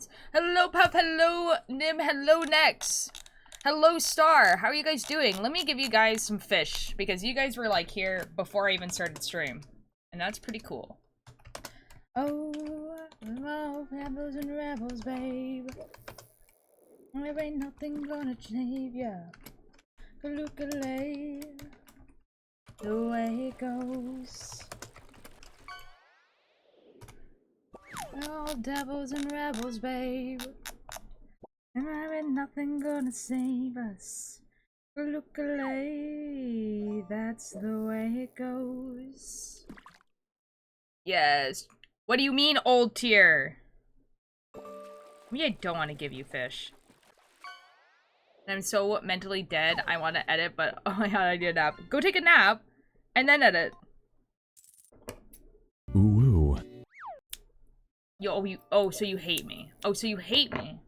bits. Hello, Puff. Hello, Nim. Hello, Nex. Hello, Star. How are you guys doing? Let me give you guys some fish, because you guys were, like, here before I even started stream. And that's pretty cool. Oh, rebels and rebels, babe. There ain't nothing gonna save ya. Kalookalay. The way it goes. All devils and rebels, babe. And there ain't nothing gonna save us. Kalookalay. That's the way it goes. Yes. What do you mean, old tier? Me, I don't want to give you fish. I'm so mentally dead, I want to edit, but oh my god, I need a nap. Go take a nap, and then edit. Ooh. Oh, so you hate me. Oh, so you hate me.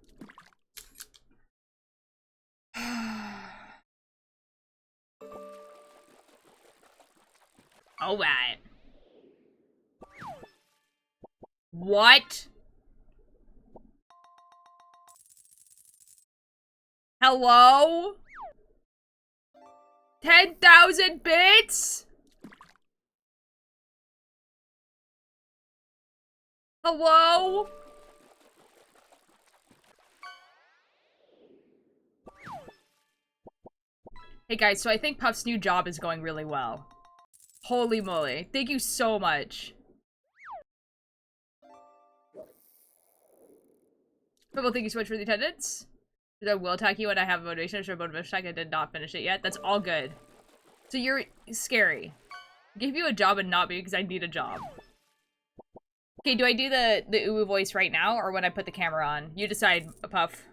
Alright. What? Hello? 10,000 bits? Hello? Hey guys, so I think Puff's new job is going really well. Holy moly. Thank you so much. Purple, thank you so much for the attendance. I will attack you when I have motivation. I should have motivation attack. I did not finish it yet. That's all good. So you're scary. Give you a job and not me because I need a job. Okay, do I do the uwu voice right now or when I put the camera on? You decide, Puff.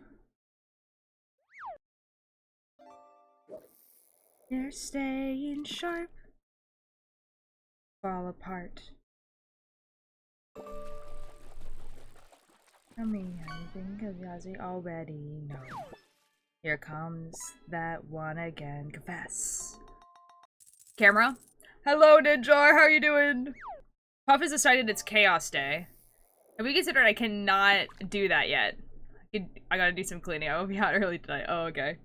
You're staying sharp. Fall apart. Tell me how you think of Yazzie already know. Here comes that one again. Confess. Camera? Hello, Ninjar. How are you doing? Puff has decided it's Chaos Day. Have we considered I cannot do that yet? I gotta do some cleaning. I will be out early tonight. Oh, okay.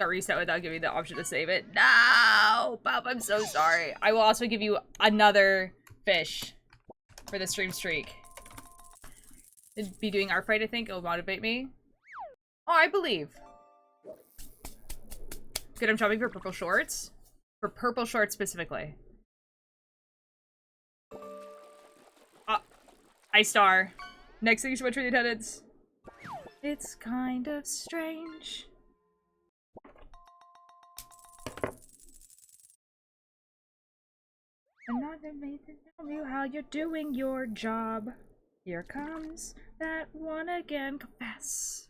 That reset without giving the option to save it. No! Puff, I'm so sorry. I will also give you another fish for the stream streak. It'd be doing our fight, I think. It'll motivate me. Oh, I believe. Good, I'm shopping for purple shorts. For purple shorts specifically. Hi, Star. Next thing you so much for the attendance. It's kind of strange. I'm not made to tell you how you're doing your job. Here comes that one again. Confess.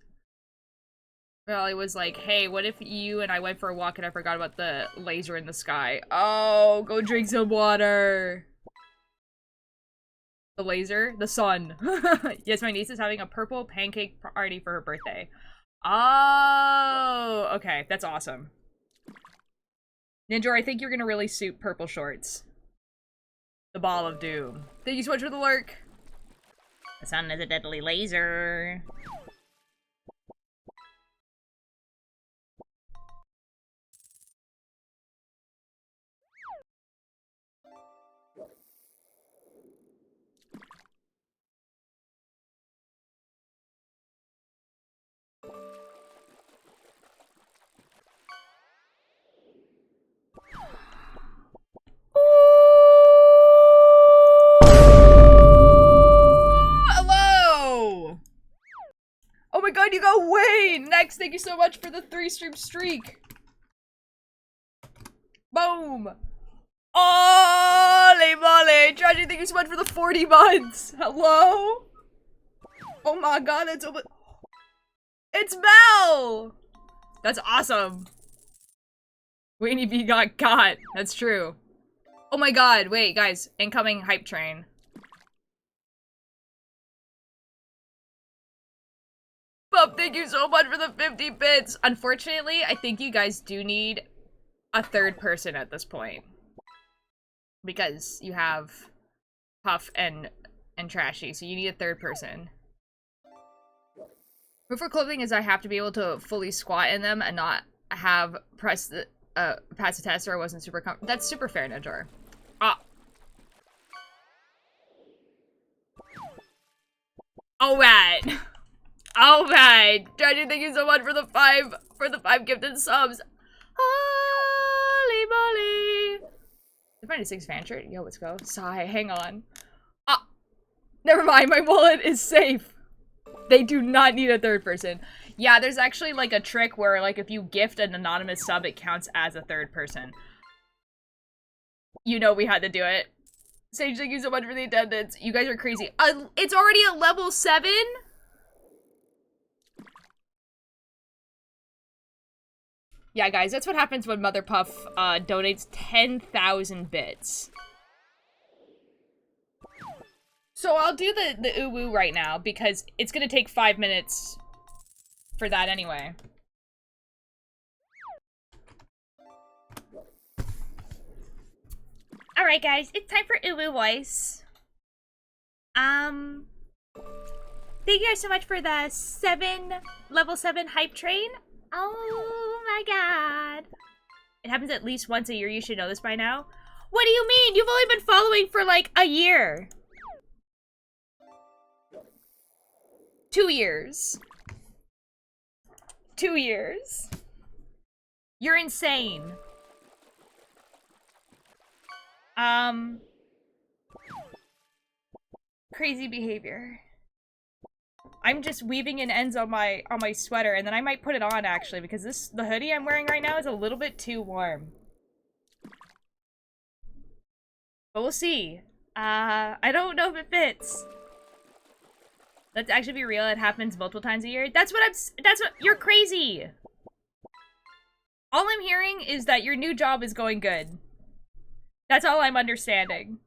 Well, it was like, hey, what if you and I went for a walk and I forgot about the laser in the sky? Oh, go drink some water. The laser? The sun. Yes, my niece is having a purple pancake party for her birthday. Oh, okay. That's awesome. Ninja, I think you're gonna really suit purple shorts. The ball of doom. Thank you so much for the lurk. The sun is a deadly laser. Hello! Oh my god, you got Wayne! Next, thank you so much for the 3-stream streak. Boom! Holy moly! Tragedy, thank you so much for the 40 months! Hello? Oh my god, it's Mel! That's awesome. Wayne B got caught. That's true. Oh my god, wait, guys. Incoming hype train. Bub, thank you so much for the 50 bits. Unfortunately, I think you guys do need a third person at this point. Because you have Puff and and Trashy, so you need a third person. Rule for clothing is I have to be able to fully squat in them and not have pass the test, or I wasn't super That's super fair, Ninjor. Ah. Alright. Alright. Tragedy, thank you so much for the five gifted subs. Holy moly. The 96 fan shirt? Yo, let's go. Sigh, hang on. Ah. Never mind, my wallet is safe. They do not need a third person. Yeah, there's actually like a trick where like if you gift an anonymous sub, it counts as a third person. You know we had to do it. Sage, thank you so much for the attendance. You guys are crazy. It's already a level 7? Yeah, guys, that's what happens when Mother Puff donates 10,000 bits. So I'll do the uwu right now because it's gonna take 5 minutes for that anyway. Alright guys, it's time for uwu voice. Thank you guys so much for the level 7 hype train. Oh my god. It happens at least once a year, you should know this by now. What do you mean? You've only been following for like a year. 2 years. 2 years. You're insane. Crazy behavior. I'm just weaving in ends on my sweater, and then I might put it on actually because the hoodie I'm wearing right now is a little bit too warm. But we'll see. I don't know if it fits. Let's actually be real, it happens multiple times a year. That's what you're crazy! All I'm hearing is that your new job is going good. That's all I'm understanding.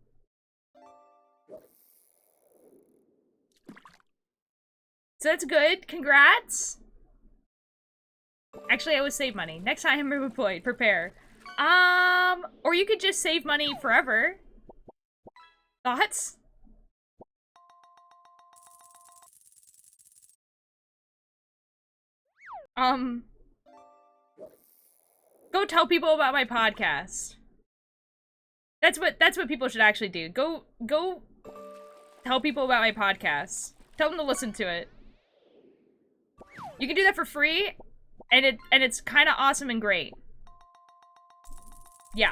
So that's good, congrats! Actually, I would save money. Next time, prepare. Or you could just save money forever. Thoughts? Go tell people about my podcast. That's what people should actually do. Go tell people about my podcast. Tell them to listen to it. You can do that for free, and it's kind of awesome and great. Yeah,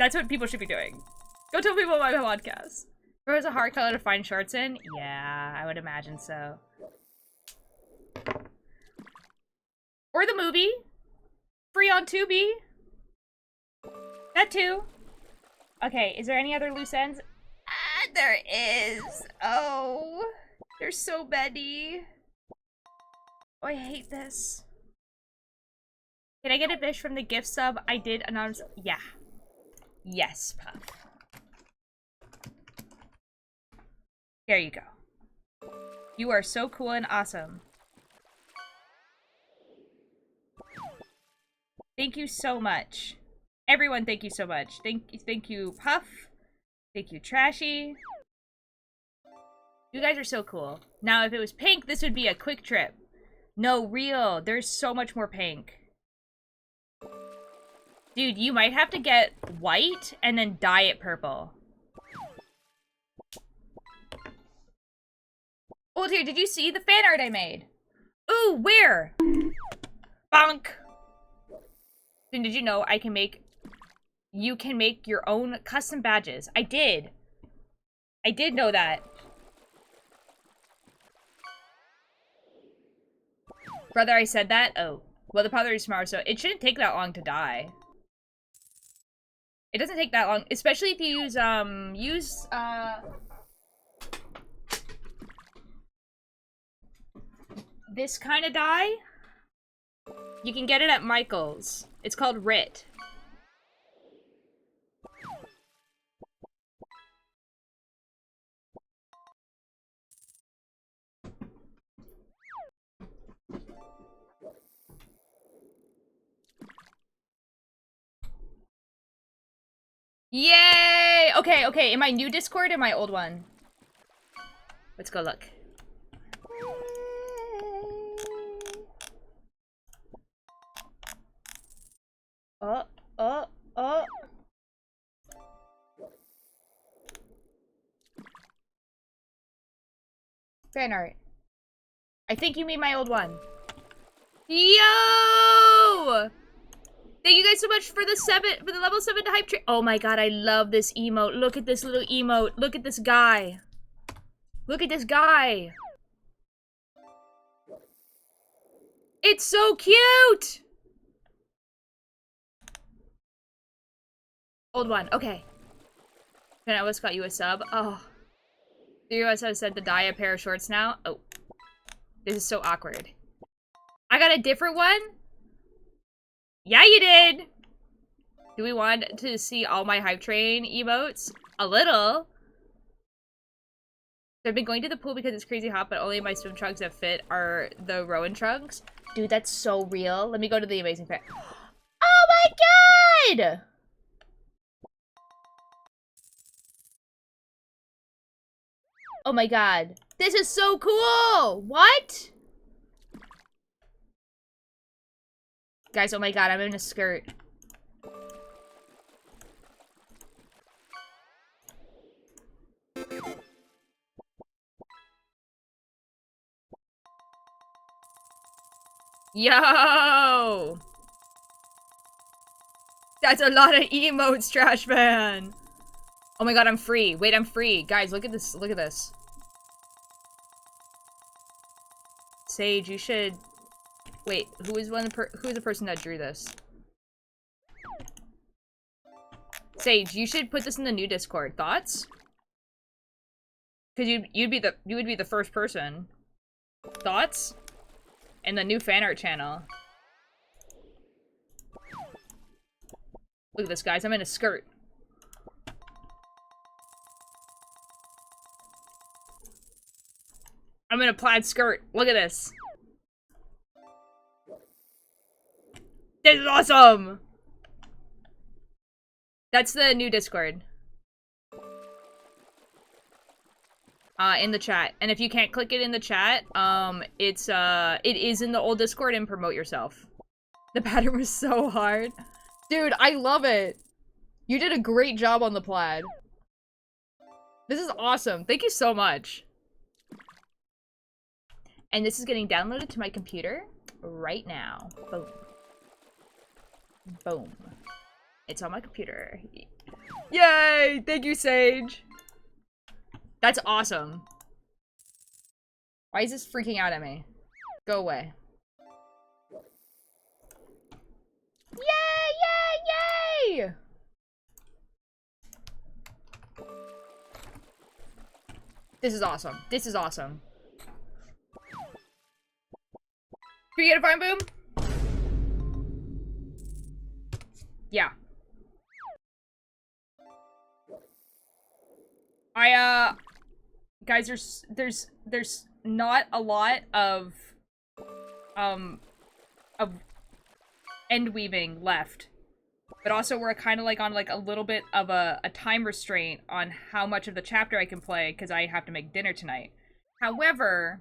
that's what people should be doing. Go tell people about my podcast. There was a hard color to find shorts in? Yeah, I would imagine so. Or the movie. Free on Tubi. That too. Okay, is there any other loose ends? Ah, there is. Oh, there's so many. Oh, I hate this. Can I get a fish from the gift sub? I did announce. Yeah. Yes, Puff. There you go. You are so cool and awesome. Thank you so much. Everyone, thank you so much. Thank you, Puff. Thank you, Trashy. You guys are so cool. Now, if it was pink, this would be a quick trip. No, real. There's so much more pink. Dude, you might have to get white and then dye it purple. Oh, dude, did you see the fan art I made? Ooh, where? Bonk. And did you know you can make your own custom badges? I did know that. Brother, I said that? Oh. Well, the powder is tomorrow, so it shouldn't take that long to dye. It doesn't take that long, especially if you use, this kind of dye. You can get it at Michael's. It's called RIT. Yay! Okay, okay. In my new Discord or my old one? Let's go look. Oh. Fan art. I think you mean my old one. Yo! Thank you guys so much for the level 7 hype train. Oh my god, I love this emote. Look at this little emote. Look at this guy. Look at this guy. It's so cute! Old one, okay. Can I almost got you a sub? Oh. Do you guys have said to dye a pair of shorts now? Oh. This is so awkward. I got a different one? Yeah, you did! Do we want to see all my hype train emotes? A little. So I've been going to the pool because it's crazy hot, but only my swim trunks that fit are the Rowan trunks. Dude, that's so real. Let me go to the amazing fact. Oh my god! Oh my god. This is so cool! What? Guys, oh my god, I'm in a skirt. Yo! That's a lot of emotes, Trash Man! Oh my god, I'm free. Wait, I'm free. Guys, look at this. Look at this. Sage, you should... Wait, who is the person that drew this? Sage, you should put this in the new Discord. Thoughts? Because you would be the first person. Thoughts? And the new fan art channel. Look at this, guys. I'm in a skirt. I'm in a plaid skirt. Look at this. This is awesome! That's the new Discord. In the chat. And if you can't click it in the chat, it is in the old Discord and promote yourself. The pattern was so hard. Dude, I love it. You did a great job on the plaid. This is awesome. Thank you so much. And this is getting downloaded to my computer right now. Boom. Boom. It's on my computer. Yay! Thank you, Sage! That's awesome. Why is this freaking out at me? Go away. Yay! Yay! Yay! This is awesome. This is awesome. Can you get a fine boom? Yeah. Guys, there's not a lot of end weaving left. But also we're kind of like on like a little bit of a time restraint on how much of the chapter I can play because I have to make dinner tonight. However,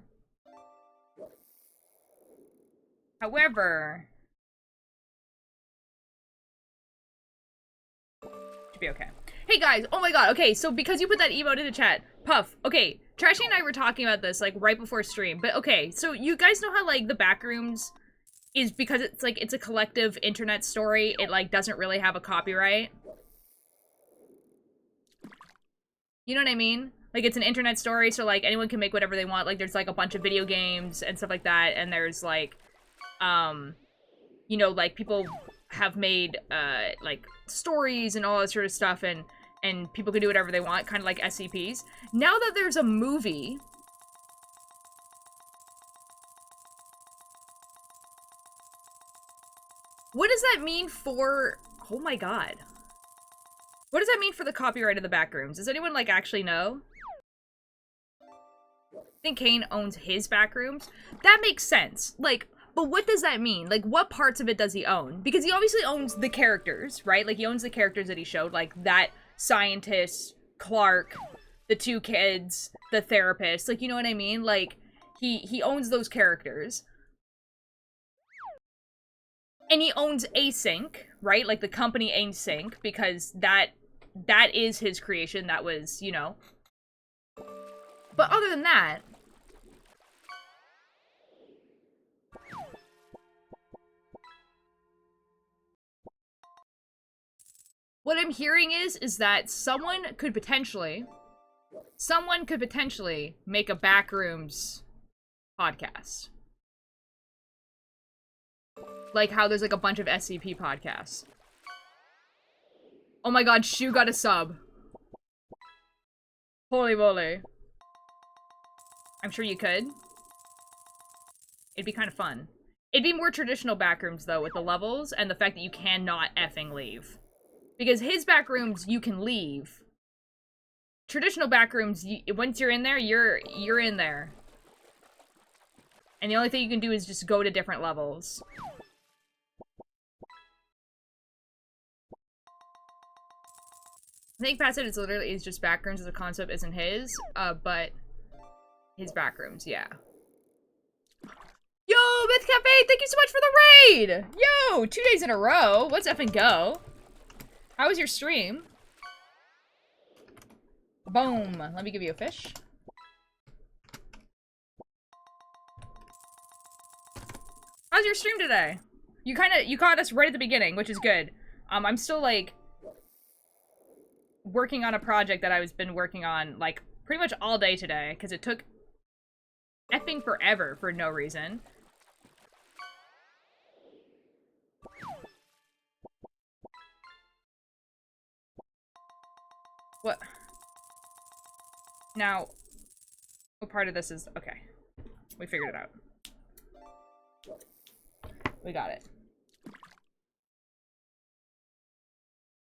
should be okay. Hey guys, oh my god, okay, so because you put that emote in the chat, Puff, okay, Trashy and I were talking about this, like, right before stream, but okay, so you guys know how, like, the Backrooms is, because it's, like, it's a collective internet story, it, like, doesn't really have a copyright? You know what I mean? Like, it's an internet story, so, like, anyone can make whatever they want, like, there's, like, a bunch of video games and stuff like that, and there's, like, you know, like, people have made, like, stories and all that sort of stuff, and people can do whatever they want, kind of like SCPs. Now that there's a movie... What does that mean for... Oh my god. What does that mean for the copyright of the Backrooms? Does anyone, like, actually know? I think Kane owns his Backrooms. That makes sense. Like... But what does that mean? Like, what parts of it does he own? Because he obviously owns the characters, right? Like, he owns the characters that he showed, like, that scientist, Clark, the two kids, the therapist. Like, you know what I mean? Like, he owns those characters. And he owns Async, right? Like, the company Async, because that is his creation. That was, you know. But other than that... what I'm hearing is that someone could potentially make a Backrooms podcast. Like how there's like a bunch of SCP podcasts. Oh my god, Shu got a sub. Holy moly. I'm sure you could. It'd be kind of fun. It'd be more traditional Backrooms though, with the levels and the fact that you cannot effing leave. Because his Backrooms, you can leave. Traditional Backrooms, once you're in there, you're in there. And the only thing you can do is just go to different levels. I think Pat said it's literally just Backrooms as a concept isn't his, but his Backrooms, yeah. Yo, Myth Cafe, thank you so much for the raid! Yo, 2 days in a row. Let's effing go. How was your stream? Boom. Let me give you a fish. How's your stream today? You caught us right at the beginning, which is good. I'm still like working on a project that I've been working on like pretty much all day today because it took effing forever for no reason. What? Now, what part of this is... okay. We figured it out. We got it.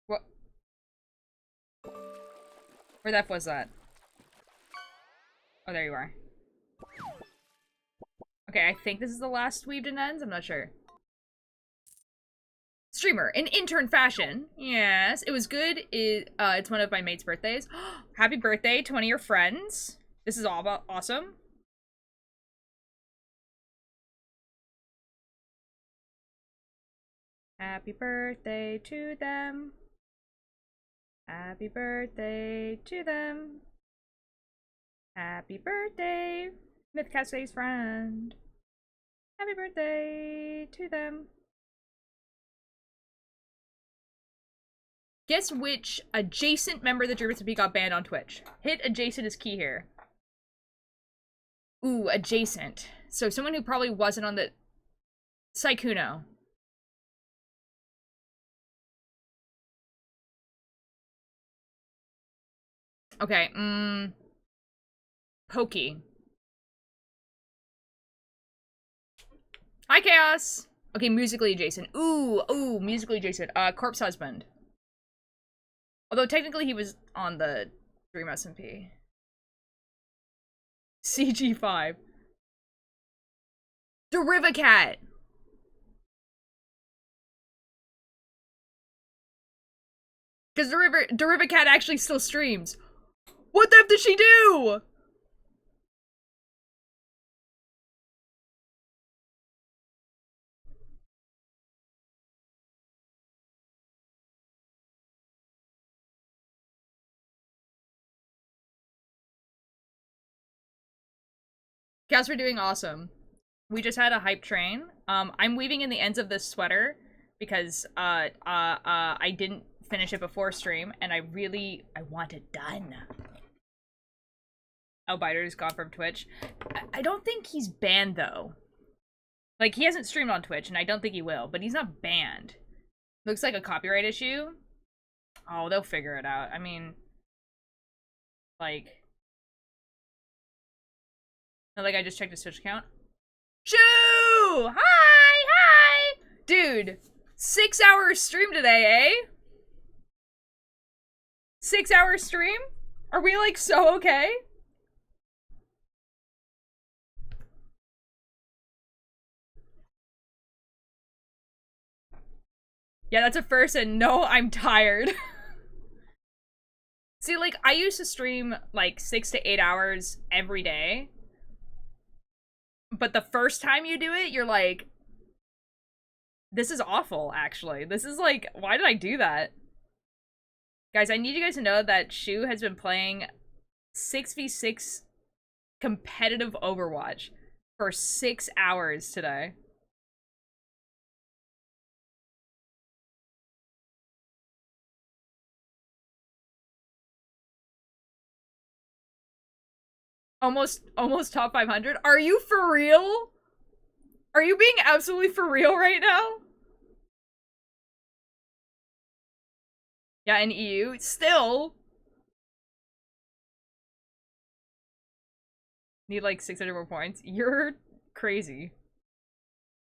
What? Where the F was that? Oh, there you are. Okay, I think this is the last weaved in ends. I'm not sure. Streamer, in intern fashion. Yes, it was good. It's one of my mate's birthdays. Happy birthday to one of your friends. This is all about awesome. Happy birthday to them. Happy birthday to them. Happy birthday, Myth Cafe's friend. Happy birthday to them. Guess which adjacent member of the Dream SMP got banned on Twitch. Hit adjacent is key here. Ooh, adjacent. So someone who probably wasn't on the... Saikuno. Okay, Pokey. Hi, Chaos! Okay, musically adjacent. Ooh, musically adjacent. Corpse Husband. Although technically he was on the Dream SMP. CG5. Derivacat! Because Derivacat actually still streams. What the F did she do? Guys, we're doing awesome. We just had a hype train. I'm weaving in the ends of this sweater because I didn't finish it before stream and I want it done. Oh, Biter's gone from Twitch. I don't think he's banned though. Like, he hasn't streamed on Twitch and I don't think he will, but he's not banned. Looks like a copyright issue. Oh, they'll figure it out. I mean, like I just checked his Twitch account. Shoo! Hi! Dude, 6 hours stream today, eh? 6 hour stream? Are we like so okay? Yeah, that's a first and no, I'm tired. See, like, I used to stream, like, 6 to 8 hours every day. But the first time you do it, you're like, this is awful, actually. This is like, why did I do that? Guys, I need you guys to know that Shu has been playing 6v6 competitive Overwatch for 6 hours today. Almost top 500? Are you for real? Are you being absolutely for real right now? Yeah, in EU, still need like 600 more points. You're crazy.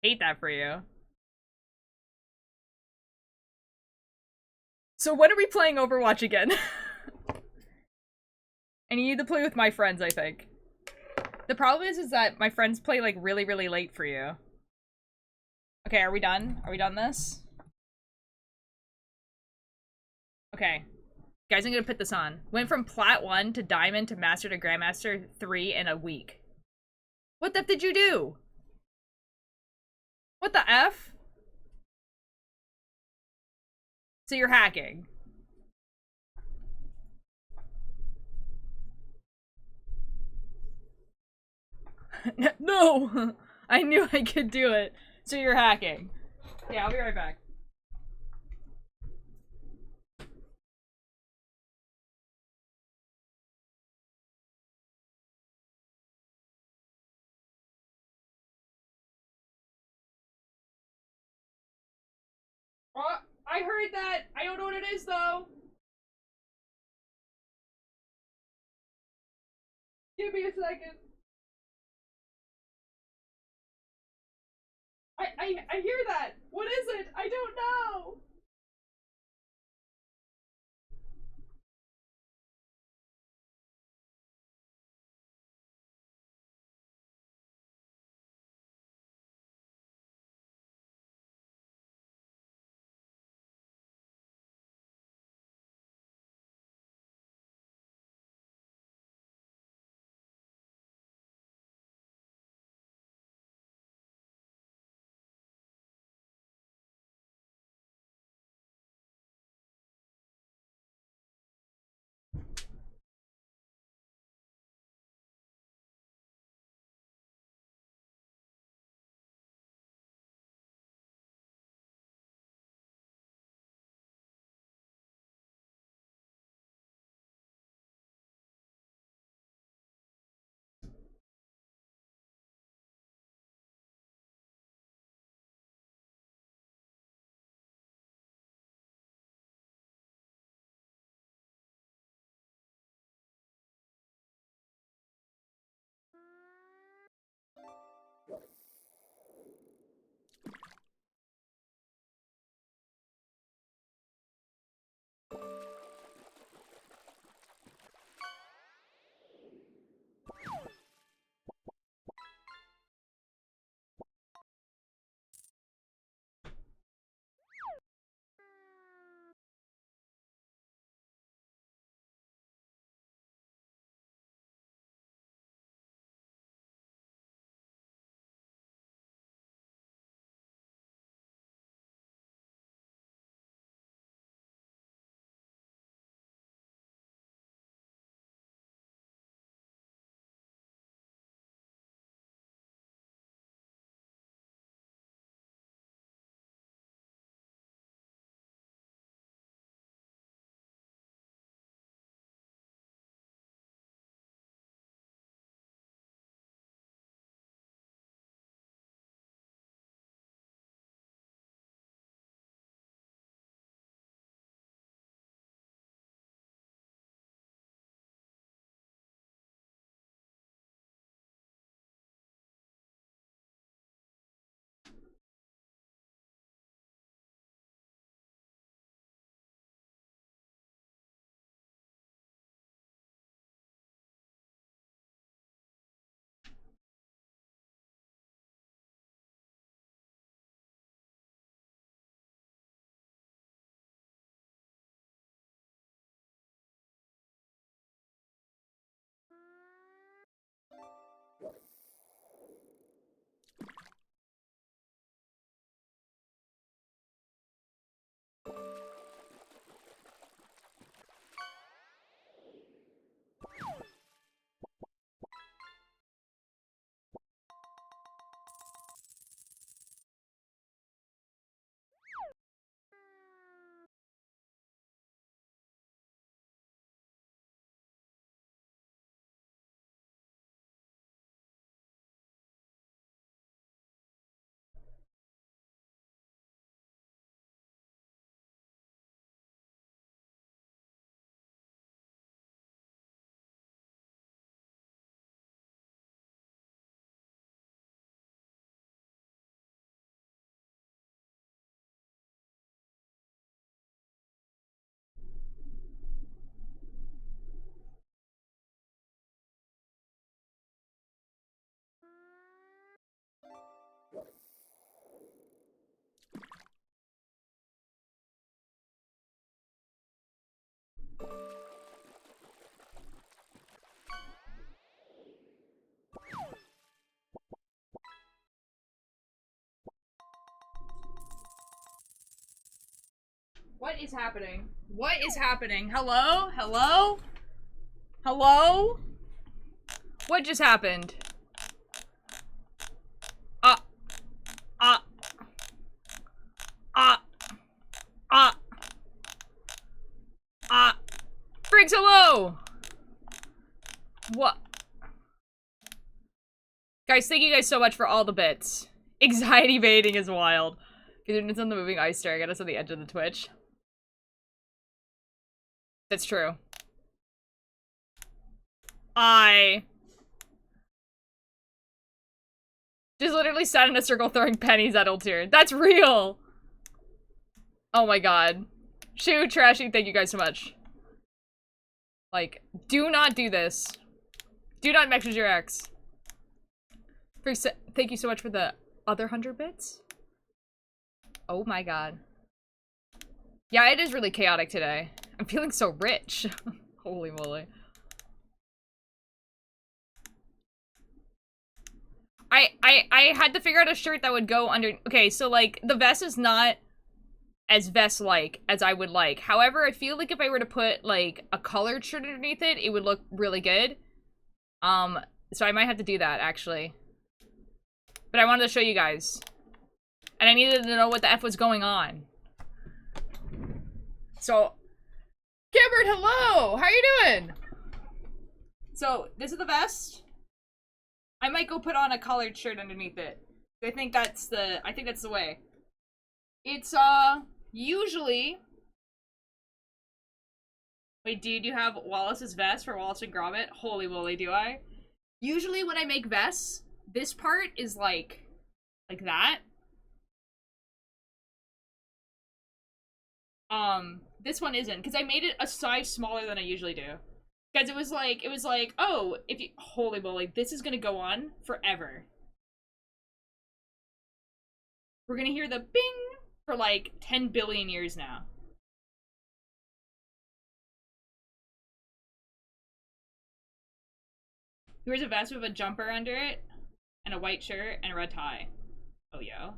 Hate that for you. So when are we playing Overwatch again? I need to play with my friends, I think. The problem is that my friends play like really, really late for you. Okay, are we done? Are we done this? Okay. Guys, I'm gonna put this on. Went from Plat 1 to Diamond to Master to Grandmaster 3 in a week. What the f did you do? What the f? So you're hacking. No! I knew I could do it. So you're hacking. Yeah, I'll be right back. Oh, I heard that! I don't know what it is, though! Give me a second. I hear that! What is it? I don't know! What is happening? What is happening? Hello? Hello? Hello? What just happened? Ah. Ah. Ah. Ah. Ah. Briggs, hello! What? Guys, thank you guys so much for all the bits. Anxiety baiting is wild. It's on the moving ice staring at us on the edge of the Twitch. That's true. I just literally sat in a circle throwing pennies at Ultir. That's real! Oh my god. Shoo, Trashy, thank you guys so much. Like, do not do this. Do not message your ex. Thank you so much for the other 100 bits. Oh my god. Yeah, it is really chaotic today. I'm feeling so rich. Holy moly. I had to figure out a shirt that would go under. Okay, so like the vest is not as vest-like as I would like. However, I feel like if I were to put like a colored shirt underneath it, it would look really good. So I might have to do that actually. But I wanted to show you guys. And I needed to know what the F was going on. So, Gilbert, hello! How you doing? So, this is the vest. I might go put on a collared shirt underneath it. I think that's the way. It's, usually... Wait, dude, you have Wallace's vest for Wallace and Gromit? Holy moly, do I? Usually when I make vests, this part is like that. This one isn't, because I made it a size smaller than I usually do. Because it was like, oh, if you, holy moly, this is gonna go on forever. We're gonna hear the bing for like 10 billion years now. Here's a vest with a jumper under it, and a white shirt, and a red tie. Oh, yeah.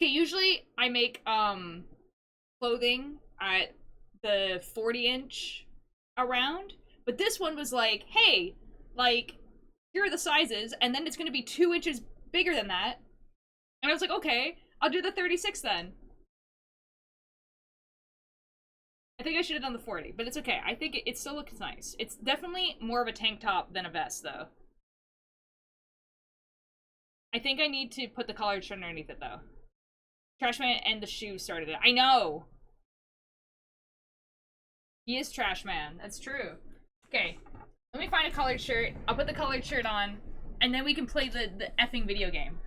Okay, usually I make, clothing at the 40-inch around, but this one was like, hey, like, here are the sizes, and then it's gonna be 2 inches bigger than that. And I was like, okay, I'll do the 36 then. I think I should have done the 40, but it's okay. I think it still looks nice. It's definitely more of a tank top than a vest, though. I think I need to put the collared shirt underneath it, though. Trashman and the shoes started it. I know! He is Trashman. That's true. Okay, let me find a collared shirt. I'll put the collared shirt on, and then we can play the effing video game.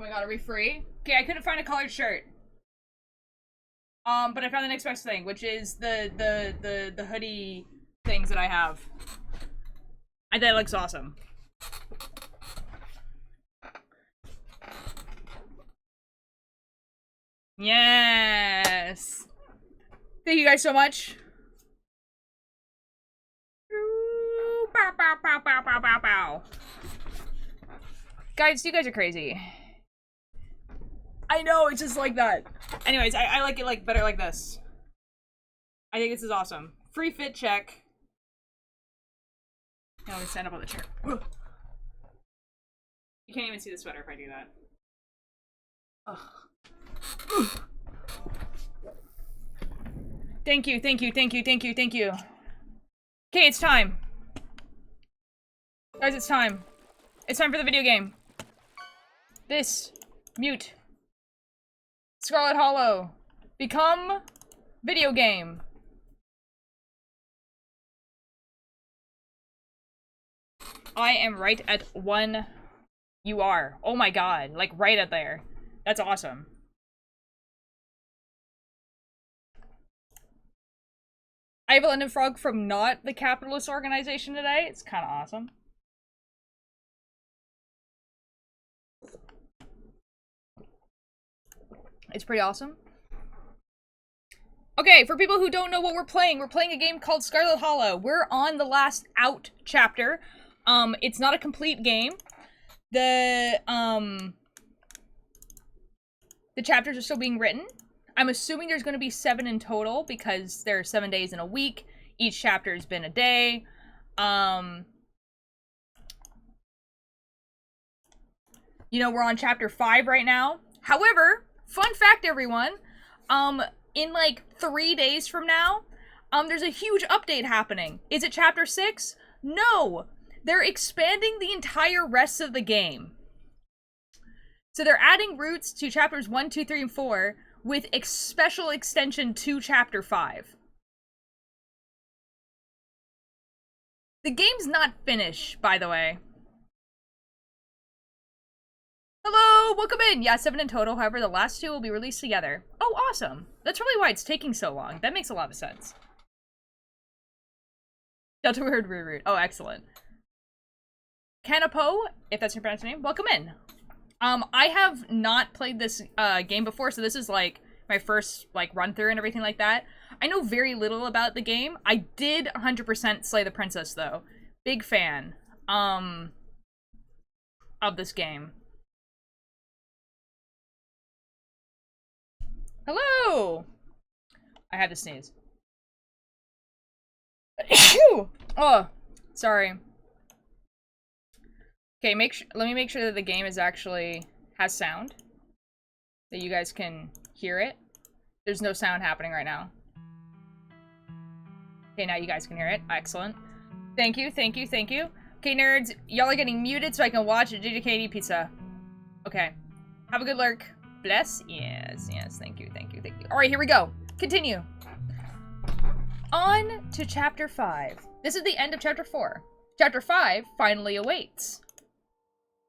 Oh my god, are we free? Okay, I couldn't find a colored shirt. But I found the next best thing, which is the hoodie things that I have. I think it looks awesome. Yes! Thank you guys so much. Bow, bow, bow, bow, bow, bow, bow. Guys, you guys are crazy. I know, it's just like that. Anyways, I like it like better like this. I think this is awesome. Free fit check. Now let me stand up on the chair. You can't even see the sweater if I do that. Ugh. Thank you, thank you, thank you, thank you, thank you. Okay, it's time. Guys, it's time. It's time for the video game. This. Mute. Scarlet Hollow. Become video game. I am right at 1. You are. Oh my god. Like, right at there. That's awesome. I have a London Frog from not the capitalist organization today. It's kind of awesome. It's pretty awesome. Okay, for people who don't know what we're playing a game called Scarlet Hollow. We're on the last out chapter. It's not a complete game. The chapters are still being written. I'm assuming there's going to be 7 in total because there are 7 days in a week. Each chapter has been a day. You know, we're on chapter 5 right now. However, fun fact, everyone, in like 3 days from now, there's a huge update happening. Is it chapter 6? No! They're expanding the entire rest of the game. So they're adding routes to chapters 1, 2, 3, and 4 with a special extension to chapter 5. The game's not finished, by the way. Hello, welcome in. Yeah, 7 in total. However, the last 2 will be released together. Oh, awesome. That's probably why it's taking so long. That makes a lot of sense. Delta word reroute. Oh, excellent. Canapo, if that's your parents' name, welcome in. I have not played this game before, so this is like my first like run through and everything like that. I know very little about the game. I did 100% Slay the Princess though. Big fan of this game. Hello. I had to sneeze. Oh, sorry. Okay, let me make sure that the game is actually has sound. That you guys can hear it. There's no sound happening right now. Okay, now you guys can hear it. Excellent. Thank you, thank you, thank you. Okay, nerds, y'all are getting muted so I can watch a JJKD pizza. Okay. Have a good lurk. Bless? Yes, yes, thank you, thank you, thank you. Alright, here we go. Continue. On to chapter 5. This is the end of chapter 4. Chapter 5 finally awaits.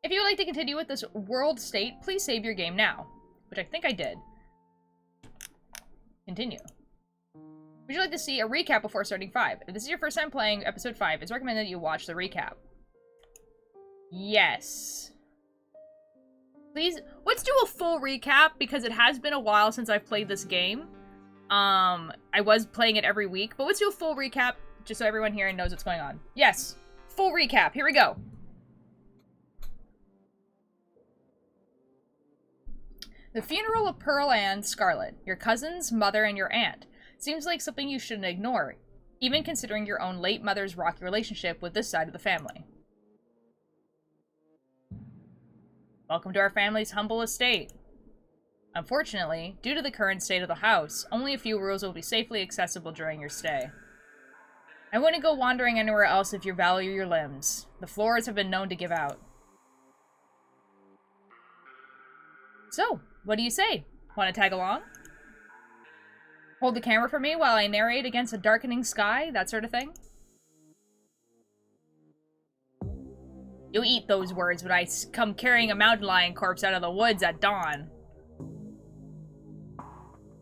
If you would like to continue with this world state, please save your game now. Which I think I did. Continue. Would you like to see a recap before starting 5? If this is your first time playing episode 5, it's recommended that you watch the recap. Yes. Please, let's do a full recap because it has been a while since I've played this game. I was playing it every week, but let's do a full recap just so everyone here knows what's going on. Yes, full recap. Here we go. The funeral of Pearl and Scarlet, your cousins, mother, and your aunt. Seems like something you shouldn't ignore, even considering your own late mother's rocky relationship with this side of the family. Welcome to our family's humble estate. Unfortunately, due to the current state of the house, only a few rooms will be safely accessible during your stay. I wouldn't go wandering anywhere else if you value your limbs. The floors have been known to give out. So, what do you say? Want to tag along? Hold the camera for me while I narrate against a darkening sky, that sort of thing? You eat those words when I come carrying a mountain lion corpse out of the woods at dawn.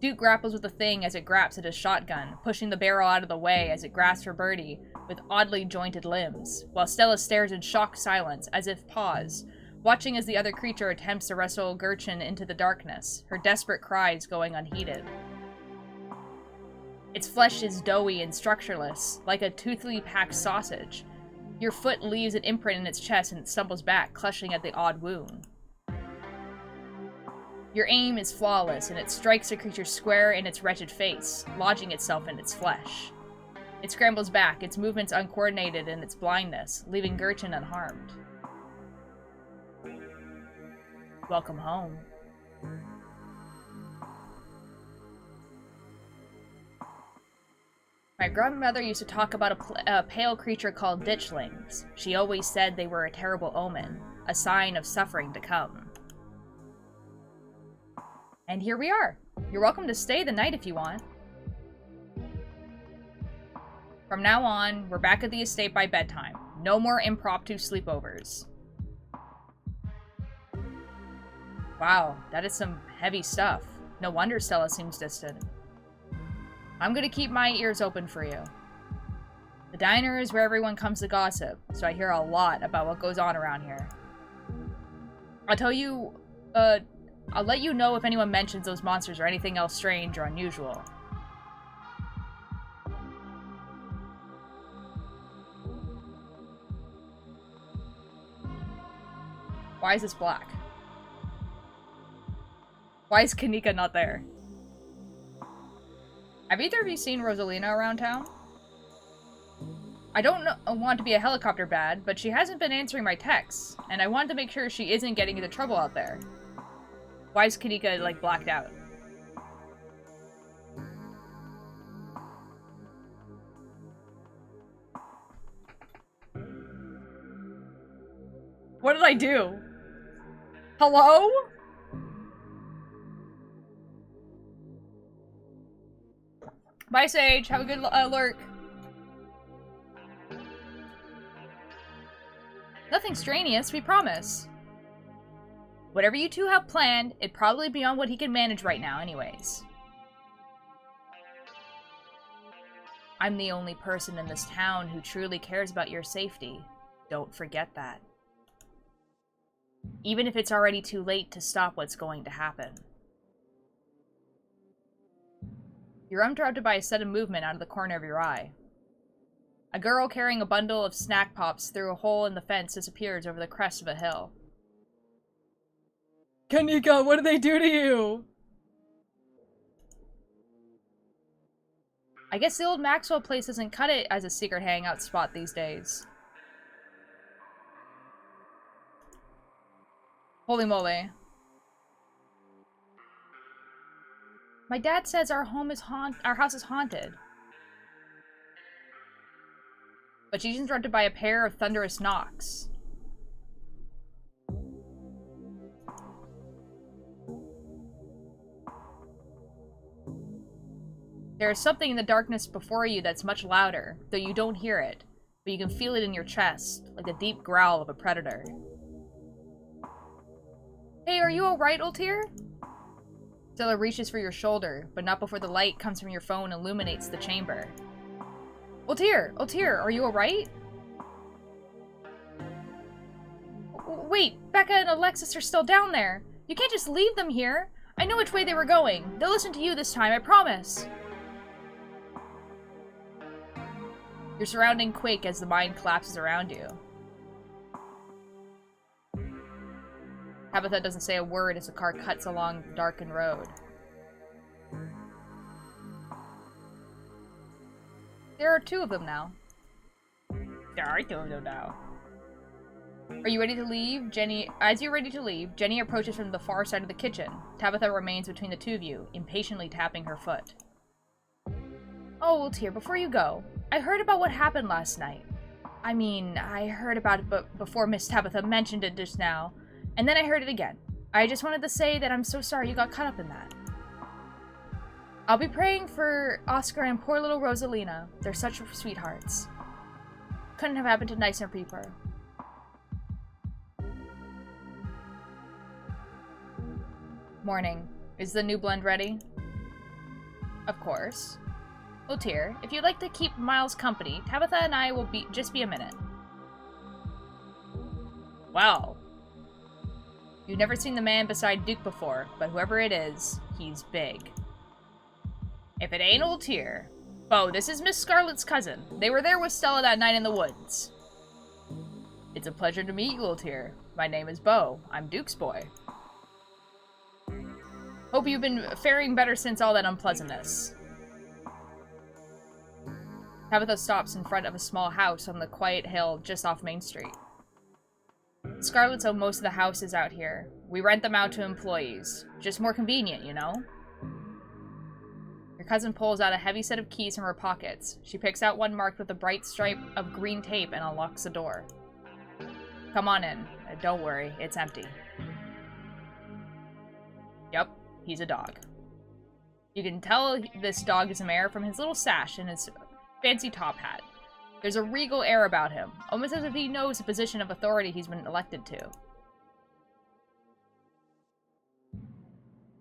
Duke grapples with the thing as it grabs at his shotgun, pushing the barrel out of the way as it grasps for Birdie with oddly jointed limbs, while Stella stares in shocked silence, as if paused, watching as the other creature attempts to wrestle Gurchin into the darkness, her desperate cries going unheeded. Its flesh is doughy and structureless, like a toothily packed sausage. Your foot leaves an imprint in its chest and it stumbles back, clutching at the odd wound. Your aim is flawless, and it strikes the creature square in its wretched face, lodging itself in its flesh. It scrambles back, its movements uncoordinated in its blindness, leaving Gurchin unharmed. Welcome home. My grandmother used to talk about a pale creature called ditchlings. She always said they were a terrible omen, a sign of suffering to come. And here we are. You're welcome to stay the night if you want. From now on, we're back at the estate by bedtime. No more impromptu sleepovers. Wow, that is some heavy stuff. No wonder Stella seems distant. I'm gonna keep my ears open for you. The diner is where everyone comes to gossip, so I hear a lot about what goes on around here. I'll let you know if anyone mentions those monsters or anything else strange or unusual. Why is this black? Why is Kanika not there? Have either of you seen Rosalina around town? I don't want to be a helicopter bad, but she hasn't been answering my texts, and I wanted to make sure she isn't getting into trouble out there. Why is Kanika, like, blacked out? What did I do? Hello? Bye, Sage. Have a good lurk. Nothing strenuous, we promise. Whatever you two have planned, it'd probably be beyond what he can manage right now anyways. I'm the only person in this town who truly cares about your safety. Don't forget that. Even if it's already too late to stop what's going to happen. You're interrupted by a sudden movement out of the corner of your eye. A girl carrying a bundle of snack pops through a hole in the fence disappears over the crest of a hill. Kanika, what did they do to you? I guess the old Maxwell place doesn't cut it as a secret hangout spot these days. Holy moly. My dad says our house is haunted. But she's interrupted by a pair of thunderous knocks. There is something in the darkness before you that's much louder, though you don't hear it, but you can feel it in your chest, like the deep growl of a predator. Hey, are you alright, Ultir? Stella reaches for your shoulder, but not before the light comes from your phone and illuminates the chamber. Ultir, are you alright? Wait, Becca and Alexis are still down there. You can't just leave them here. I know which way they were going. They'll listen to you this time, I promise. Your surrounding quake as the mine collapses around you. Tabitha doesn't say a word as the car cuts along the darkened road. There are two of them now. Are you ready to leave? As you're ready to leave, Jenny approaches from the far side of the kitchen. Tabitha remains between the two of you, impatiently tapping her foot. Oh, Ultir, before you go, I heard about what happened last night. I mean, I heard about it before Miss Tabitha mentioned it just now, and then I heard it again. I just wanted to say that I'm so sorry you got caught up in that. I'll be praying for Oscar and poor little Rosalina. They're such sweethearts. Couldn't have happened to nicer people. Morning. Is the new blend ready? Of course. Lothier, if you'd like to keep Miles company, Tabitha and I will just be a minute. Well. You've never seen the man beside Duke before, but whoever it is, he's big. If it ain't Lothier. Bo, this is Miss Scarlet's cousin. They were there with Stella that night in the woods. It's a pleasure to meet you, Lothier. My name is Bo. I'm Duke's boy. Hope you've been faring better since all that unpleasantness. Tabitha stops in front of a small house on the quiet hill just off Main Street. Scarlets own most of the houses out here. We rent them out to employees. Just more convenient, you know? Your cousin pulls out a heavy set of keys from her pockets. She picks out one marked with a bright stripe of green tape and unlocks the door. Come on in. Don't worry, it's empty. Yep, he's a dog. You can tell this dog is a mare from his little sash and his fancy top hat. There's a regal air about him, almost as if he knows the position of authority he's been elected to.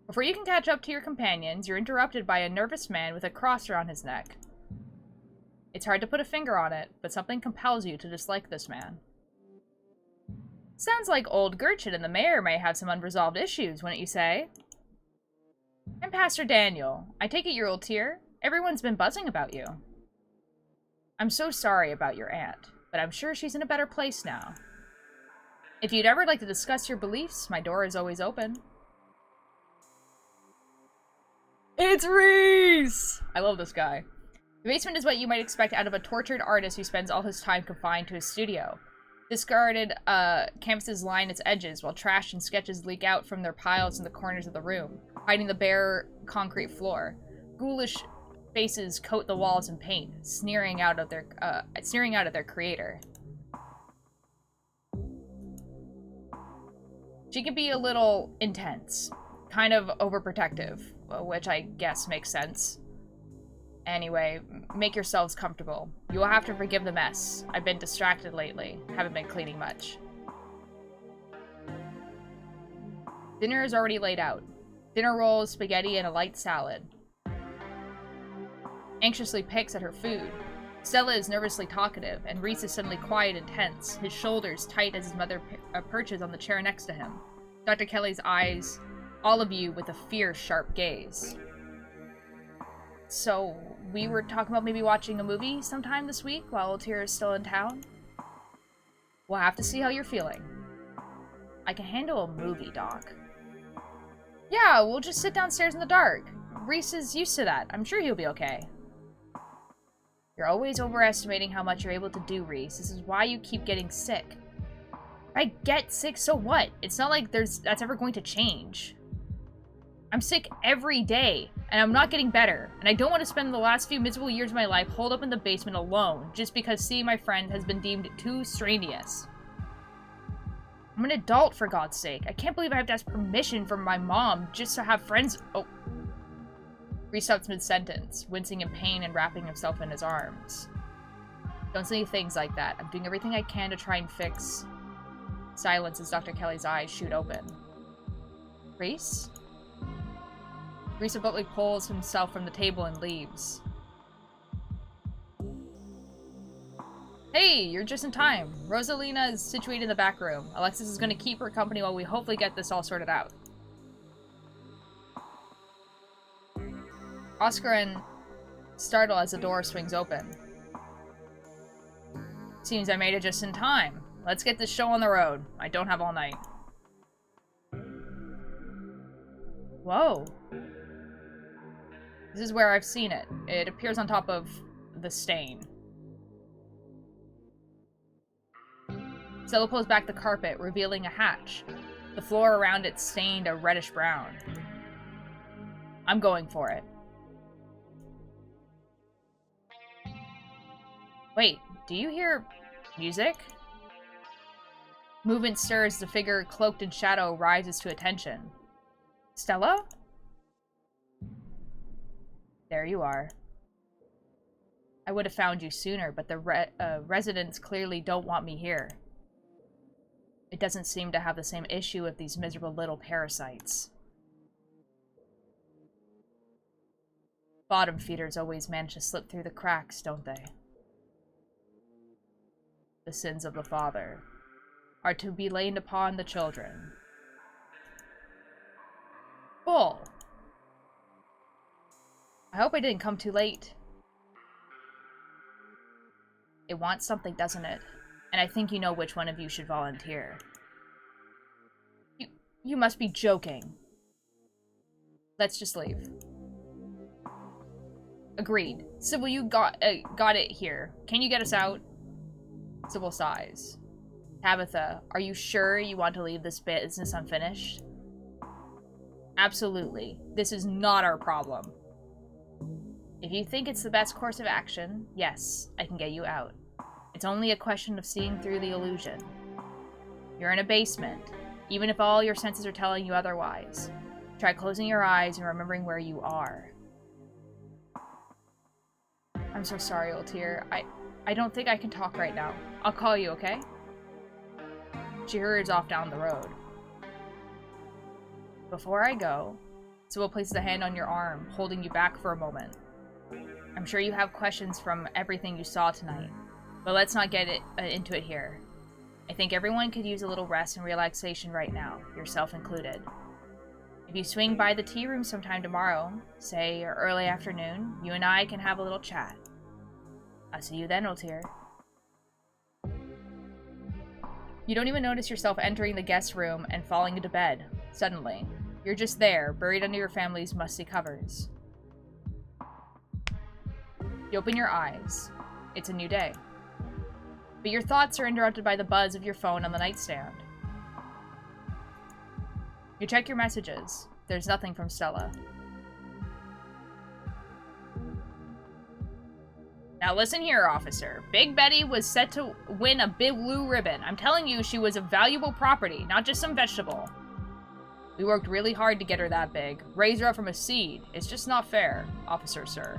Before you can catch up to your companions, you're interrupted by a nervous man with a cross around his neck. It's hard to put a finger on it, but something compels you to dislike this man. Sounds like old Gertrude and the mayor may have some unresolved issues, wouldn't you say? I'm Pastor Daniel. I take it you're Lothier. Everyone's been buzzing about you. I'm so sorry about your aunt, but I'm sure she's in a better place now. If you'd ever like to discuss your beliefs, my door is always open. It's Reese! I love this guy. The basement is what you might expect out of a tortured artist who spends all his time confined to his studio. Discarded canvases line its edges, while trash and sketches leak out from their piles in the corners of the room, hiding the bare concrete floor. Ghoulish faces coat the walls in paint, sneering out at their creator. She can be a little intense, kind of overprotective, which I guess makes sense. Anyway, make yourselves comfortable. You will have to forgive the mess. I've been distracted lately. Haven't been cleaning much. Dinner is already laid out. Dinner rolls, spaghetti, and a light salad. Anxiously picks at her food. Stella is nervously talkative, and Reese is suddenly quiet and tense, his shoulders tight as his mother perches on the chair next to him. Dr. Kelly's eyes all of you with a fierce, sharp gaze. So, we were talking about maybe watching a movie sometime this week while Lothier is still in town? We'll have to see how you're feeling. I can handle a movie, Doc. Yeah, we'll just sit downstairs in the dark. Reese is used to that. I'm sure he'll be okay. You're always overestimating how much you're able to do, Reese. This is why you keep getting sick. If I get sick, so what? It's not like that's ever going to change. I'm sick every day, and I'm not getting better, and I don't want to spend the last few miserable years of my life holed up in the basement alone, just because seeing my friend has been deemed too strenuous. I'm an adult, for God's sake. I can't believe I have to ask permission from my mom just to have friends— Oh. Reese stops mid-sentence, wincing in pain and wrapping himself in his arms. Don't say things like that. I'm doing everything I can to try and fix— Silence as Dr. Kelly's eyes shoot open. Reese? Reese abruptly pulls himself from the table and leaves. Hey, you're just in time. Rosalina is situated in the back room. Alexis is going to keep her company while we hopefully get this all sorted out. Oscar and startle as the door swings open. Seems I made it just in time. Let's get this show on the road. I don't have all night. Whoa. This is where I've seen it. It appears on top of the stain. Stella pulls back the carpet, revealing a hatch. The floor around it stained a reddish brown. I'm going for it. Wait, do you hear music? Movement stirs, the figure cloaked in shadow rises to attention. Stella? There you are. I would have found you sooner, but the residents clearly don't want me here. It doesn't seem to have the same issue with these miserable little parasites. Bottom feeders always manage to slip through the cracks, don't they? The sins of the father are to be laid upon the children. Bull! I hope I didn't come too late. It wants something, doesn't it? And I think you know which one of you should volunteer. You must be joking. Let's just leave. Agreed. Sybil, you got it here. Can you get us out? Sybil sighs. Tabitha, are you sure you want to leave this business unfinished? Absolutely. This is not our problem. If you think it's the best course of action, yes, I can get you out. It's only a question of seeing through the illusion. You're in a basement, even if all your senses are telling you otherwise. Try closing your eyes and remembering where you are. I'm so sorry, Ultir. I don't think I can talk right now. I'll call you, okay? She hurries off down the road. Before I go, Sybil places a hand on your arm, holding you back for a moment. I'm sure you have questions from everything you saw tonight, but let's not get into it here. I think everyone could use a little rest and relaxation right now, yourself included. If you swing by the tea room sometime tomorrow, say early afternoon, you and I can have a little chat. I'll see you then, Ultir. You don't even notice yourself entering the guest room and falling into bed. Suddenly, you're just there, buried under your family's musty covers. You open your eyes. It's a new day. But your thoughts are interrupted by the buzz of your phone on the nightstand. You check your messages. There's nothing from Stella. Now listen here, officer. Big Betty was set to win a big blue ribbon. I'm telling you, she was a valuable property, not just some vegetable. We worked really hard to get her that big. Raise her up from a seed. It's just not fair, officer, sir.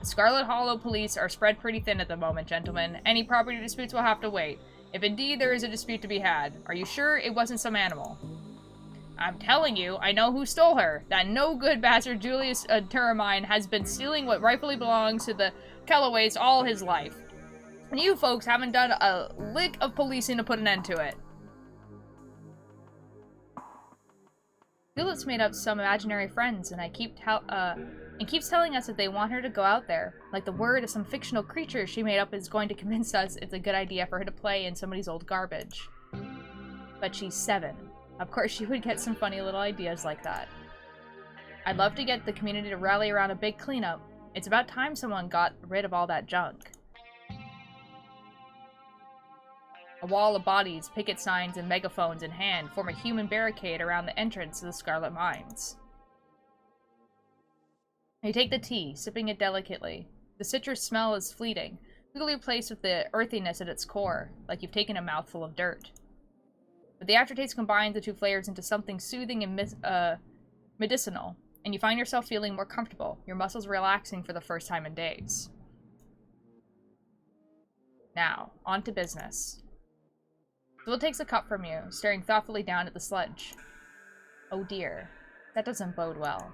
The Scarlet Hollow police are spread pretty thin at the moment, gentlemen. Any property disputes will have to wait. If indeed there is a dispute to be had, are you sure it wasn't some animal? I'm telling you, I know who stole her. That no-good bastard Julius Turamine has been stealing what rightfully belongs to the Kelloways all his life. And you folks haven't done a lick of policing to put an end to it. Juliet's made up some imaginary friends, and keeps telling us that they want her to go out there. Like the word of some fictional creature she made up is going to convince us it's a good idea for her to play in somebody's old garbage. But she's 7. Of course, she would get some funny little ideas like that. I'd love to get the community to rally around a big cleanup. It's about time someone got rid of all that junk. A wall of bodies, picket signs, and megaphones in hand form a human barricade around the entrance to the Scarlet Mines. You take the tea, sipping it delicately. The citrus smell is fleeting, quickly replaced with the earthiness at its core, like you've taken a mouthful of dirt. But the aftertaste combines the two flavors into something soothing and medicinal, and you find yourself feeling more comfortable, your muscles relaxing for the first time in days. Now, on to business. Sybil takes a cup from you, staring thoughtfully down at the sludge. Oh dear, that doesn't bode well.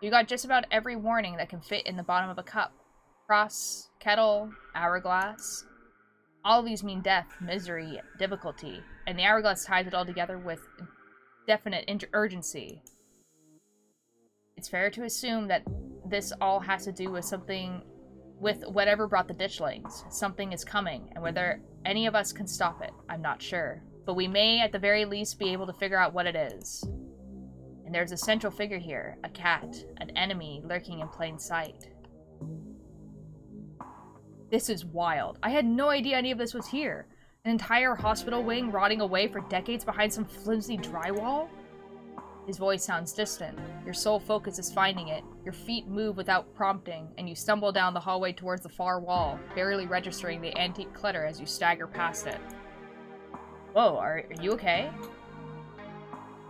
You got just about every warning that can fit in the bottom of a cup. Cross, kettle, hourglass. All of these mean death, misery, difficulty, and the hourglass ties it all together with definite urgency. It's fair to assume that this all has to do with something, with whatever brought the ditchlings. Something is coming, and whether any of us can stop it, I'm not sure. But we may, at the very least, be able to figure out what it is. And there's a central figure here, a cat, an enemy lurking in plain sight. This is wild. I had no idea any of this was here. An entire hospital wing rotting away for decades behind some flimsy drywall? His voice sounds distant. Your sole focus is finding it. Your feet move without prompting, and you stumble down the hallway towards the far wall, barely registering the antique clutter as you stagger past it. Whoa, are you okay?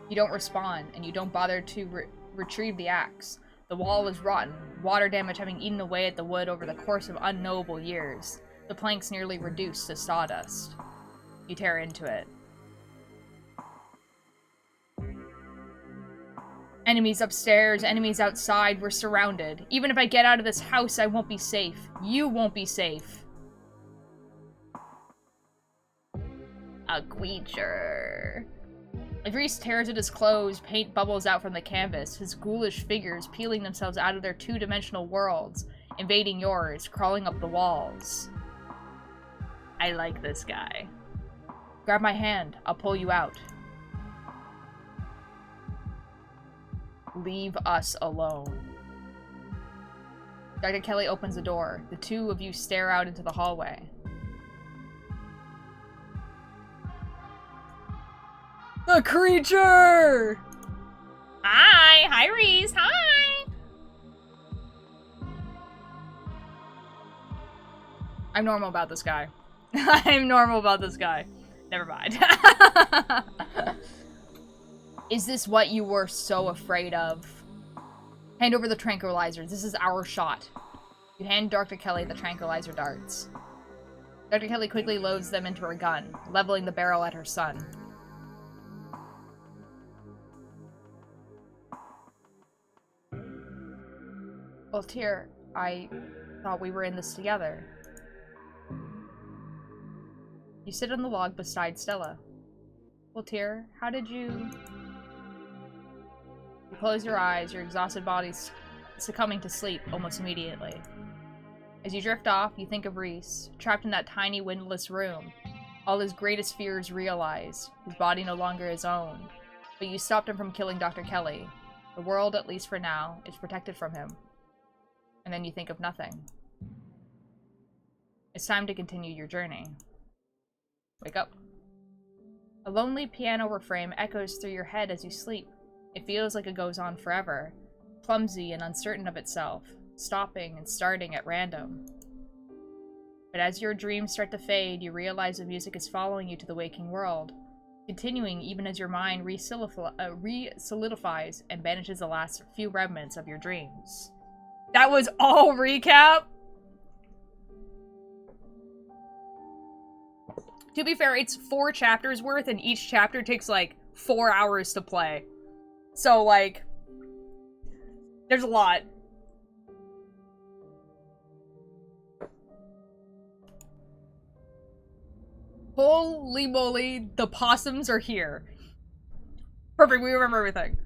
You don't respond, and you don't bother to retrieve the axe. The wall was rotten, water damage having eaten away at the wood over the course of unknowable years. The planks nearly reduced to sawdust. You tear into it. Enemies upstairs, enemies outside, we're surrounded. Even if I get out of this house, I won't be safe. You won't be safe. A creature. As Reese tears at his clothes, paint bubbles out from the canvas, his ghoulish figures peeling themselves out of their two-dimensional worlds, invading yours, crawling up the walls. I like this guy. Grab my hand, I'll pull you out. Leave us alone. Dr. Kelly opens the door. The two of you stare out into the hallway. The creature! Hi! Hi, Reese! Hi! I'm normal about this guy. I'm normal about this guy. Never mind. Is this what you were so afraid of? Hand over the tranquilizers. This is our shot. You hand Dr. Kelly the tranquilizer darts. Dr. Kelly quickly loads them into her gun, leveling the barrel at her son. Well, Tyr, I thought we were in this together. You sit on the log beside Stella. Well, Tyr, how did you... You close your eyes, your exhausted body succumbing to sleep almost immediately. As you drift off, you think of Reese, trapped in that tiny windowless room. All his greatest fears realized, his body no longer his own. But you stopped him from killing Dr. Kelly. The world, at least for now, is protected from him. And then you think of nothing. It's time to continue your journey. Wake up. A lonely piano refrain echoes through your head as you sleep. It feels like it goes on forever, clumsy and uncertain of itself, stopping and starting at random. But as your dreams start to fade, you realize the music is following you to the waking world, continuing even as your mind re-solidifies and banishes the last few remnants of your dreams. That was all recap? To be fair, it's 4 chapters worth, and each chapter takes, like, 4 hours to play. So, like, there's a lot. Holy moly, the possums are here. Perfect, we remember everything.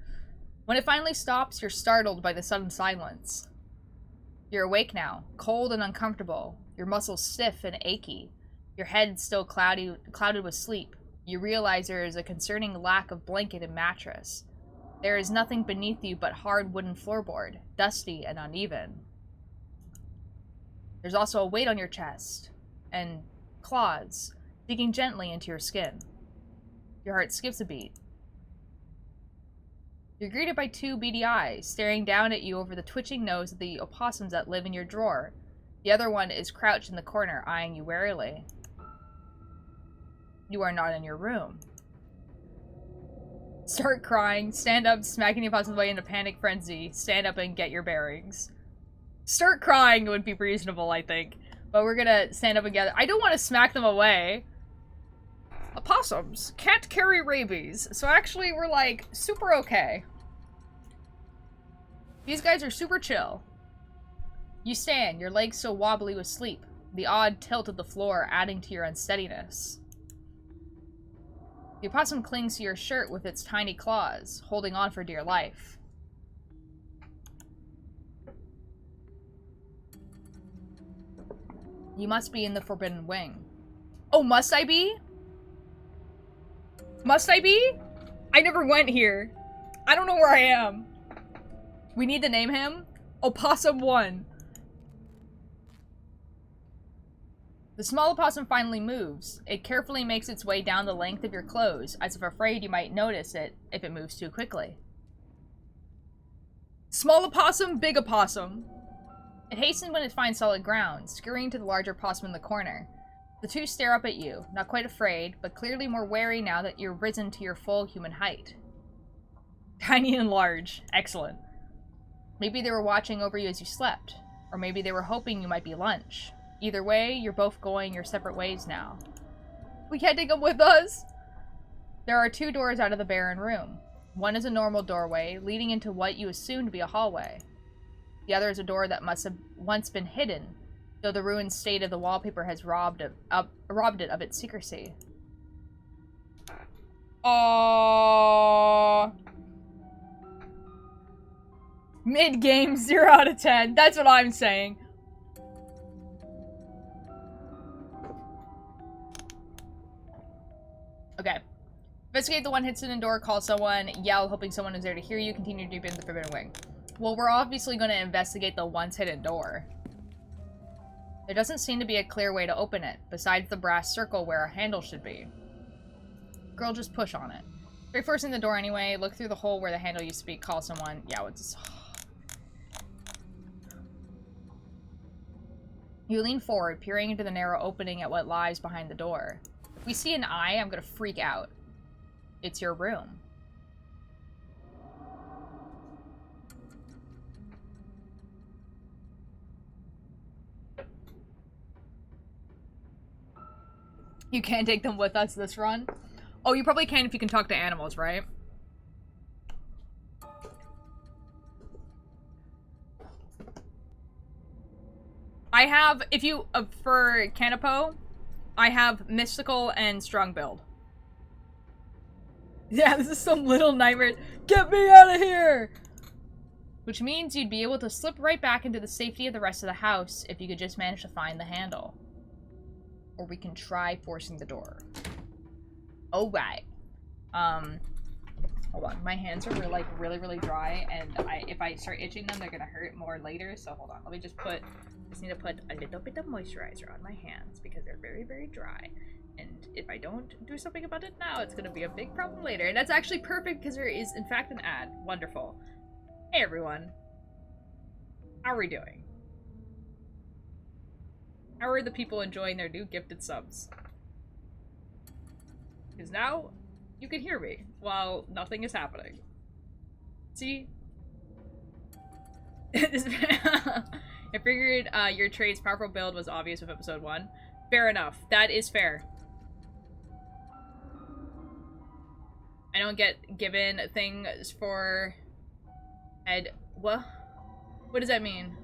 When it finally stops, you're startled by the sudden silence. You're awake now, cold and uncomfortable, your muscles stiff and achy. Your head still clouded with sleep. You realize there is a concerning lack of blanket and mattress. There is nothing beneath you but hard wooden floorboard, dusty and uneven. There's also a weight on your chest, and claws, digging gently into your skin. Your heart skips a beat. You're greeted by 2 beady eyes, staring down at you over the twitching nose of the opossums that live in your drawer. The other one is crouched in the corner, eyeing you warily. You are not in your room. Start crying, stand up, smacking the opossums away in a panic frenzy. Stand up and get your bearings. Start crying would be reasonable, I think. But we're gonna stand up and get... I don't want to smack them away. Opossums can't carry rabies, so actually we're, like, super okay. These guys are super chill. You stand, your legs so wobbly with sleep, the odd tilt of the floor adding to your unsteadiness. The opossum clings to your shirt with its tiny claws, holding on for dear life. You must be in the Forbidden Wing. Oh, must I be? Must I be? I never went here. I don't know where I am. We need to name him Opossum 1. The small opossum finally moves. It carefully makes its way down the length of your clothes, as if afraid you might notice it if it moves too quickly. Small opossum, big opossum. It hastens when it finds solid ground, scurrying to the larger opossum in the corner. The two stare up at you, not quite afraid, but clearly more wary now that you're risen to your full human height. Tiny and large. Excellent. Maybe they were watching over you as you slept, or maybe they were hoping you might be lunch. Either way, you're both going your separate ways now. We can't take them with us! There are 2 doors out of the barren room. One is a normal doorway, leading into what you assume to be a hallway. The other is a door that must have once been hidden, though the ruined state of the wallpaper has robbed it of its secrecy. Aww. Mid-game, 0 out of 10. That's what I'm saying. Okay. Investigate the one hidden door, call someone, yell, hoping someone is there to hear you, continue deep into the Forbidden Wing. Well, we're obviously going to investigate the once hidden door. There doesn't seem to be a clear way to open it, besides the brass circle where a handle should be. Girl, just push on it. You're forcing the door anyway, look through the hole where the handle used to be, call someone. Yeah, it's... You lean forward, peering into the narrow opening at what lies behind the door. If we see an eye, I'm gonna freak out. It's your room. You can't take them with us this run? Oh, you probably can if you can talk to animals, right? I have, if you, for Canopo, I have Mystical and Strong Build. Yeah, this is some Little Nightmare. Get me out of here! Which means you'd be able to slip right back into the safety of the rest of the house if you could just manage to find the handle. Or we can try forcing the door. Oh, right. Hold on. My hands are really, really dry, and if I start itching them, they're gonna hurt more later, so hold on. Let me just need to put a little bit of moisturizer on my hands because they're very, very dry. And if I don't do something about it now, it's gonna be a big problem later. And that's actually perfect because there is, in fact, an ad. Wonderful. Hey, everyone. How are we doing? How are the people enjoying their new gifted subs? Because now, you can hear me while nothing is happening. See? I figured your trade's powerful build was obvious with episode 1. Fair enough. That is fair. I don't get given things for... What? What does that mean?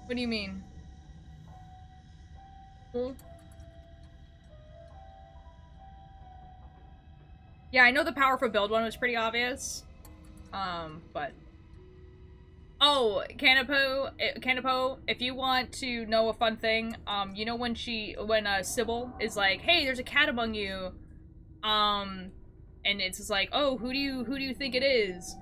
What do you mean? Yeah, I know the powerful build one was pretty obvious. But... Oh, Canopo, if you want to know a fun thing, you know when Sybil is like, hey, there's a cat among you, and it's just like, oh, who do you think it is?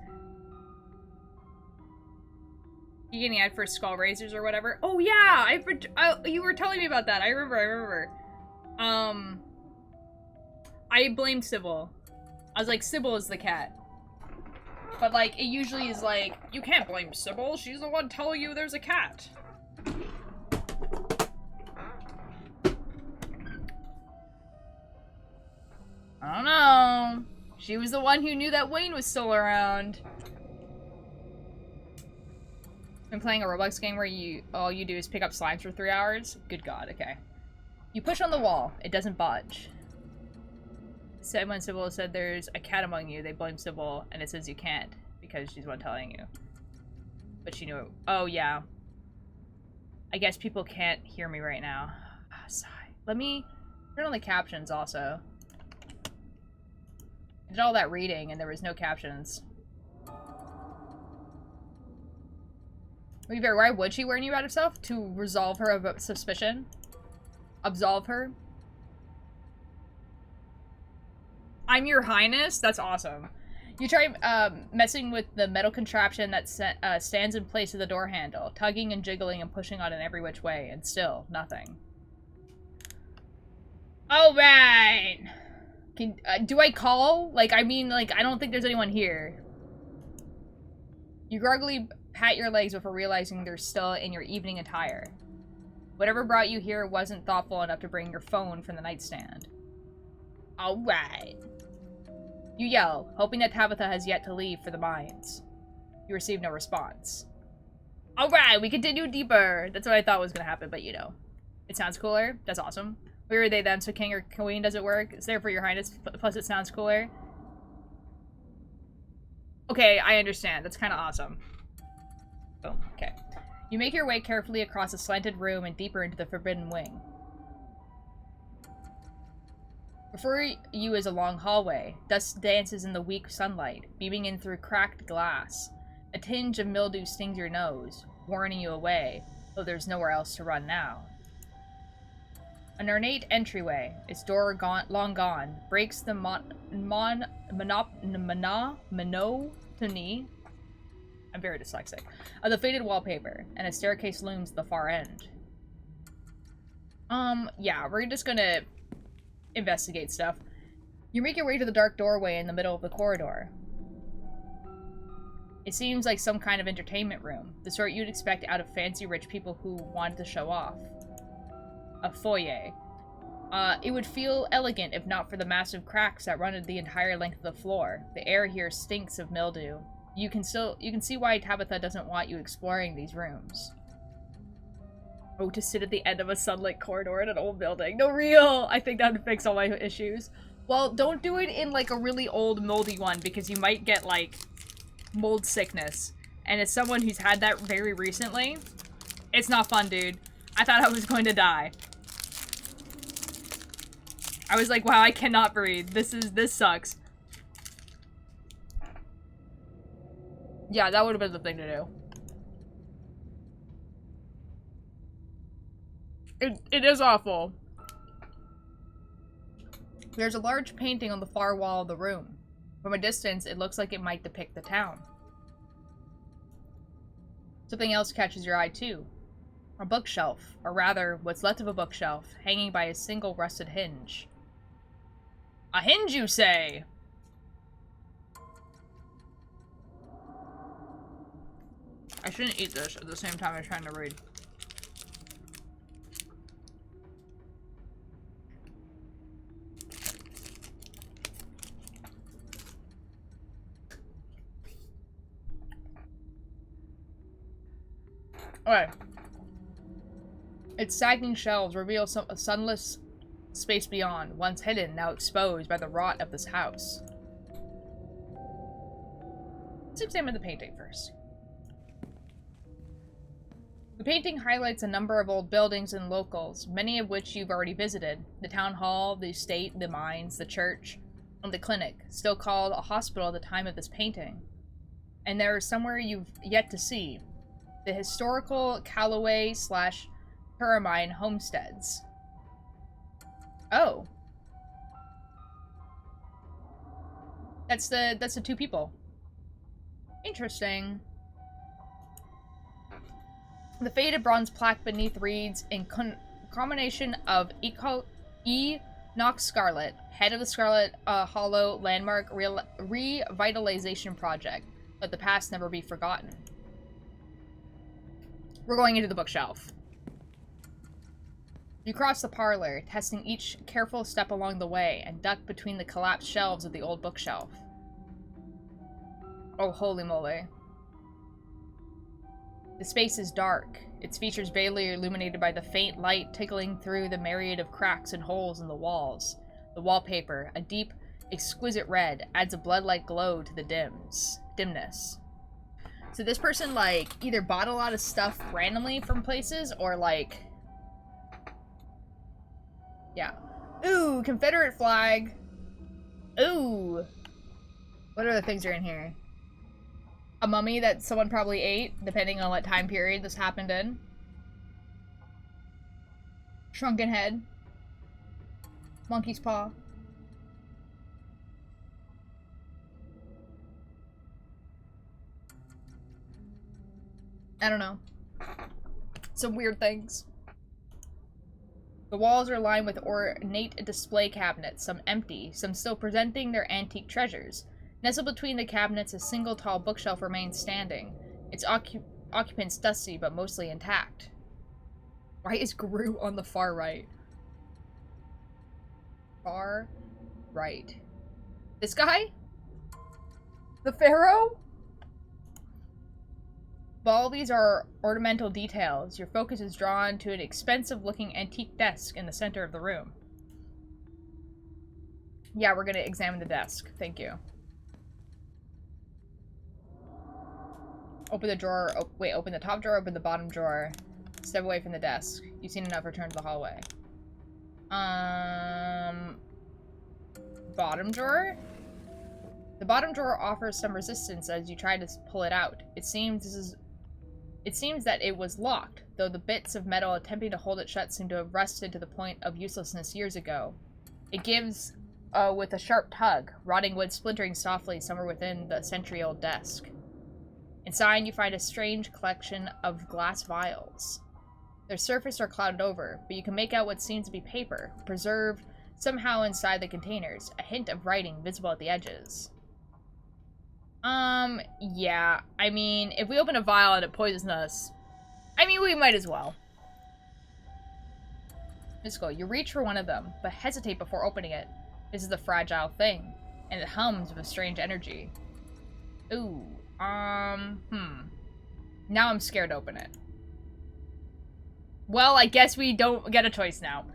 You getting ad for skull razors or whatever? Oh yeah, you were telling me about that. I remember. I blamed Sybil. I was like, Sybil is the cat. But, like, it usually is like, you can't blame Sybil, she's the one telling you there's a cat. I don't know. She was the one who knew that Wayne was still around. Been playing a Roblox game where all you do is pick up slimes for 3 hours? Good God, okay. You push on the wall, it doesn't budge. Said when Sybil said there's a cat among you, they blame Sybil, and it says you can't, because she's the one telling you. But she knew it. Oh, yeah. I guess people can't hear me right now. Sigh. Let me turn on the captions also. I did all that reading, and there was no captions. Why would she warn you about herself? To resolve her of suspicion? Absolve her? I'm your highness? That's awesome. You try messing with the metal contraption that stands in place of the door handle, tugging and jiggling and pushing on it every which way, and still, nothing. Alright! Do I call? Like, I mean, like, I don't think there's anyone here. You groggily pat your legs before realizing they're still in your evening attire. Whatever brought you here wasn't thoughtful enough to bring your phone from the nightstand. Alright. You yell, hoping that Tabitha has yet to leave for the mines. You receive no response. Alright, we continue deeper. That's what I thought was gonna happen, but you know. It sounds cooler. That's awesome. We were they them, so king or queen does it work? It's there for your highness, plus it sounds cooler. Okay, I understand. That's kind of awesome. Boom. Okay. You make your way carefully across a slanted room and deeper into the forbidden wing. Before you is a long hallway. Dust dances in the weak sunlight, beaming in through cracked glass. A tinge of mildew stings your nose, warning you away, though there's nowhere else to run now. An ornate entryway, its door long gone, breaks the monotony, I'm very dyslexic, of the faded wallpaper, and a staircase looms at the far end. Yeah, we're just gonna investigate stuff. You make your way to the dark doorway in the middle of the corridor. It seems like some kind of entertainment room, the sort you'd expect out of fancy rich people who wanted to show off. A foyer. It would feel elegant if not for the massive cracks that run the entire length of the floor. The air here stinks of mildew. You can see why Tabitha doesn't want you exploring these rooms. Oh, to sit at the end of a sunlit corridor in an old building. No, real! I think that would fix all my issues. Well, don't do it in, like, a really old, moldy one, because you might get, like, mold sickness. And as someone who's had that very recently, it's not fun, dude. I thought I was going to die. I was like, wow, I cannot breathe. This sucks. Yeah, that would have been the thing to do. It is awful. There's a large painting on the far wall of the room. From a distance, it looks like it might depict the town. Something else catches your eye, too. A bookshelf, or rather, what's left of a bookshelf, hanging by a single rusted hinge. A hinge, you say? I shouldn't eat this at the same time I'm trying to read. Okay. Its sagging shelves reveal a sunless space beyond, once hidden, now exposed by the rot of this house. Let's examine the painting first. The painting highlights a number of old buildings and locals, many of which you've already visited. The town hall, the estate, the mines, the church, and the clinic, still called a hospital at the time of this painting. And there is somewhere you've yet to see. The historical Callaway/Turamine homesteads. Oh. That's the two people. Interesting. The faded bronze plaque beneath reads, in combination of Enoch Scarlet, head of the Scarlet Hollow Landmark Revitalization Project. Let the past never be forgotten. We're going into the bookshelf. You cross the parlor, testing each careful step along the way, and duck between the collapsed shelves of the old bookshelf. Oh, holy moly. The space is dark, its features barely illuminated by the faint light tickling through the myriad of cracks and holes in the walls. The wallpaper, a deep, exquisite red, adds a blood-like glow to the dimness. So this person, like, either bought a lot of stuff randomly from places, or, like... Yeah. Ooh, Confederate flag. Ooh. What other things are in here? A mummy that someone probably ate, depending on what time period this happened in. Shrunken head. Monkey's paw. I don't know. Some weird things. The walls are lined with ornate display cabinets, some empty, some still presenting their antique treasures. Nestled between the cabinets, a single tall bookshelf remains standing, its occupants dusty but mostly intact. Why is Gru on the far right? Far right. This guy? The Pharaoh? But all these are ornamental details. Your focus is drawn to an expensive-looking antique desk in the center of the room. Yeah, we're gonna examine the desk. Thank you. Open the drawer. Wait, open the top drawer, open the bottom drawer. Step away from the desk. You've seen enough, return to the hallway. Bottom drawer? The bottom drawer offers some resistance as you try to pull it out. It seems that it was locked, though the bits of metal attempting to hold it shut seem to have rusted to the point of uselessness years ago. It gives with a sharp tug, rotting wood splintering softly somewhere within the century-old desk. Inside, you find a strange collection of glass vials. Their surface are clouded over, but you can make out what seems to be paper, preserved somehow inside the containers, a hint of writing visible at the edges. Yeah. I mean, if we open a vial and it poisons us, I mean, we might as well. Mystical, you reach for one of them, but hesitate before opening it. This is a fragile thing, and it hums with a strange energy. Ooh, Now I'm scared to open it. Well, I guess we don't get a choice now.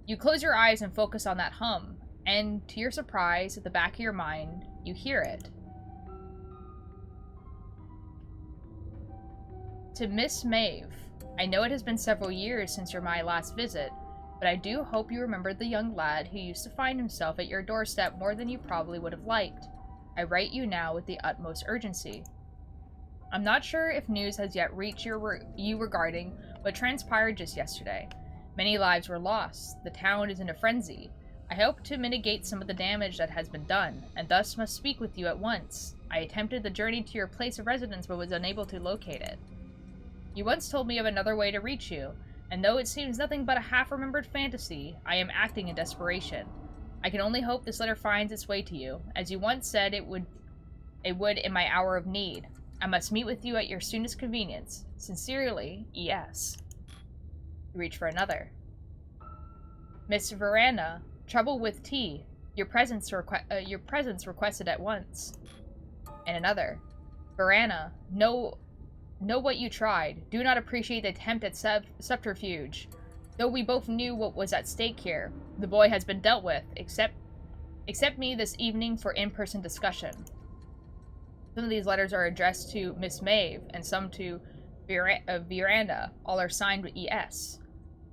You close your eyes and focus on that hum, and to your surprise, at the back of your mind, you hear it. To Miss Maeve, I know it has been several years since my last visit, but I do hope you remembered the young lad who used to find himself at your doorstep more than you probably would have liked. I write you now with the utmost urgency. I'm not sure if news has yet reached you regarding what transpired just yesterday. Many lives were lost. The town is in a frenzy. I hope to mitigate some of the damage that has been done, and thus must speak with you at once. I attempted the journey to your place of residence, but was unable to locate it. You once told me of another way to reach you, and though it seems nothing but a half-remembered fantasy, I am acting in desperation. I can only hope this letter finds its way to you, as you once said it would in my hour of need. I must meet with you at your soonest convenience. Sincerely, E.S. You reach for another. Miss Veranda, trouble with tea. Your presence requested at once. And another. Veranda, know what you tried. Do not appreciate the attempt at subterfuge. Though we both knew what was at stake here, the boy has been dealt with. Accept me this evening for in-person discussion. Some of these letters are addressed to Miss Maeve, and some to Veranda. All are signed with E.S.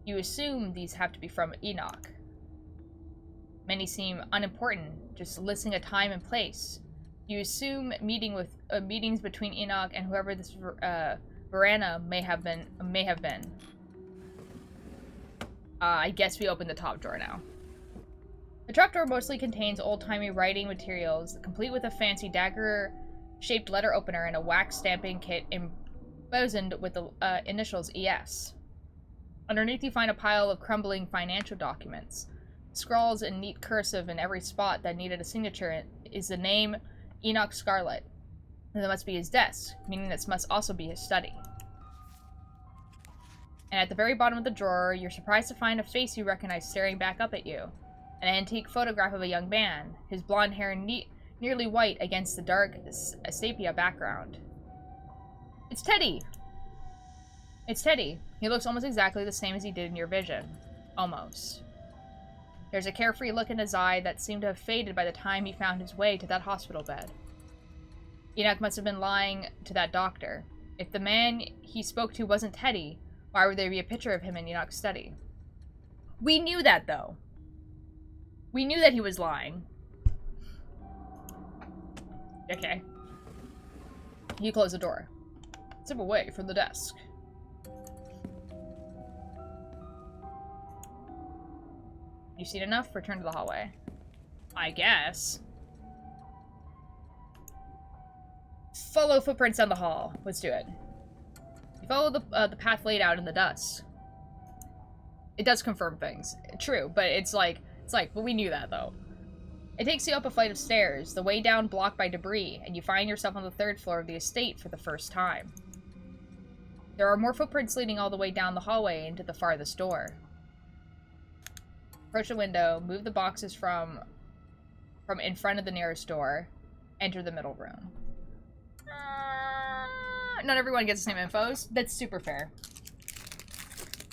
You assume these have to be from Enoch. Many seem unimportant, just listing a time and place. You assume meetings between Enoch and whoever this Veranda may have been. I guess we open the top drawer now. The top drawer mostly contains old-timey writing materials, complete with a fancy dagger-shaped letter opener and a wax stamping kit emblazoned with the initials ES. Underneath you find a pile of crumbling financial documents. Scrawls in neat cursive in every spot that needed a signature is the name Enoch Scarlet. And that must be his desk, meaning this must also be his study. And at the very bottom of the drawer, you're surprised to find a face you recognize staring back up at you. An antique photograph of a young man, his blonde hair nearly white against the dark sepia background. It's Teddy! It's Teddy. He looks almost exactly the same as he did in your vision. Almost. There's a carefree look in his eye that seemed to have faded by the time he found his way to that hospital bed. Enoch must have been lying to that doctor. If the man he spoke to wasn't Teddy, why would there be a picture of him in Enoch's study? We knew that, though. We knew that he was lying. Okay. You close the door. Step away from the desk. You've seen enough? Return to the hallway. I guess. Follow footprints down the hall. Let's do it. You follow the path laid out in the dust. It does confirm things. True, but it's like, but we knew that, though. It takes you up a flight of stairs, the way down blocked by debris, and you find yourself on the 3rd floor of the estate for the first time. There are more footprints leading all the way down the hallway into the farthest door. Approach the window, move the boxes from in front of the nearest door, enter the middle room. Not everyone gets the same infos. That's super fair.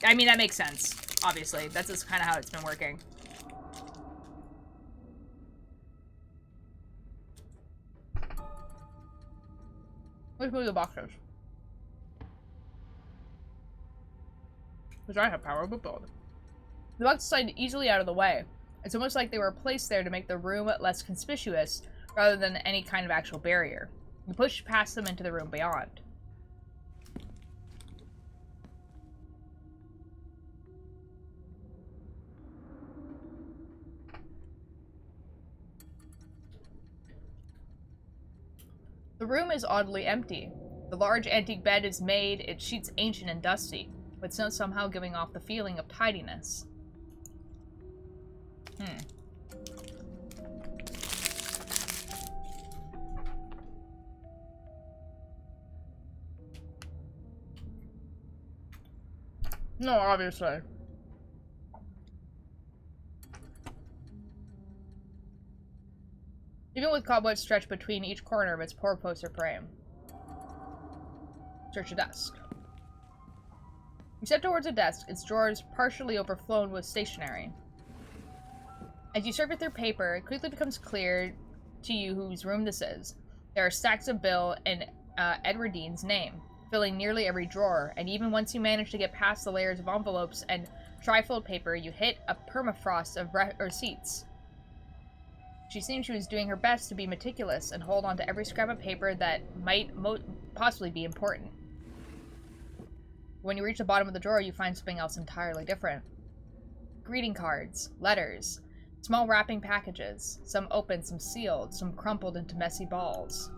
I mean, that makes sense, obviously. That's just kind of how it's been working. Let's move the boxes. Because I have power but both. The boxes slide easily out of the way. It's almost like they were placed there to make the room less conspicuous, rather than any kind of actual barrier. You push past them into the room beyond. The room is oddly empty. The large antique bed is made, its sheets ancient and dusty, but still somehow giving off the feeling of tidiness. No, obviously. Even with cobwebs stretched between each corner of its four-poster frame. Search a desk. You step towards a desk, its drawers partially overflown with stationery. As you surface through paper, it quickly becomes clear to you whose room this is. There are stacks of Bill and Edward Dean's name, filling nearly every drawer, and even once you manage to get past the layers of envelopes and trifold paper, you hit a permafrost of receipts. She seemed she was doing her best to be meticulous and hold on to every scrap of paper that might possibly be important. When you reach the bottom of the drawer, you find something else entirely different. Greeting cards, letters, small wrapping packages, some open, some sealed, some crumpled into messy balls.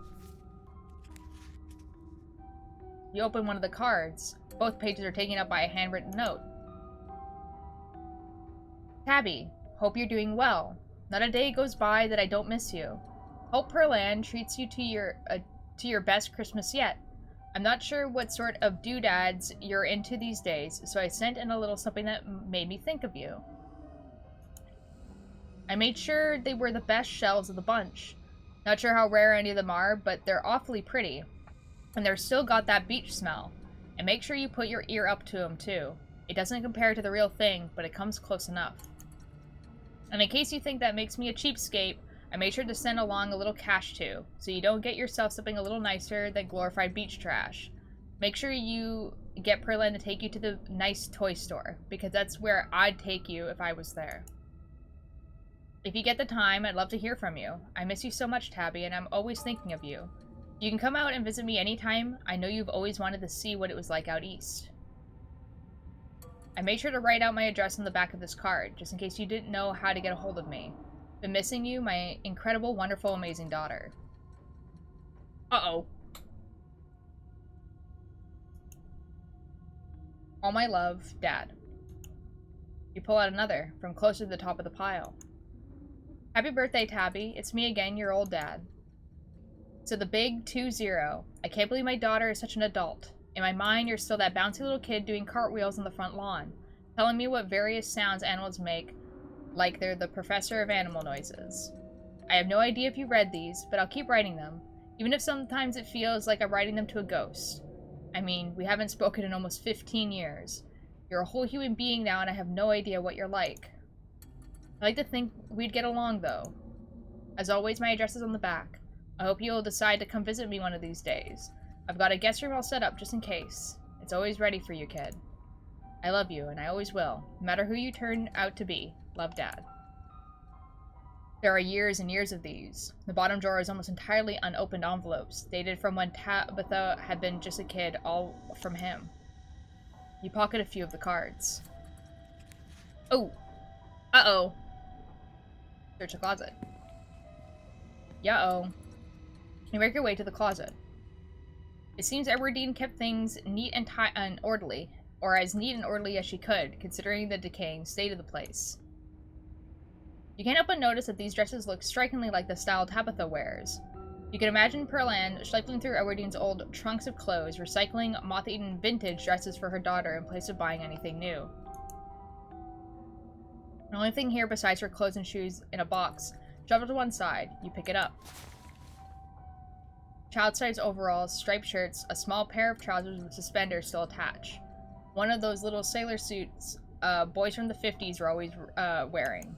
You open one of the cards. Both pages are taken up by a handwritten note. Tabby, hope you're doing well. Not a day goes by that I don't miss you. Hope Perlan treats you to your best Christmas yet. I'm not sure what sort of doodads you're into these days, so I sent in a little something that made me think of you. I made sure they were the best shells of the bunch. Not sure how rare any of them are, but they're awfully pretty. And they're still got that beach smell. And make sure you put your ear up to them, too. It doesn't compare to the real thing, but it comes close enough. And in case you think that makes me a cheapskate, I made sure to send along a little cash too, so you don't get yourself something a little nicer than glorified beach trash. Make sure you get Perlin to take you to the nice toy store, because that's where I'd take you if I was there. If you get the time, I'd love to hear from you. I miss you so much, Tabby, and I'm always thinking of you. You can come out and visit me anytime. I know you've always wanted to see what it was like out east. I made sure to write out my address on the back of this card, just in case you didn't know how to get a hold of me. Been missing you, my incredible, wonderful, amazing daughter. Uh-oh. All my love, Dad. You pull out another, from closer to the top of the pile. Happy birthday, Tabby. It's me again, your old dad. So the big 2-0. I can't believe my daughter is such an adult. In my mind, you're still that bouncy little kid doing cartwheels on the front lawn, telling me what various sounds animals make, like they're the professor of animal noises. I have no idea if you read these, but I'll keep writing them, even if sometimes it feels like I'm writing them to a ghost. I mean, we haven't spoken in almost 15 years. You're a whole human being now, and I have no idea what you're like. I like to think we'd get along, though. As always, my address is on the back. I hope you'll decide to come visit me one of these days. I've got a guest room all set up just in case. It's always ready for you, kid. I love you, and I always will, no matter who you turn out to be. Love, Dad. There are years and years of these. The bottom drawer is almost entirely unopened envelopes, dated from when Tabitha had been just a kid, all from him. You pocket a few of the cards. Oh! Uh-oh. Search the closet. Yeah-oh. You make your way to the closet. It seems Edward Dean kept things neat and orderly, or as neat and orderly as she could, considering the decaying state of the place. You can't help but notice that these dresses look strikingly like the style Tabitha wears. You can imagine Perlan shuffling through Edward Dean's old trunks of clothes, recycling moth-eaten vintage dresses for her daughter in place of buying anything new. The only thing here besides her clothes and shoes in a box, shoved to one side. You pick it up. Child-size overalls, striped shirts, a small pair of trousers with suspenders still attached. One of those little sailor suits boys from the 50s were always wearing.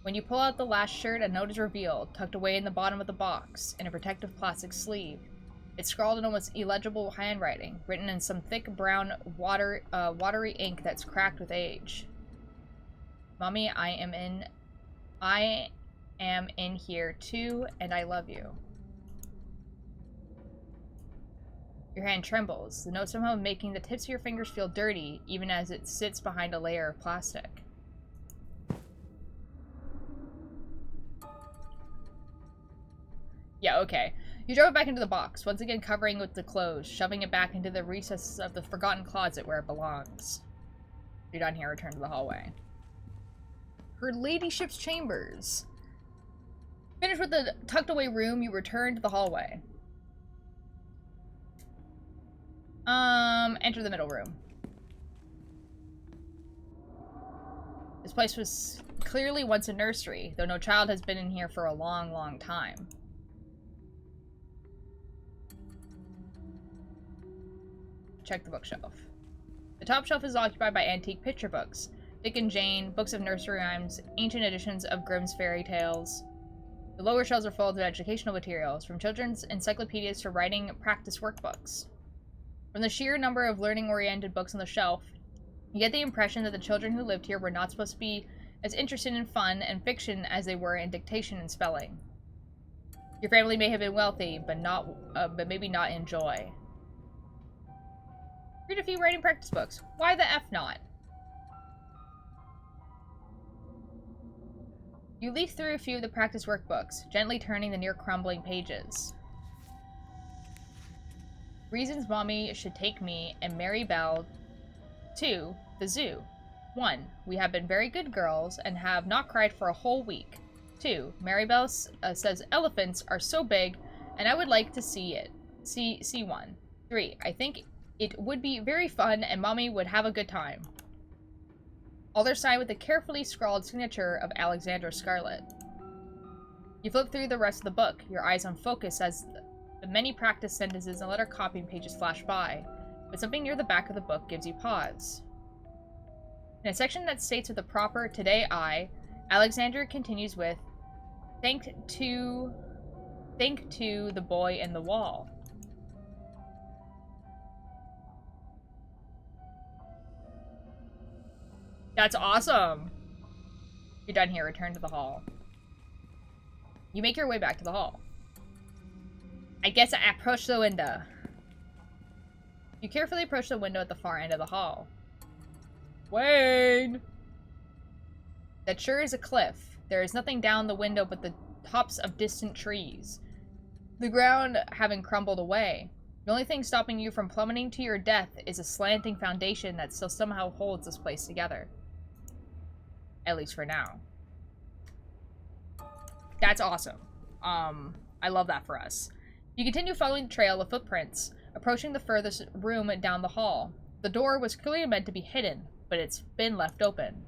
When you pull out the last shirt, a note is revealed, tucked away in the bottom of the box, in a protective plastic sleeve. It's scrawled in almost illegible handwriting, written in some thick brown watery ink that's cracked with age. Mommy, I am in here too, and I love you. Your hand trembles, the note somehow making the tips of your fingers feel dirty, even as it sits behind a layer of plastic. Yeah, okay. You drove it back into the box, once again covering it with the clothes, shoving it back into the recesses of the forgotten closet where it belongs. You're done here, return to the hallway. Her ladyship's chambers. Finished with the tucked away room, you return to the hallway. Enter the middle room. This place was clearly once a nursery, though no child has been in here for a long, long time. Check the bookshelf. The top shelf is occupied by antique picture books. Dick and Jane, books of nursery rhymes, ancient editions of Grimm's fairy tales. The lower shelves are full of educational materials, from children's encyclopedias to writing practice workbooks. From the sheer number of learning-oriented books on the shelf, you get the impression that the children who lived here were not supposed to be as interested in fun and fiction as they were in dictation and spelling. Your family may have been wealthy, but maybe not in joy. Read a few writing practice books. Why the F not? You leaf through a few of the practice workbooks, gently turning the near-crumbling pages. Reasons Mommy should take me and Mary Bell to the zoo. 1. We have been very good girls and have not cried for a whole week. 2. Mary Bell says elephants are so big and I would like to see it. See one. 3. I think it would be very fun and Mommy would have a good time. All are signed with the carefully scrawled signature of Alexandra Scarlett. You flip through the rest of the book, your eyes on focus as the many practice sentences and letter copying pages flash by, but something near the back of the book gives you pause. In a section that states with the proper "Today I," Alexandra continues with, Thank to the boy in the wall. That's awesome! You're done here, return to the hall. You make your way back to the hall. I guess I approach the window. You carefully approach the window at the far end of the hall. Wayne! That sure is a cliff. There is nothing down the window but the tops of distant trees. The ground having crumbled away. The only thing stopping you from plummeting to your death is a slanting foundation that still somehow holds this place together. At least for now. That's awesome. I love that for us. You continue following the trail of footprints, approaching the furthest room down the hall. The door was clearly meant to be hidden, but it's been left open.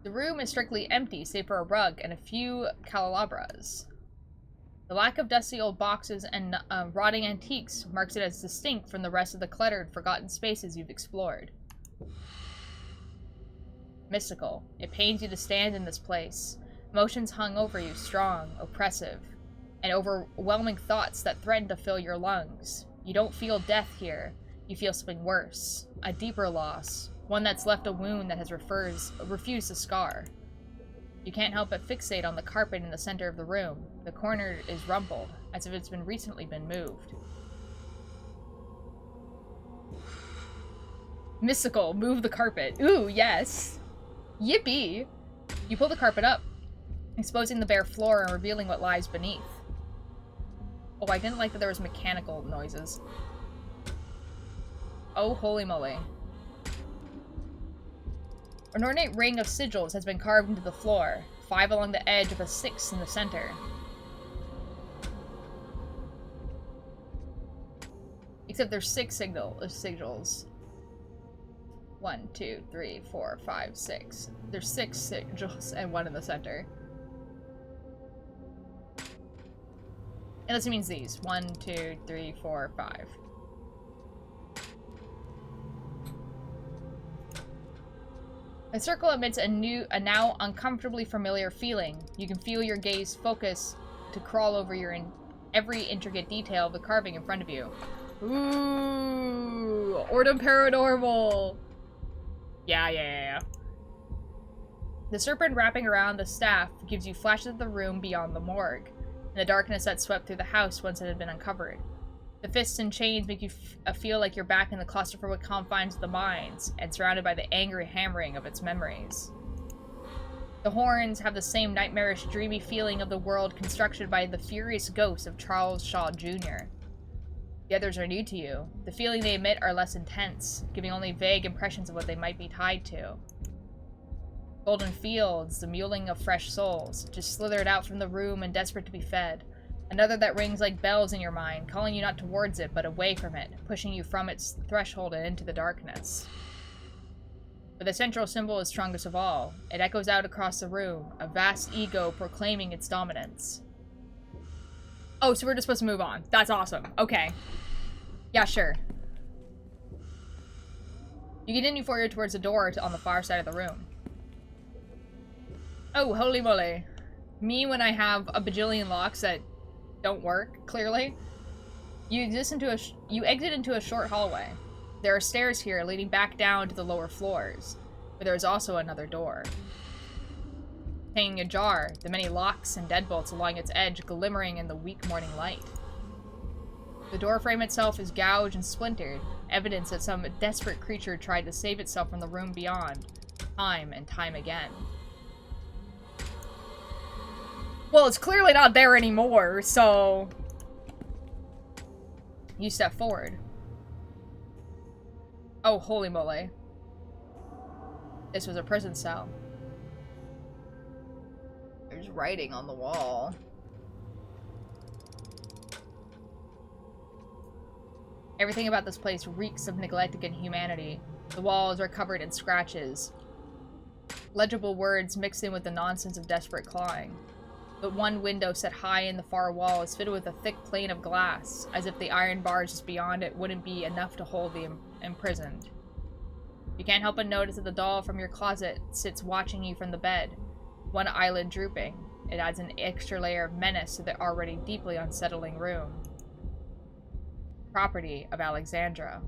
The room is strictly empty, save for a rug and a few candelabras. The lack of dusty old boxes and rotting antiques marks it as distinct from the rest of the cluttered, forgotten spaces you've explored. Mystical. It pains you to stand in this place. Emotions hung over you, strong, oppressive, and overwhelming thoughts that threaten to fill your lungs. You don't feel death here. You feel something worse. A deeper loss. One that's left a wound that has refused to scar. You can't help but fixate on the carpet in the center of the room. The corner is rumpled, as if it's recently been moved. Mystical. Move the carpet. Ooh, yes. Yippee! You pull the carpet up, exposing the bare floor and revealing what lies beneath. Oh, I didn't like that there was mechanical noises. Oh, holy moly. An ornate ring of sigils has been carved into the floor, 5 along the edge with a 6 in the center. Except there's 6 sigils. 1, 2, 3, 4, 5, 6. There's 6 sigils and 1 in the center. Unless it means these. 1, 2, 3, 4, 5. The circle emits a now uncomfortably familiar feeling. You can feel your gaze focus to crawl over your every intricate detail of the carving in front of you. Ooh, Ordum Paranormal. Yeah. The serpent wrapping around the staff gives you flashes of the room beyond the morgue, and the darkness that swept through the house once it had been uncovered. The fists and chains make you feel like you're back in the claustrophobic confines of the mines, and surrounded by the angry hammering of its memories. The horns have the same nightmarish, dreamy feeling of the world constructed by the furious ghosts of Charles Shaw Jr. The others are new to you. The feeling they emit are less intense, giving only vague impressions of what they might be tied to. Golden fields, the mewling of fresh souls, just slithered out from the room and desperate to be fed. Another that rings like bells in your mind, calling you not towards it, but away from it, pushing you from its threshold and into the darkness. But the central symbol is strongest of all. It echoes out across the room, a vast ego proclaiming its dominance. Oh, so we're just supposed to move on. That's awesome. Okay. Yeah, sure. You continue forward towards the door on the far side of the room. Oh, holy moly. Me when I have a bajillion locks that don't work, clearly. You exit into a short hallway. There are stairs here leading back down to the lower floors, but there is also another door. Hanging ajar, the many locks and deadbolts along its edge glimmering in the weak morning light. The door frame itself is gouged and splintered, evidence that some desperate creature tried to save itself from the room beyond, time and time again. Well, it's clearly not there anymore, so... You step forward. Oh, holy moly. This was a prison cell. There's writing on the wall. Everything about this place reeks of neglect and inhumanity. The walls are covered in scratches. Legible words mixed in with the nonsense of desperate clawing. But one window set high in the far wall is fitted with a thick plane of glass, as if the iron bars just beyond it wouldn't be enough to hold the imprisoned. You can't help but notice that the doll from your closet sits watching you from the bed, one eyelid drooping. It adds an extra layer of menace to the already deeply unsettling room. Property of Alexandra.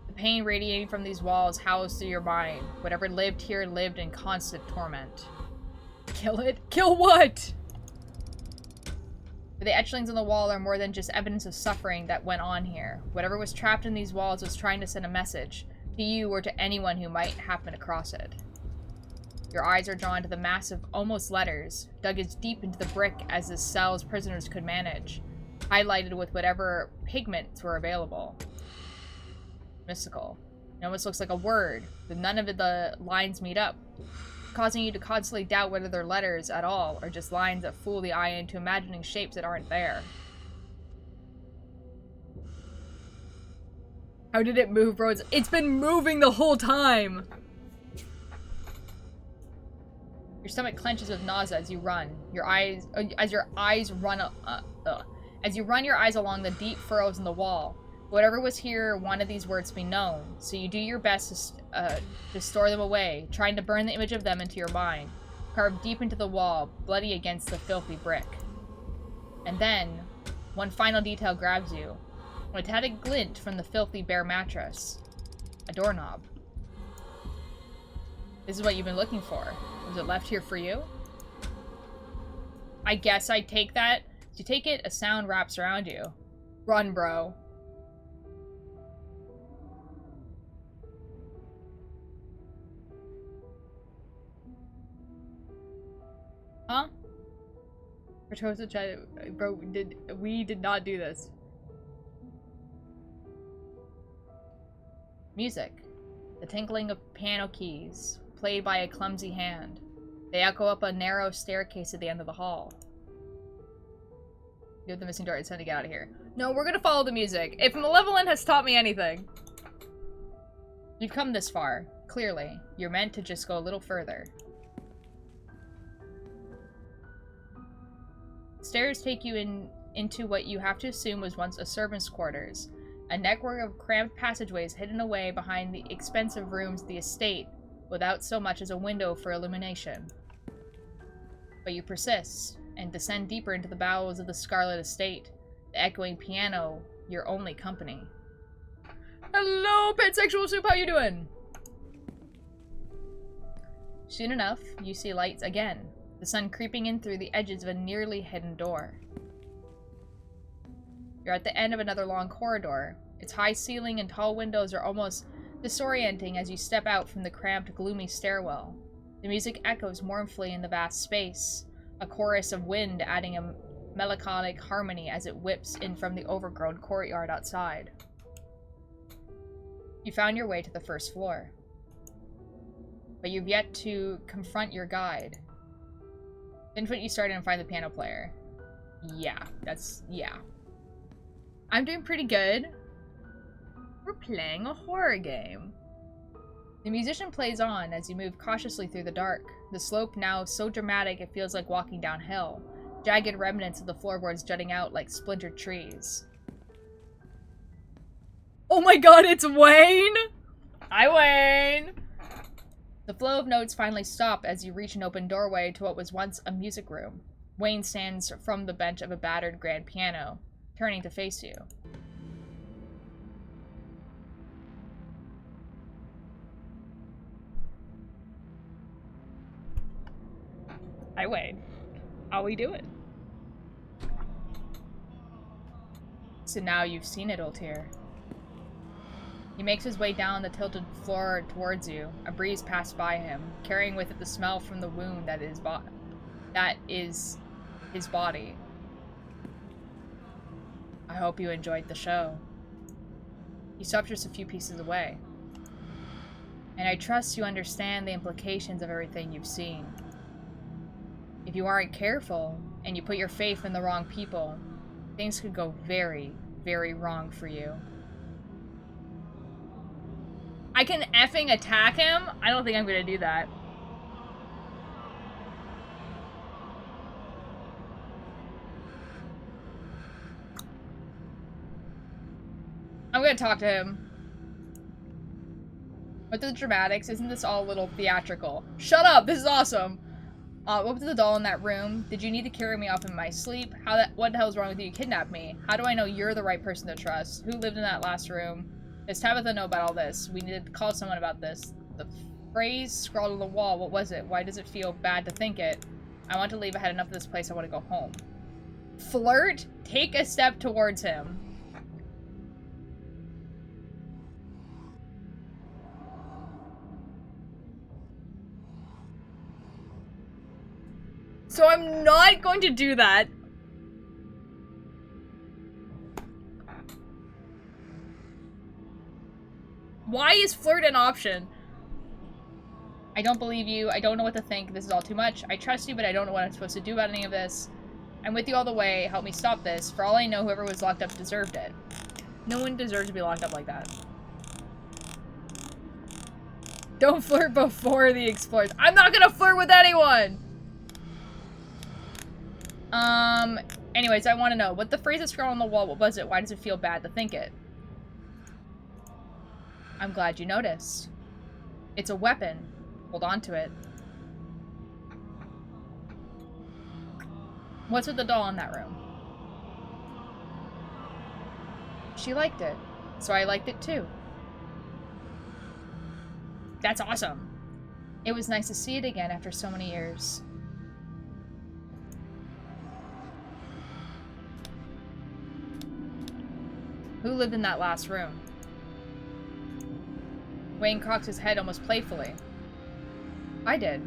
The pain radiating from these walls howls through your mind. Whatever lived here lived in constant torment. Kill it? Kill what? But the etchings on the wall are more than just evidence of suffering that went on here. Whatever was trapped in these walls was trying to send a message, to you or to anyone who might happen across it. Your eyes are drawn to the massive, almost letters, dug as deep into the brick as the cell's prisoners could manage, highlighted with whatever pigments were available. Mystical. It almost looks like a word, but none of the lines meet up, causing you to constantly doubt whether they're letters at all, or just lines that fool the eye into imagining shapes that aren't there. How did it move, bro? It's been moving the whole time! Your stomach clenches with nausea as you run. As your eyes run your eyes along the deep furrows in the wall. Whatever was here wanted these words to be known, so you do your best to store them away, trying to burn the image of them into your mind, carved deep into the wall, bloody against the filthy brick. And then, one final detail grabs you. A metallic glint from the filthy bare mattress. A doorknob. This is what you've been looking for. Was it left here for you? I guess I take that. As you take it, a sound wraps around you. Run, bro. Huh? Bro, we did not do this. Music. The tinkling of piano keys, played by a clumsy hand. They echo up a narrow staircase at the end of the hall. You have the missing door. It's time to get out of here. No, we're gonna follow the music. If Malevolent has taught me anything. You've come this far. Clearly. You're meant to just go a little further. Stairs take you into what you have to assume was once a servant's quarters. A network of cramped passageways hidden away behind the expensive rooms of the estate, without so much as a window for illumination. But you persist, and descend deeper into the bowels of the Scarlet Estate, the echoing piano, your only company. Hello, pansexual soup, how you doing? Soon enough, you see lights again, the sun creeping in through the edges of a nearly hidden door. You're at the end of another long corridor. Its high ceiling and tall windows are almost disorienting as you step out from the cramped, gloomy stairwell. The music echoes mournfully in the vast space, a chorus of wind adding a melancholic harmony as it whips in from the overgrown courtyard outside. You found your way to the first floor, but you've yet to confront your guide. Didn't put you started and find the piano player. Yeah. I'm doing pretty good. We're playing a horror game. The musician plays on as you move cautiously through the dark, the slope now so dramatic it feels like walking downhill, jagged remnants of the floorboards jutting out like splintered trees. Oh my god, it's Wayne! Hi, Wayne! The flow of notes finally stop as you reach an open doorway to what was once a music room. Wayne stands from the bench of a battered grand piano, turning to face you. Hi, Wayne. How we doing? So now you've seen it, Altair. He makes his way down the tilted floor towards you. A breeze passed by him, carrying with it the smell from the wound that is his body. I hope you enjoyed the show. He stops just a few pieces away. And I trust you understand the implications of everything you've seen. If you aren't careful, and you put your faith in the wrong people, things could go very, very wrong for you. I can effing attack him? I don't think I'm gonna do that. I'm gonna talk to him. What the dramatics? Isn't this all a little theatrical? Shut up! This is awesome! What was the doll in that room? Did you need to carry me off in my sleep? What the hell's wrong with you? You kidnapped me. How do I know you're the right person to trust? Who lived in that last room? Does Tabitha know about all this? We need to call someone about this. The phrase scrawled on the wall, what was it? Why does it feel bad to think it? I want to leave. I had enough of this place. I want to go home. Flirt? Take a step towards him. So I'm not going to do that. Why is flirt an option? I don't believe you. I don't know what to think. This is all too much. I trust you, but I don't know what I'm supposed to do about any of this. I'm with you all the way. Help me stop this. For all I know, whoever was locked up deserved it. No one deserves to be locked up like that. Don't flirt before the explorers. I'm not gonna flirt with anyone! Anyways, I want to know. What the phrase is scrawled on the wall, what was it? Why does it feel bad to think it? I'm glad you noticed. It's a weapon. Hold on to it. What's with the doll in that room? She liked it. So I liked it too. That's awesome. It was nice to see it again after so many years. Who lived in that last room? Wayne cocked his head almost playfully. I did.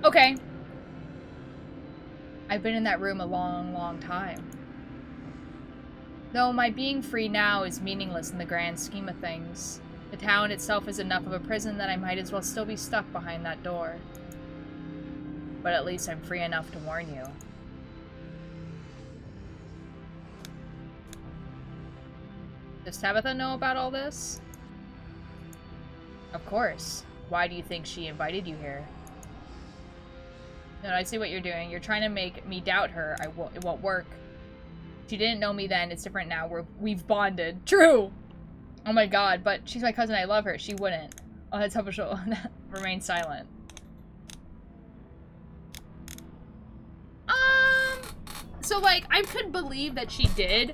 Okay. I've been in that room a long, long time. Though my being free now is meaningless in the grand scheme of things. The town itself is enough of a prison that I might as well still be stuck behind that door. But at least I'm free enough to warn you. Does Tabitha know about all this? Of course. Why do you think she invited you here? No, I see what you're doing. You're trying to make me doubt her. It won't work. She didn't know me then. It's different now. We've bonded. True! Oh my god, but she's my cousin. I love her. She wouldn't. Oh, that's how she'll remain silent. So, like, I could believe that she did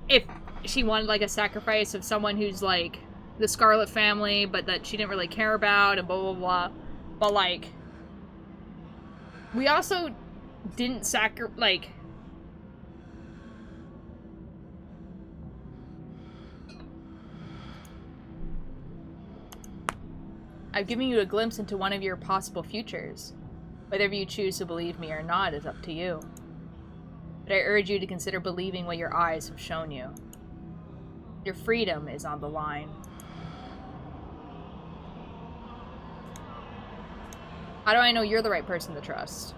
if she wanted, like, a sacrifice of someone who's, like, the Scarlet family, but that she didn't really care about, and blah, blah, blah. But, like, we also didn't like... I've given you a glimpse into one of your possible futures. Whether you choose to believe me or not is up to you. But I urge you to consider believing what your eyes have shown you. Your freedom is on the line. How do I know you're the right person to trust?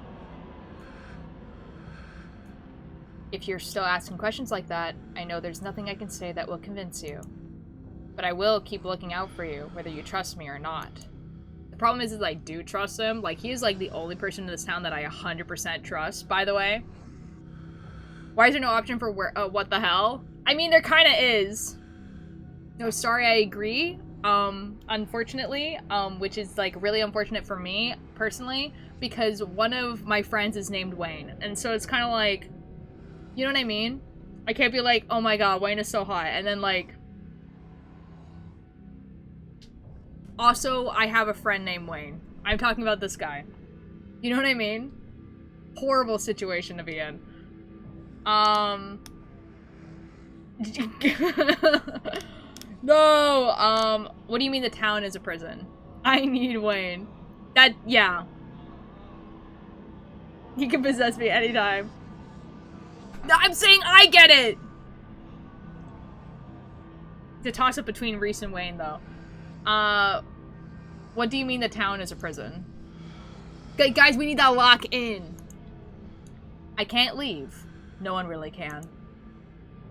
If you're still asking questions like that, I know there's nothing I can say that will convince you. But I will keep looking out for you, whether you trust me or not. The problem is I do trust him. Like, he is, like, the only person in this town that I 100% trust, by the way. Why is there no option for what the hell? I mean, there kind of is. No, sorry, I agree. Unfortunately, which is, like, really unfortunate for me, personally, because one of my friends is named Wayne. And so it's kind of like, you know what I mean? I can't be like, oh my god, Wayne is so hot. And then, like... Also, I have a friend named Wayne. I'm talking about this guy. You know what I mean? Horrible situation to be in. No, what do you mean the town is a prison? I need Wayne. Yeah. He can possess me anytime. No, I'm saying I get it! It's a toss-up between Reese and Wayne, though. What do you mean the town is a prison? Okay, guys, we need that lock in. I can't leave. No one really can.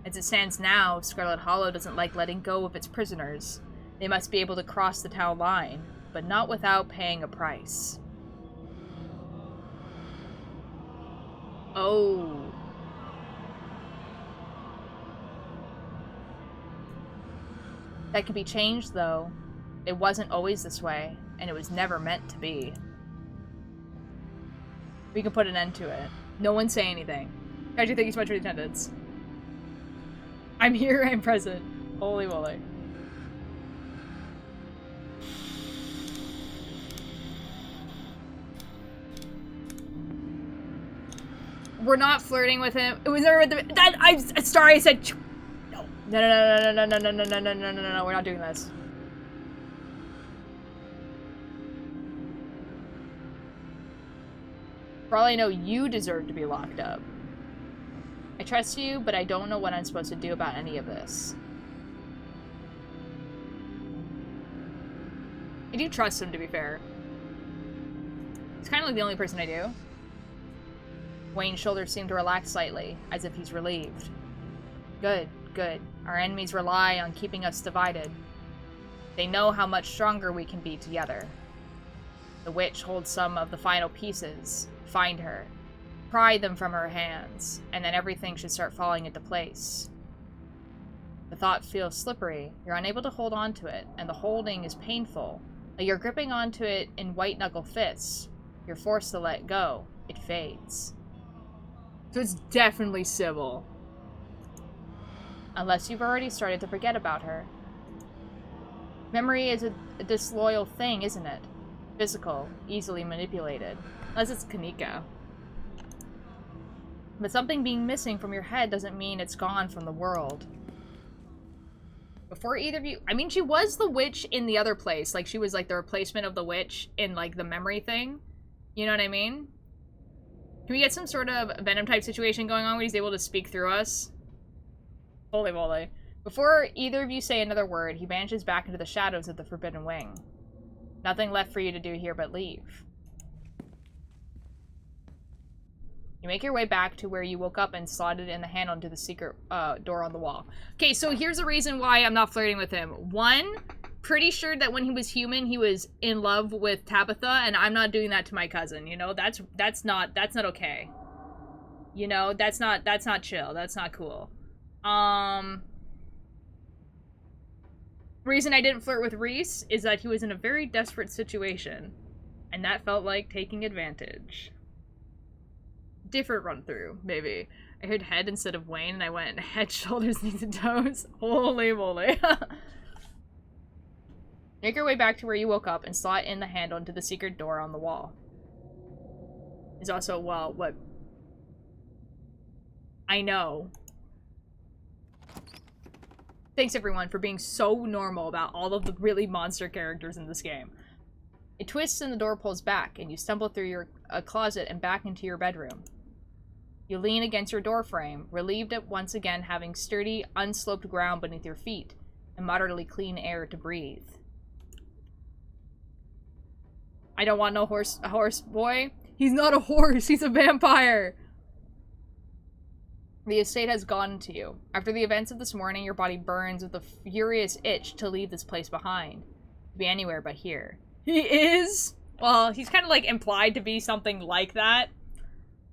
As it stands now, Scarlet Hollow doesn't like letting go of its prisoners. They must be able to cross the town line, but not without paying a price. Oh. That can be changed, though. It wasn't always this way, and it was never meant to be. We can put an end to it. No one say anything. Guys, thank you so much for the attendance. I'm here, I'm present. Holy moly. We're not flirting with him. It was never that I'm sorry, I said no. No, we're not doing this. For all I know, you deserve to be locked up. I trust you, but I don't know what I'm supposed to do about any of this. I do trust him, to be fair. He's kind of like the only person I do. Wayne's shoulders seem to relax slightly, as if he's relieved. Good, good. Our enemies rely on keeping us divided. They know how much stronger we can be together. The witch holds some of the final pieces. Find her. Pry them from her hands, and then everything should start falling into place. The thought feels slippery. You're unable to hold on to it, and the holding is painful. Like you're gripping onto it in white-knuckle fists. You're forced to let go. It fades. So it's definitely Sybil. Unless you've already started to forget about her. Memory is a disloyal thing, isn't it? Physical, easily manipulated. Unless it's Kanika. But something being missing from your head doesn't mean it's gone from the world. Before either of you... I mean, she was the witch in the other place. Like, she was, like, the replacement of the witch in, like, the memory thing. You know what I mean? Can we get some sort of Venom-type situation going on where he's able to speak through us? Holy moly. Before either of you say another word, he vanishes back into the shadows of the Forbidden Wing. Nothing left for you to do here but leave. You make your way back to where you woke up and slotted in the handle into the secret door on the wall. Okay, so here's the reason why I'm not flirting with him. One, pretty sure that when he was human, he was in love with Tabitha, and I'm not doing that to my cousin, you know? That's not okay. You know, that's not chill. That's not cool. Reason I didn't flirt with Reese is that he was in a very desperate situation, and that felt like taking advantage. Different run through, maybe. I heard head instead of Wayne, and I went head, shoulders, knees, and toes. Holy moly. Make your way back to where you woke up and slot in the handle into the secret door on the wall. Is also, well, what... I know. Thanks everyone for being so normal about all of the really monster characters in this game. It twists and the door pulls back, and you stumble through a closet and back into your bedroom. You lean against your door frame, relieved at once again having sturdy, unsloped ground beneath your feet, and moderately clean air to breathe. I don't want no a horse boy. He's not a horse, he's a vampire! The estate has gone to you. After the events of this morning, your body burns with a furious itch to leave this place behind. To be anywhere but here. He is? Well, he's kind of like implied to be something like that.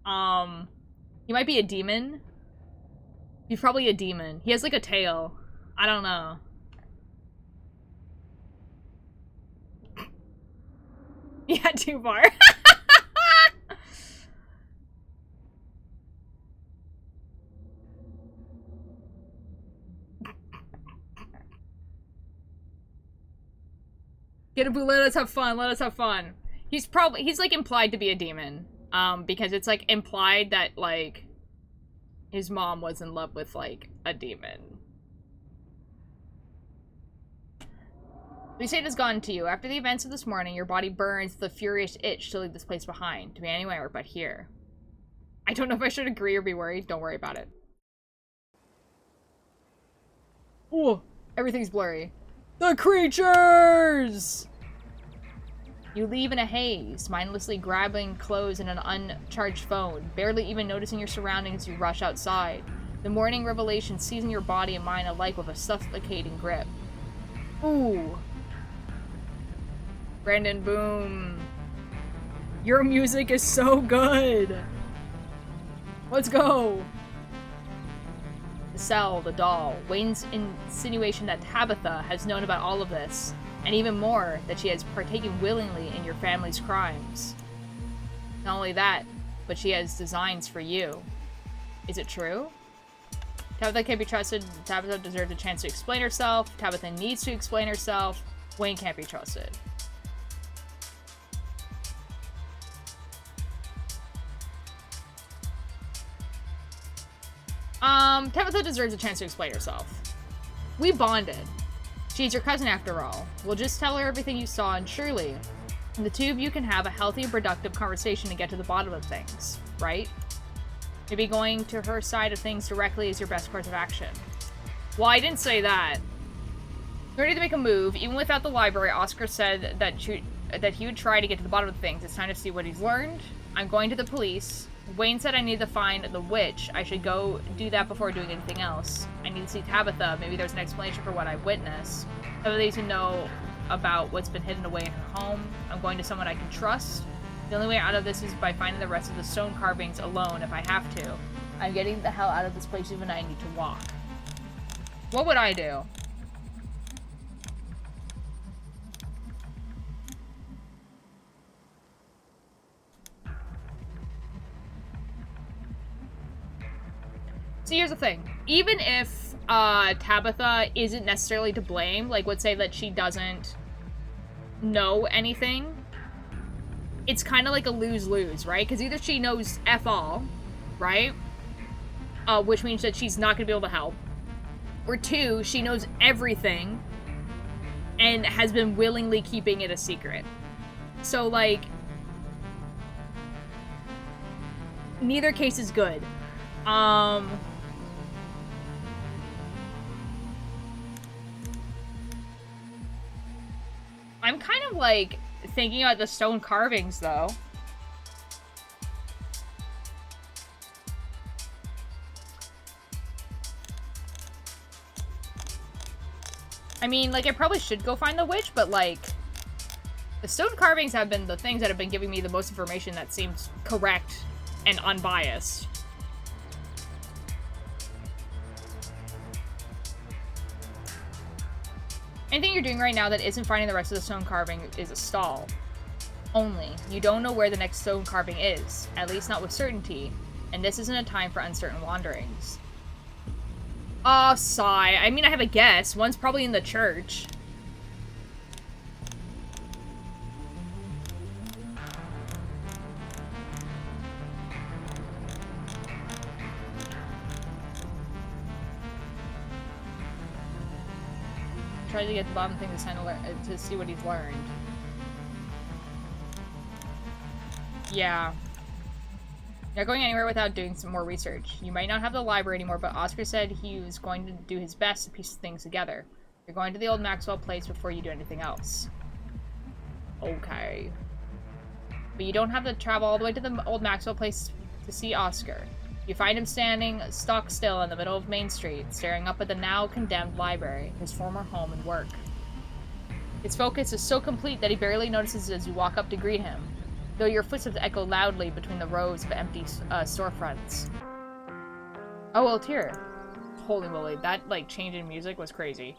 He might be a demon. He's probably a demon. He has like a tail. I don't know. Yeah, too far. Get a boo, let us have fun, let us have fun. He's like implied to be a demon. Because it's like implied that like his mom was in love with like a demon. The estate has gone to you. After the events of this morning, your body burns with a furious itch to leave this place behind. To be anywhere but here. I don't know if I should agree or be worried. Don't worry about it. Ooh, everything's blurry. The creatures! You leave in a haze, mindlessly grabbing clothes and an uncharged phone, barely even noticing your surroundings as you rush outside. The morning revelation seizing your body and mind alike with a suffocating grip. Ooh. Brandon, boom. Your music is so good. Let's go. The cell, the doll, Wayne's insinuation that Tabitha has known about all of this, and even more, that she has partaken willingly in your family's crimes. Not only that, but she has designs for you. Is it true? Tabitha can't be trusted. Tabitha deserves a chance to explain herself. Tabitha needs to explain herself. Wayne can't be trusted. Tabitha deserves a chance to explain herself. We bonded. She's your cousin after all. We'll just tell her everything you saw, and surely the two of you can have a healthy and productive conversation to get to the bottom of things, right? Maybe going to her side of things directly is your best course of action. Well, I didn't say that. You're ready to make a move. Even without the library, Oscar said that he would try to get to the bottom of things. It's time to see what he's learned. I'm going to the police. Wayne said I need to find the witch. I should go do that before doing anything else. I need to see Tabitha. Maybe there's an explanation for what I witnessed. Tabitha needs to know about what's been hidden away in her home. I'm going to someone I can trust. The only way out of this is by finding the rest of the stone carvings alone if I have to. I'm getting the hell out of this place even I need to walk. What would I do? So here's the thing. Even if Tabitha isn't necessarily to blame, like let's say that she doesn't know anything, it's kind of like a lose-lose, right? Because either she knows F all, right? Which means that she's not going to be able to help. Or two, she knows everything and has been willingly keeping it a secret. So, like, neither case is good. I'm kind of, like, thinking about the stone carvings, though. I mean, like, I probably should go find the witch, but, like, the stone carvings have been the things that have been giving me the most information that seems correct and unbiased. Anything you're doing right now that isn't finding the rest of the stone carving is a stall. Only, you don't know where the next stone carving is, at least not with certainty, and this isn't a time for uncertain wanderings. Aw, sigh. I mean, I have a guess. One's probably in the church. Try to get the bottom thing to see what he's learned. Yeah. Not going anywhere without doing some more research. You might not have the library anymore, but Oscar said he was going to do his best to piece things together. You're going to the old Maxwell place before you do anything else. Okay. But you don't have to travel all the way to the old Maxwell place to see Oscar. You find him standing stock still in the middle of Main Street, staring up at the now condemned library, his former home and work. His focus is so complete that he barely notices as you walk up to greet him, though your footsteps echo loudly between the rows of empty storefronts. Oh, well, here. Holy moly, that, like, change in music was crazy.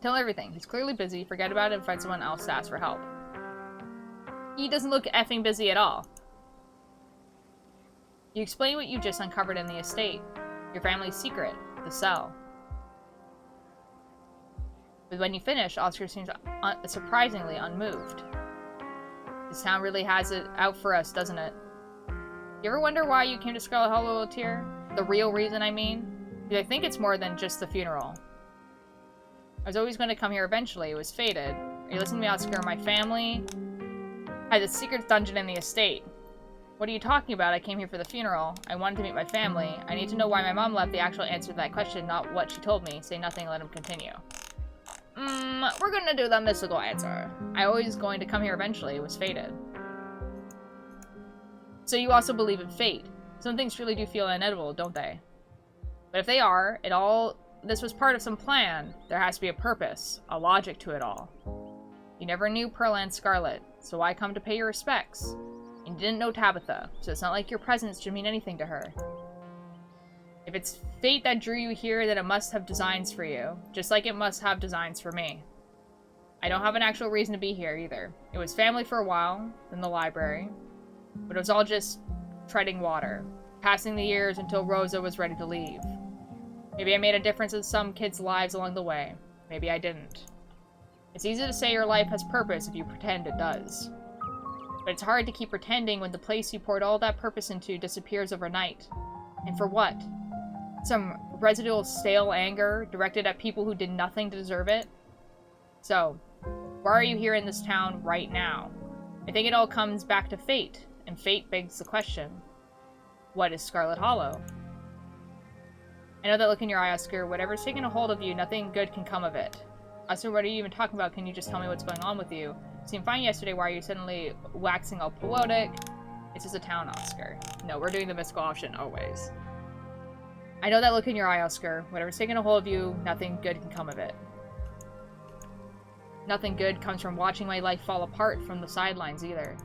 Tell everything. He's clearly busy. Forget about it and find someone else to ask for help. He doesn't look effing busy at all. You explain what you just uncovered in the estate. Your family's secret. The cell. But when you finish, Oscar seems surprisingly unmoved. This town really has it out for us, doesn't it? You ever wonder why you came to Scarlet Hollow, Tyr? The real reason, I mean? Because I think it's more than just the funeral. I was always going to come here eventually. It was fated. Are you listening to me, Oscar? My family had a secret dungeon in the estate. What are you talking about? I came here for the funeral. I wanted to meet my family. I need to know why my mom left. The actual answer to that question, not what she told me. Say nothing, let him continue. We're gonna do the mystical answer. I always going to come here eventually. It was fated. So you also believe in fate. Some things really do feel inevitable, don't they? But if they are, this was part of some plan. There has to be a purpose, a logic to it all. You never knew Pearl and Scarlet, so why come to pay your respects? And you didn't know Tabitha, so it's not like your presence should mean anything to her. If it's fate that drew you here, then it must have designs for you, just like it must have designs for me. I don't have an actual reason to be here, either. It was family for a while, then the library, but it was all just treading water, passing the years until Rosa was ready to leave. Maybe I made a difference in some kids' lives along the way. Maybe I didn't. It's easy to say your life has purpose if you pretend it does. But it's hard to keep pretending when the place you poured all that purpose into disappears overnight. And for what? Some residual stale anger directed at people who did nothing to deserve it? So, why are you here in this town right now? I think it all comes back to fate, and fate begs the question. What is Scarlet Hollow? I know that look in your eye, Oscar. Whatever's taking a hold of you, nothing good can come of it. Oscar, what are you even talking about? Can you just tell me what's going on with you? You seemed fine yesterday. Why are you suddenly waxing all poetic? It's just a town, Oscar. No, we're doing the mystical option, always. I know that look in your eye, Oscar. Whatever's taking a hold of you, nothing good can come of it. Nothing good comes from watching my life fall apart from the sidelines, either.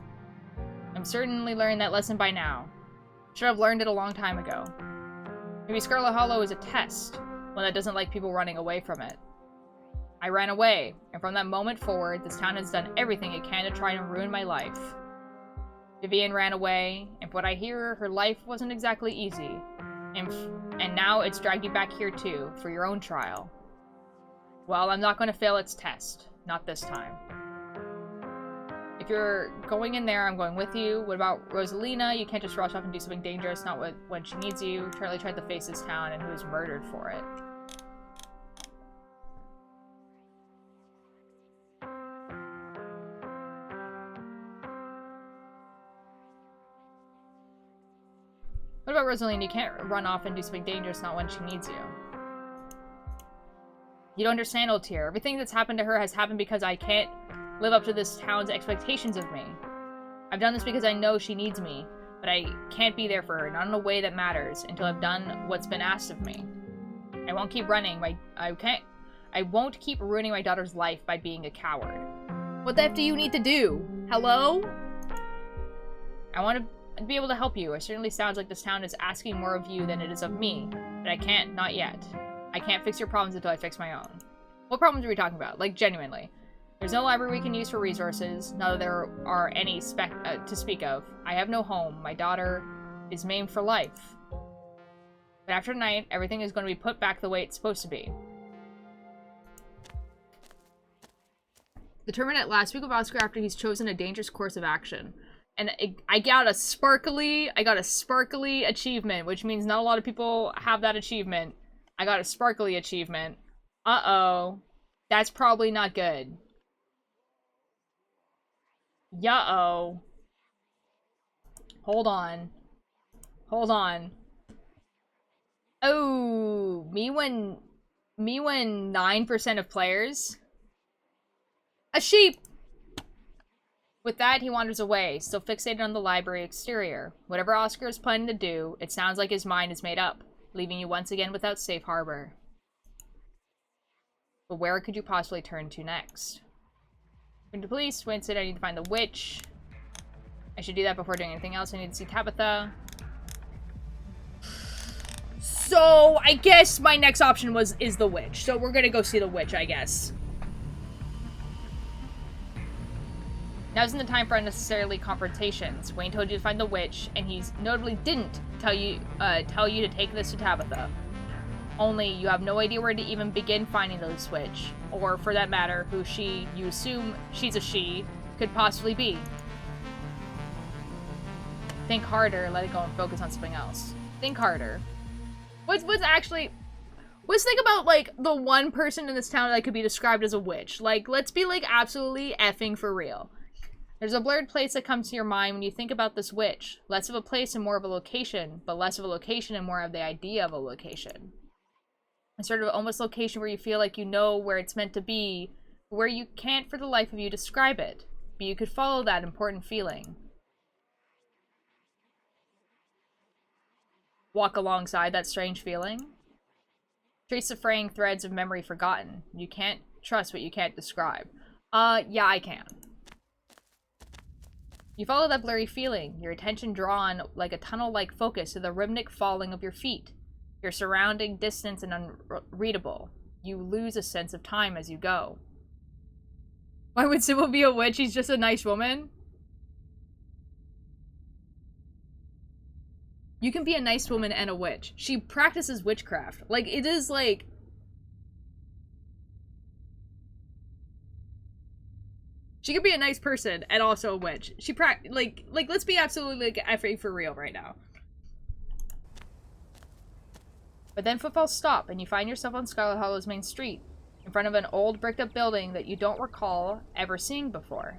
I'm certainly learned that lesson by now. Should have learned it a long time ago. Maybe Scarlet Hollow is a test, one that doesn't like people running away from it. I ran away, and from that moment forward, this town has done everything it can to try and ruin my life. Vivian ran away, and from what I hear, her life wasn't exactly easy. And now it's dragged you back here too, for your own trial. Well, I'm not going to fail its test. Not this time. If you're going in there, I'm going with you. What about Rosalina? You can't just rush off and do something dangerous, not when she needs you. Charlie tried to face this town, and he was murdered for it. What about Rosaline? You can't run off and do something dangerous, not when she needs you. You don't understand, old Tyr. Everything that's happened to her has happened because I can't live up to this town's expectations of me. I've done this because I know she needs me, but I can't be there for her, not in a way that matters, until I've done what's been asked of me. I won't keep running. I I won't keep ruining my daughter's life by being a coward. What the F do you need to do? Hello? I want to be able to help you. It certainly sounds like this town is asking more of you than it is of me. But I can't, not yet. I can't fix your problems until I fix my own. What problems are we talking about? Like, genuinely. There's no library we can use for resources. None of there are any to speak of. I have no home. My daughter is maimed for life. But after tonight, everything is going to be put back the way it's supposed to be. Determined at last, speak of Oscar after he's chosen a dangerous course of action. And I got a sparkly achievement, which means not a lot of people have that achievement. I got a sparkly achievement. Uh-oh. That's probably not good. Yeah-oh. Hold on. Hold on. Oh, me when 9% of players. A sheep! With that, he wanders away, still fixated on the library exterior. Whatever Oscar is planning to do, it sounds like his mind is made up, leaving you once again without safe harbor. But where could you possibly turn to next? Turn to police. Winston, I need to find the witch. I should do that before doing anything else. I need to see Tabitha. So, I guess my next option is the witch. So we're gonna go see the witch, I guess. Now isn't the time for unnecessarily confrontations. Wayne told you to find the witch, and he's notably didn't tell you to take this to Tabitha. Only you have no idea where to even begin finding this witch, or for that matter, who you assume she's a she, could possibly be. Think harder, let it go and focus on something else. Think harder. Let's think about, like, the one person in this town that could be described as a witch. Like, let's be, like, absolutely effing for real. There's a blurred place that comes to your mind when you think about this witch. Less of a place and more of a location, but less of a location and more of the idea of a location. A sort of almost location where you feel like you know where it's meant to be, where you can't for the life of you describe it, but you could follow that important feeling. Walk alongside that strange feeling. Trace the fraying threads of memory forgotten. You can't trust what you can't describe. Yeah, I can. You follow that blurry feeling, your attention drawn like a tunnel-like focus to the rhythmic falling of your feet. Your surrounding distance and unreadable. You lose a sense of time as you go. Why would Sybil be a witch? She's just a nice woman? You can be a nice woman and a witch. She practices witchcraft. Like, it is like... She could be a nice person and also a witch. She like let's be absolutely like effing for real right now. But then footfalls stop and you find yourself on Scarlet Hollow's main street, in front of an old bricked up building that you don't recall ever seeing before.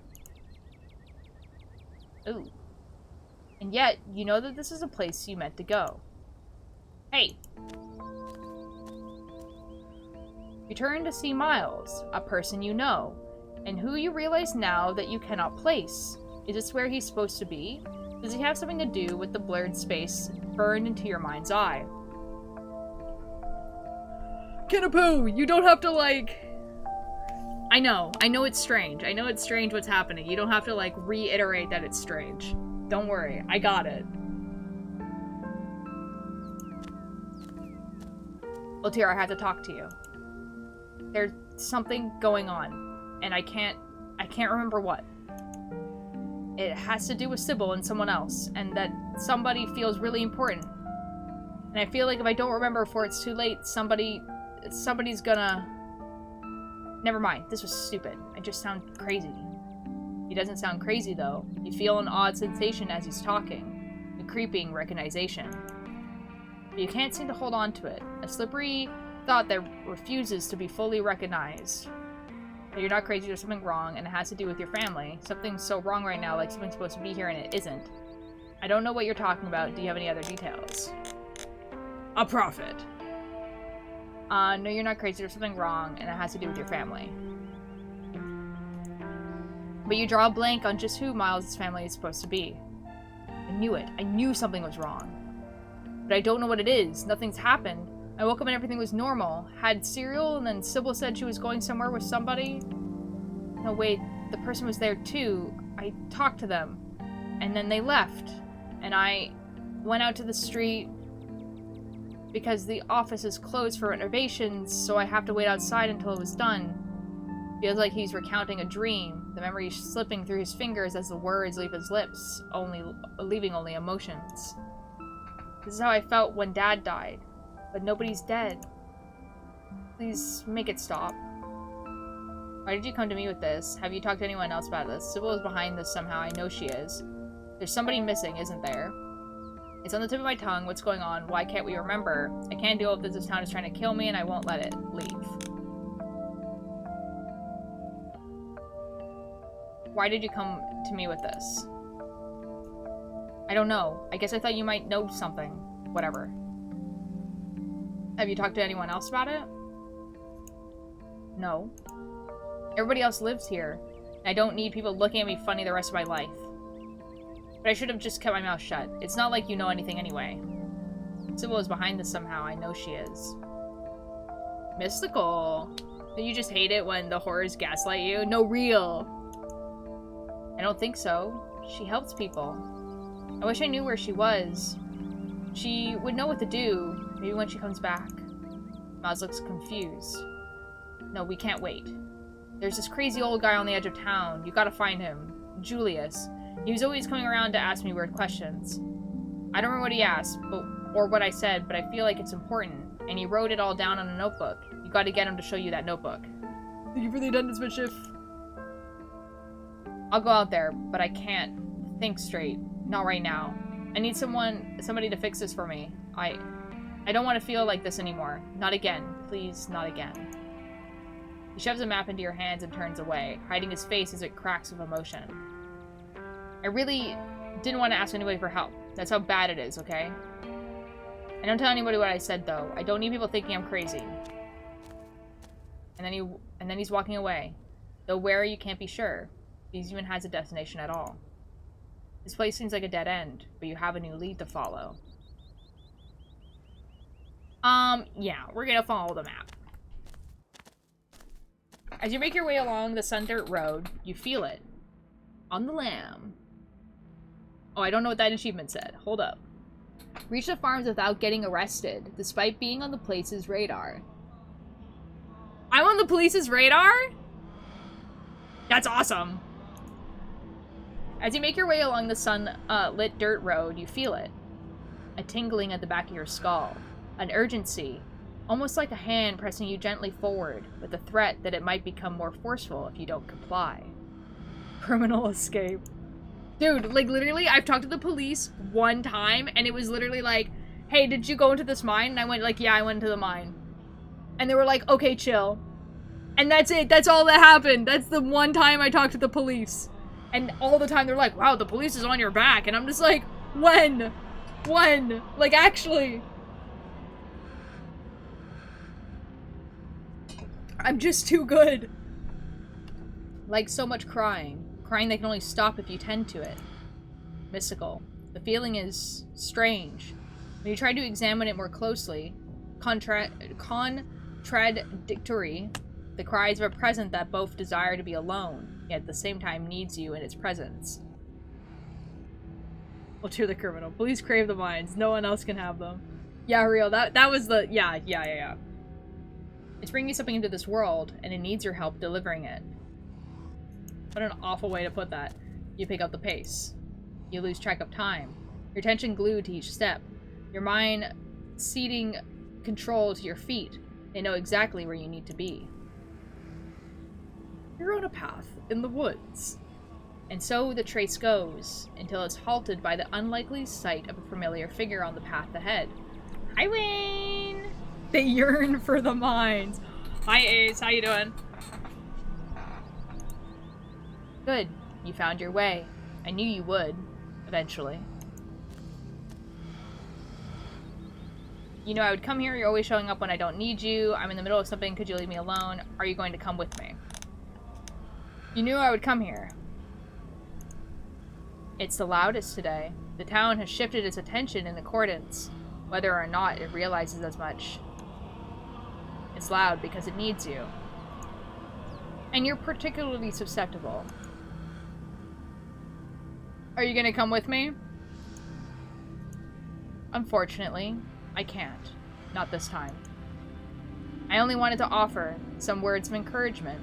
Ooh. And yet, you know that this is a place you meant to go. Hey! You turn to see Miles, a person you know, and who you realize now that you cannot place. Is this where he's supposed to be? Does he have something to do with the blurred space burned into your mind's eye? Kinapoo, you don't have to, like... I know it's strange. I know it's strange what's happening. You don't have to, like, reiterate that it's strange. Don't worry, I got it. Well, Tira, I have to talk to you. There's something going on, and I can't remember what. It has to do with Sybil and someone else, and that somebody feels really important. And I feel like if I don't remember before it's too late, somebody's gonna... Never mind, this was stupid. I just sound crazy. He doesn't sound crazy, though. You feel an odd sensation as he's talking. A creeping recognition. But you can't seem to hold on to it. A slippery thought that refuses to be fully recognized. That you're not crazy, there's something wrong, and it has to do with your family. Something's so wrong right now, like something's supposed to be here and it isn't. I don't know what you're talking about. Do you have any other details? A prophet. No, you're not crazy, there's something wrong, and it has to do with your family. But you draw a blank on just who Miles' family is supposed to be. I knew it. I knew something was wrong. But I don't know what it is. Nothing's happened. I woke up and everything was normal. Had cereal, and then Sybil said she was going somewhere with somebody. No, wait, the person was there too. I talked to them, and then they left. And I went out to the street because the office is closed for renovations, so I have to wait outside until it was done. Feels like he's recounting a dream, the memory slipping through his fingers as the words leave his lips, leaving only emotions. This is how I felt when Dad died, but nobody's dead. Please make it stop. Why did you come to me with this? Have you talked to anyone else about this? Sybil is behind this somehow, I know she is. There's somebody missing, isn't there? It's on the tip of my tongue, what's going on? Why can't we remember? I can't deal with this town is trying to kill me and I won't let it leave. Why did you come to me with this? I don't know. I guess I thought you might know something. Whatever. Have you talked to anyone else about it? No. Everybody else lives here. And I don't need people looking at me funny the rest of my life. But I should have just kept my mouth shut. It's not like you know anything anyway. Sybil is behind this somehow. I know she is. Mystical. Do you just hate it when the horrors gaslight you? No, real. I don't think so. She helps people. I wish I knew where she was. She would know what to do. Maybe when she comes back. Maz looks confused. No, we can't wait. There's this crazy old guy on the edge of town. You gotta find him. Julius. He was always coming around to ask me weird questions. I don't remember what he asked, or what I said, but I feel like it's important. And he wrote it all down on a notebook. You gotta get him to show you that notebook. You've really done this mischief. I'll go out there, but I can't think straight. Not right now. I need somebody to fix this for me. I don't want to feel like this anymore. Not again. Please, not again. He shoves a map into your hands and turns away, hiding his face as it cracks with emotion. I really didn't want to ask anybody for help. That's how bad it is, okay? I don't tell anybody what I said, though. I don't need people thinking I'm crazy. And then he's walking away. Though where, you can't be sure. If he even has a destination at all. This place seems like a dead end, but you have a new lead to follow. Yeah, we're gonna follow the map. As you make your way along the sun-dirt road, you feel it. On the lam. Oh, I don't know what that achievement said. Hold up. Reach the farms without getting arrested, despite being on the place's radar. I'm on the police's radar? That's awesome. As you make your way along the sun-lit dirt road, you feel it. A tingling at the back of your skull. An urgency. Almost like a hand pressing you gently forward, with the threat that it might become more forceful if you don't comply. Criminal escape. Dude, like, literally, I've talked to the police one time, and it was literally like, hey, did you go into this mine? And I went, like, yeah, I went into the mine. And they were like, okay, chill. And that's it. That's all that happened. That's the one time I talked to the police. And all the time they're like, wow, the police is on your back. And I'm just like, when? When? Like, actually. I'm just too good. Like so much crying. Crying that can only stop if you tend to it. Mystical. The feeling is strange. When you try to examine it more closely, contradictory, the cries of a present that both desire to be alone, yet at the same time needs you in its presence. Well, to the criminal. Police crave the mines. No one else can have them. Yeah, real. That was the... Yeah. It's bringing something into this world, and it needs your help delivering it. What an awful way to put that. You pick up the pace. You lose track of time. Your attention glued to each step. Your mind ceding control to your feet. They know exactly where you need to be. You're on a path in the woods. And so the trace goes, until it's halted by the unlikely sight of a familiar figure on the path ahead. Hi, Wayne! They yearn for the mines. Hi, Ace. How you doing? Good. You found your way. I knew you would, eventually. You know I would come here. You're always showing up when I don't need you. I'm in the middle of something. Could you leave me alone? Are you going to come with me? You knew I would come here. It's the loudest today. The town has shifted its attention in accordance, whether or not it realizes as much. is loud because it needs you. And you're particularly susceptible. Are you gonna come with me? Unfortunately, I can't. Not this time. I only wanted to offer some words of encouragement,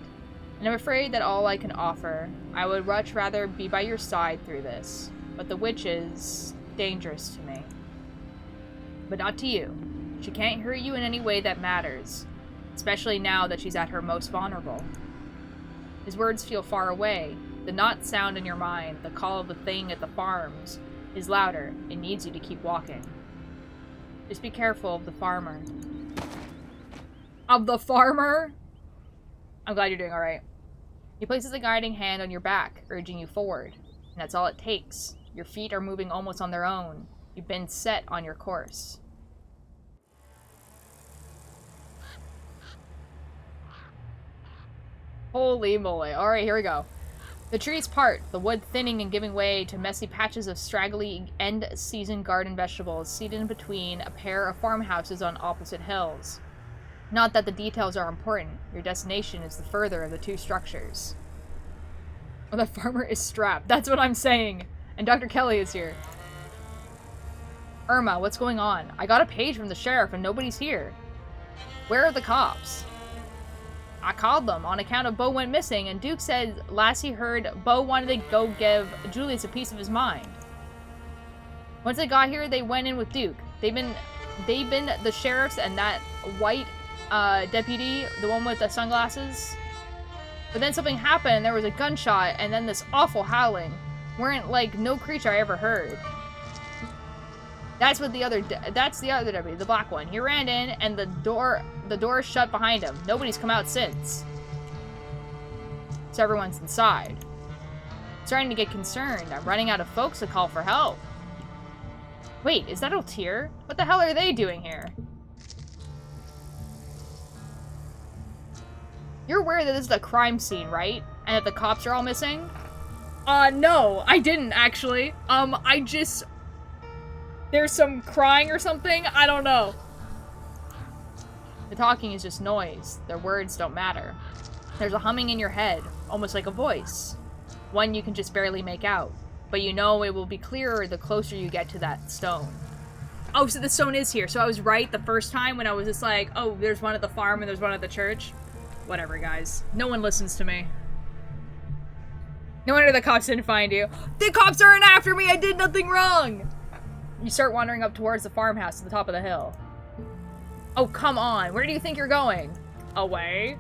and I'm afraid that all I can offer, I would much rather be by your side through this, but the witch is dangerous to me. But not to you. She can't hurt you in any way that matters, especially now that she's at her most vulnerable. His words feel far away. The not sound in your mind, the call of the thing at the farms, is louder. It needs you to keep walking. Just be careful of the farmer. Of the farmer? I'm glad you're doing alright. He places a guiding hand on your back, urging you forward. And that's all it takes. Your feet are moving almost on their own. You've been set on your course. Holy moly. Alright, here we go. The trees part, the wood thinning and giving way to messy patches of straggly end-season garden vegetables seated in between a pair of farmhouses on opposite hills. Not that the details are important. Your destination is the further of the two structures. Oh, the farmer is strapped. That's what I'm saying. And Dr. Kelly is here. Irma, what's going on? I got a page from the sheriff and nobody's here. Where are the cops? I called them on account of Bo went missing, and Duke said last he heard Bo wanted to go give Julius a piece of his mind. Once they got here, they went in with Duke. They've been the sheriffs and that white deputy, the one with the sunglasses. But then something happened, and there was a gunshot, and then this awful howling. Weren't like no creature I ever heard. That's the other deputy, the black one. He ran in, and the door shut behind him. Nobody's come out since. So everyone's inside. I'm starting to get concerned. I'm running out of folks to call for help. Wait, is that Altir? What the hell are they doing here? You're aware that this is a crime scene, right? And that the cops are all missing? No, I didn't, actually. There's some crying or something? I don't know. The talking is just noise. Their words don't matter. There's a humming in your head, almost like a voice. One you can just barely make out. But you know it will be clearer the closer you get to that stone. Oh, so the stone is here. So I was right the first time when I was just like, oh, there's one at the farm and there's one at the church. Whatever, guys. No one listens to me. No wonder the cops didn't find you. The cops aren't after me! I did nothing wrong! You start wandering up towards the farmhouse at the top of the hill. Oh, come on. Where do you think you're going? Away?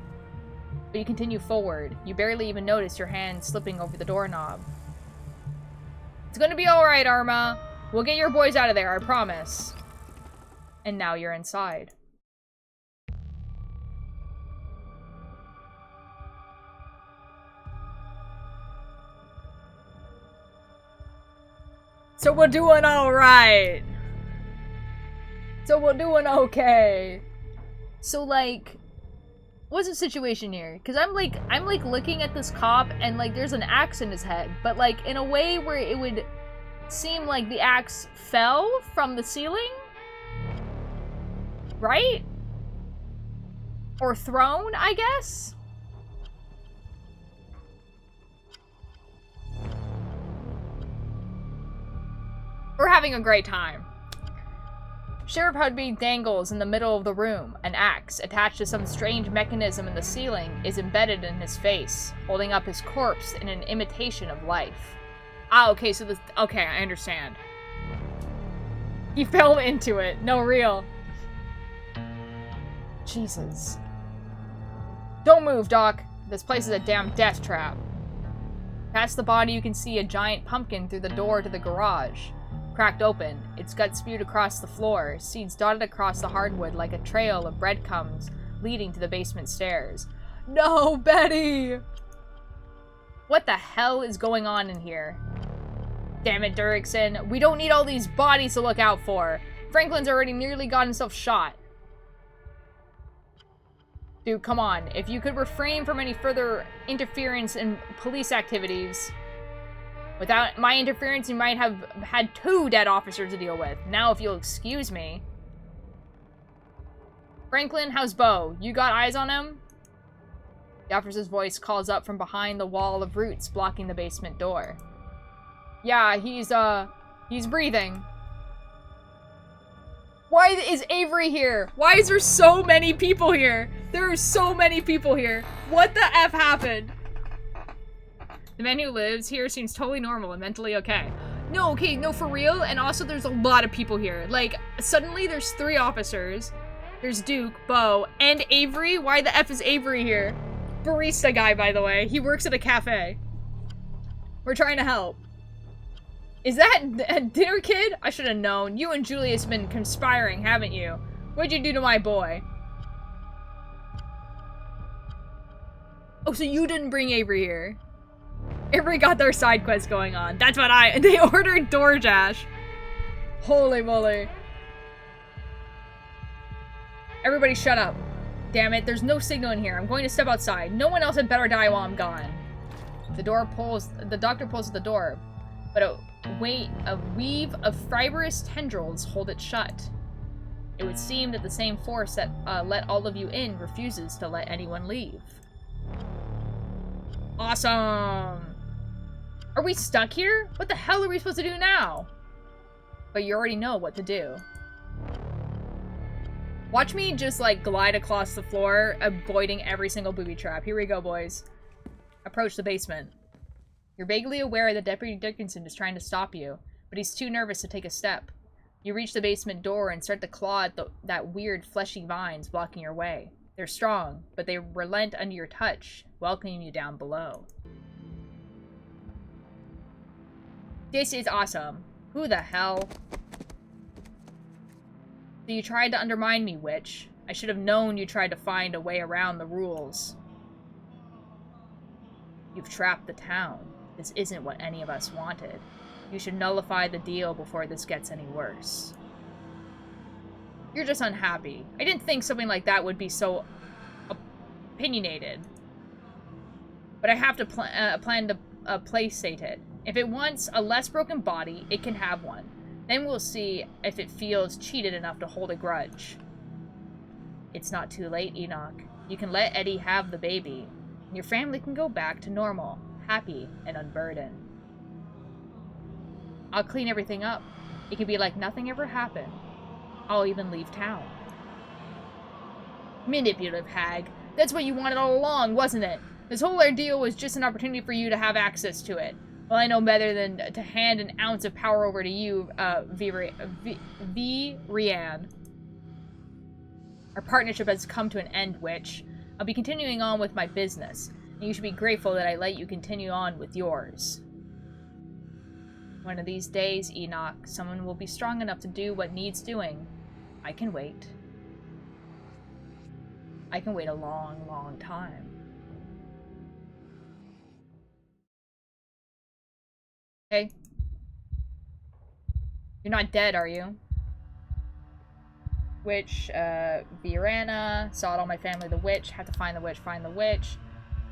But you continue forward. You barely even notice your hand slipping over the doorknob. It's gonna be alright, Arma. We'll get your boys out of there, I promise. And now you're inside. So we're doing alright. So we're doing okay. So, like, what's the situation here? Because I'm looking at this cop and, like, there's an axe in his head. But, like, in a way where it would seem like the axe fell from the ceiling? Right? Or thrown, I guess? We're having a great time. Sheriff Hudby dangles in the middle of the room. An axe, attached to some strange mechanism in the ceiling, is embedded in his face, holding up his corpse in an imitation of life. Ah, okay, so this... Okay, I understand. He fell into it. No, real. Jesus. Don't move, Doc. This place is a damn death trap. Past the body, you can see a giant pumpkin through the door to the garage. Cracked open, its guts spewed across the floor, seeds dotted across the hardwood like a trail of breadcrumbs leading to the basement stairs. No, Betty! What the hell is going on in here? Damn it, Derrickson. We don't need all these bodies to look out for. Franklin's already nearly got himself shot. Dude, come on. If you could refrain from any further interference in police activities... Without my interference, you might have had 2 dead officers to deal with. Now, if you'll excuse me. Franklin, how's Bo? You got eyes on him? The officer's voice calls up from behind the wall of roots blocking the basement door. Yeah, he's breathing. Why is Avery here? Why is there so many people here? There are so many people here. What the F happened? The man who lives here seems totally normal and mentally okay. No, okay, no, for real. And also there's a lot of people here. Like, suddenly there's 3 officers. There's Duke, Bo, and Avery. Why the F is Avery here? Barista guy, by the way. He works at a cafe. We're trying to help. Is that a dinner kid? I should have known. You and Julius have been conspiring, haven't you? What'd you do to my boy? Oh, so you didn't bring Avery here. Avery got their side quest going on. That's what they ordered DoorDash. Holy moly. Everybody shut up. Damn it, there's no signal in here. I'm going to step outside. No one else had better die while I'm gone. The doctor pulls at the door, but a weave of fibrous tendrils hold it shut. It would seem that the same force that let all of you in refuses to let anyone leave. Awesome! Are we stuck here? What the hell are we supposed to do now? But you already know what to do. Watch me just, like, glide across the floor, avoiding every single booby trap. Here we go, boys. Approach the basement. You're vaguely aware that Deputy Dickinson is trying to stop you, but he's too nervous to take a step. You reach the basement door and start to claw at that weird fleshy vines blocking your way. They're strong, but they relent under your touch, welcoming you down below. This is awesome. Who the hell? So you tried to undermine me, witch. I should have known you tried to find a way around the rules. You've trapped the town. This isn't what any of us wanted. You should nullify the deal before this gets any worse. You're just unhappy. I didn't think something like that would be so opinionated. But I have to plan to playstate it. If it wants a less broken body, it can have one. Then we'll see if it feels cheated enough to hold a grudge. It's not too late, Enoch. You can let Eddie have the baby, and your family can go back to normal, happy and unburdened. I'll clean everything up. It can be like nothing ever happened. I'll even leave town. Manipulative hag. That's what you wanted all along, wasn't it? This whole ordeal was just an opportunity for you to have access to it. Well, I know better than to hand an ounce of power over to you, Rianne. Our partnership has come to an end, witch. I'll be continuing on with my business, and you should be grateful that I let you continue on with yours. One of these days, Enoch, someone will be strong enough to do what needs doing. I can wait. I can wait a long, long time. Okay. You're not dead, are you? Witch, Virana, sawed all my family the witch, had to find the witch, find the witch.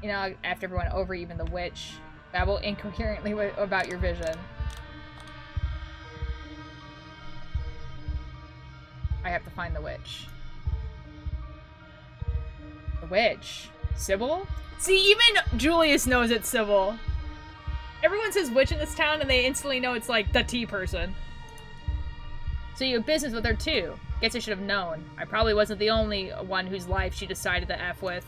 You know, after everyone over, even the witch. Babble incoherently about your vision. I have to find the witch. The witch? Sybil? See, even Julius knows it's Sybil. Everyone says witch in this town and they instantly know it's like the tea person. So you have business with her too. Guess I should have known. I probably wasn't the only one whose life she decided to F with.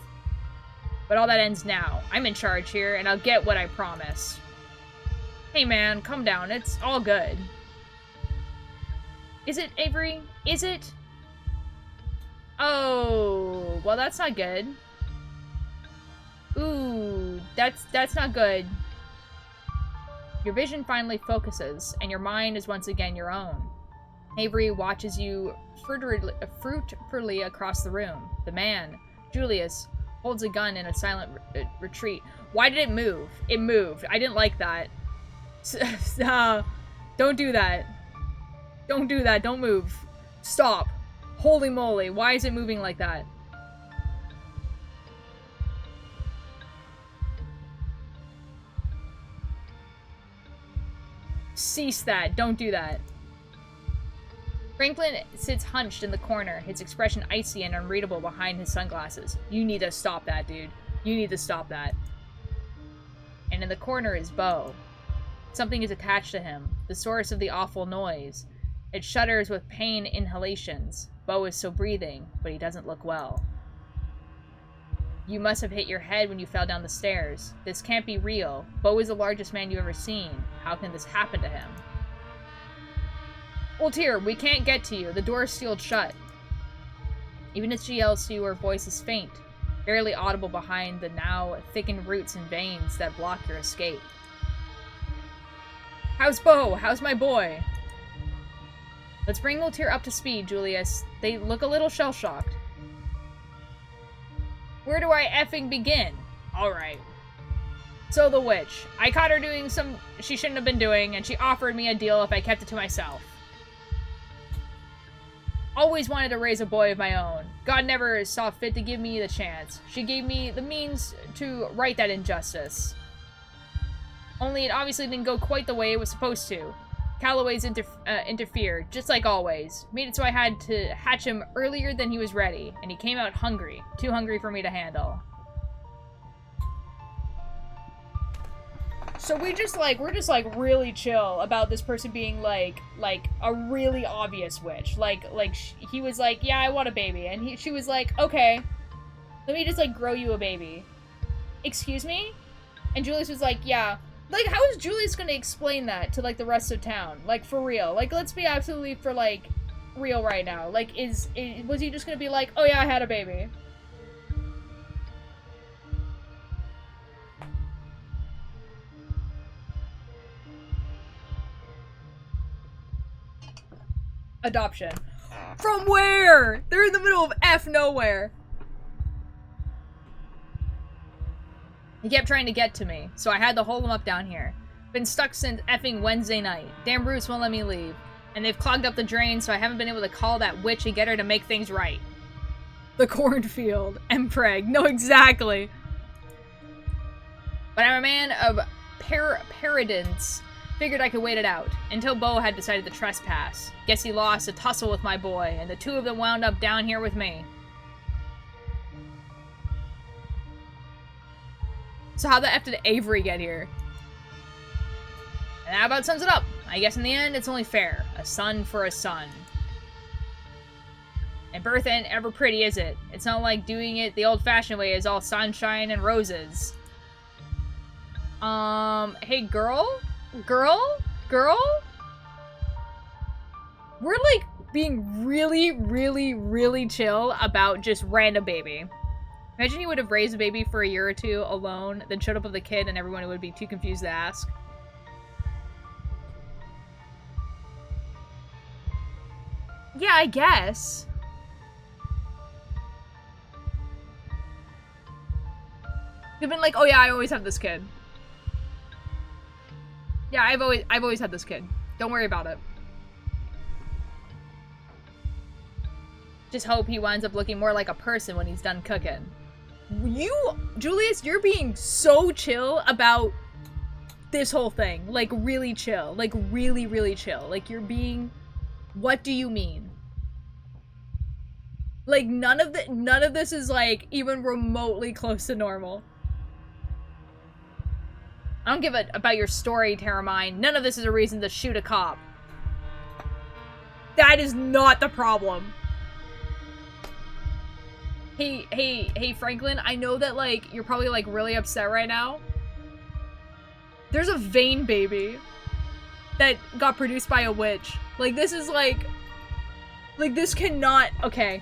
But all that ends now. I'm in charge here and I'll get what I promised. Hey man, calm down. It's all good. Is it, Avery? Is it? Oh, well that's not good. Ooh, that's not good. Your vision finally focuses, and your mind is once again your own. Avery watches you fruitfully across the room. The man, Julius, holds a gun in a silent retreat. Why did it move? It moved. I didn't like that. Don't do that. Don't do that. Don't move. Stop. Holy moly. Why is it moving like that? Cease that. Don't do that. Franklin sits hunched in the corner, his expression icy and unreadable behind his sunglasses. You need to stop that, dude. You need to stop that. And in the corner is Bo. Something is attached to him, the source of the awful noise. It shudders with pain inhalations. Bo is still breathing, but he doesn't look well. You must have hit your head when you fell down the stairs. This can't be real. Bo is the largest man you've ever seen. How can this happen to him? Voltaire, we can't get to you. The door is sealed shut. Even as she yells to you, her voice is faint, barely audible behind the now thickened roots and veins that block your escape. How's Bo? How's my boy? Let's bring Voltaire up to speed, Julius. They look a little shell-shocked. Where do I effing begin? Alright. So the witch. I caught her doing some she shouldn't have been doing, and she offered me a deal if I kept it to myself. Always wanted to raise a boy of my own. God never saw fit to give me the chance. She gave me the means to right that injustice. Only it obviously didn't go quite the way it was supposed to. Calloway's interfered, just like always. Made it so I had to hatch him earlier than he was ready, and he came out hungry. Too hungry for me to handle. So we're just like really chill about this person being like a really obvious witch. He was like, yeah, I want a baby. And she was like, okay, let me just like grow you a baby. Excuse me? And Julius was like, yeah. Like, how is Julius gonna explain that to like the rest of town? Like, for real. Like, let's be absolutely for like real right now. Like, was he just gonna be like, oh yeah, I had a baby? Adoption. From where? They're in the middle of F nowhere. He kept trying to get to me, so I had to hold him up down here. Been stuck since effing Wednesday night. Damn roots won't let me leave. And they've clogged up the drain, so I haven't been able to call that witch and get her to make things right. The cornfield. And preg. No, exactly. But I'm a man of paradance. Figured I could wait it out, until Bo had decided to trespass. Guess he lost a tussle with my boy, and the two of them wound up down here with me. So how the F did Avery get here? And that about sums it up. I guess in the end, it's only fair. A son for a son. And birth ain't ever pretty, is it? It's not like doing it the old-fashioned way is all sunshine and roses. Hey girl? Girl? We're like being really chill about just random baby. Imagine you would have raised a baby for a year or two alone, then showed up with a kid and everyone would be too confused to ask. Yeah, I guess. You've been like, oh yeah, I always have this kid. Yeah, I've always had this kid. Don't worry about it. Just hope he winds up looking more like a person when he's done cooking. Julius, you're being so chill about this whole thing. Like, really chill. Like, really chill. Like, you're being... What do you mean? Like, none of this is, like, even remotely close to normal. I don't give a about your story, Terramine. None of this is a reason to shoot a cop. That is not the problem. Hey, Franklin, I know that, like, you're probably, like, really upset right now. There's a Vane baby that got produced by a witch. Like, this is, like, this cannot... Okay.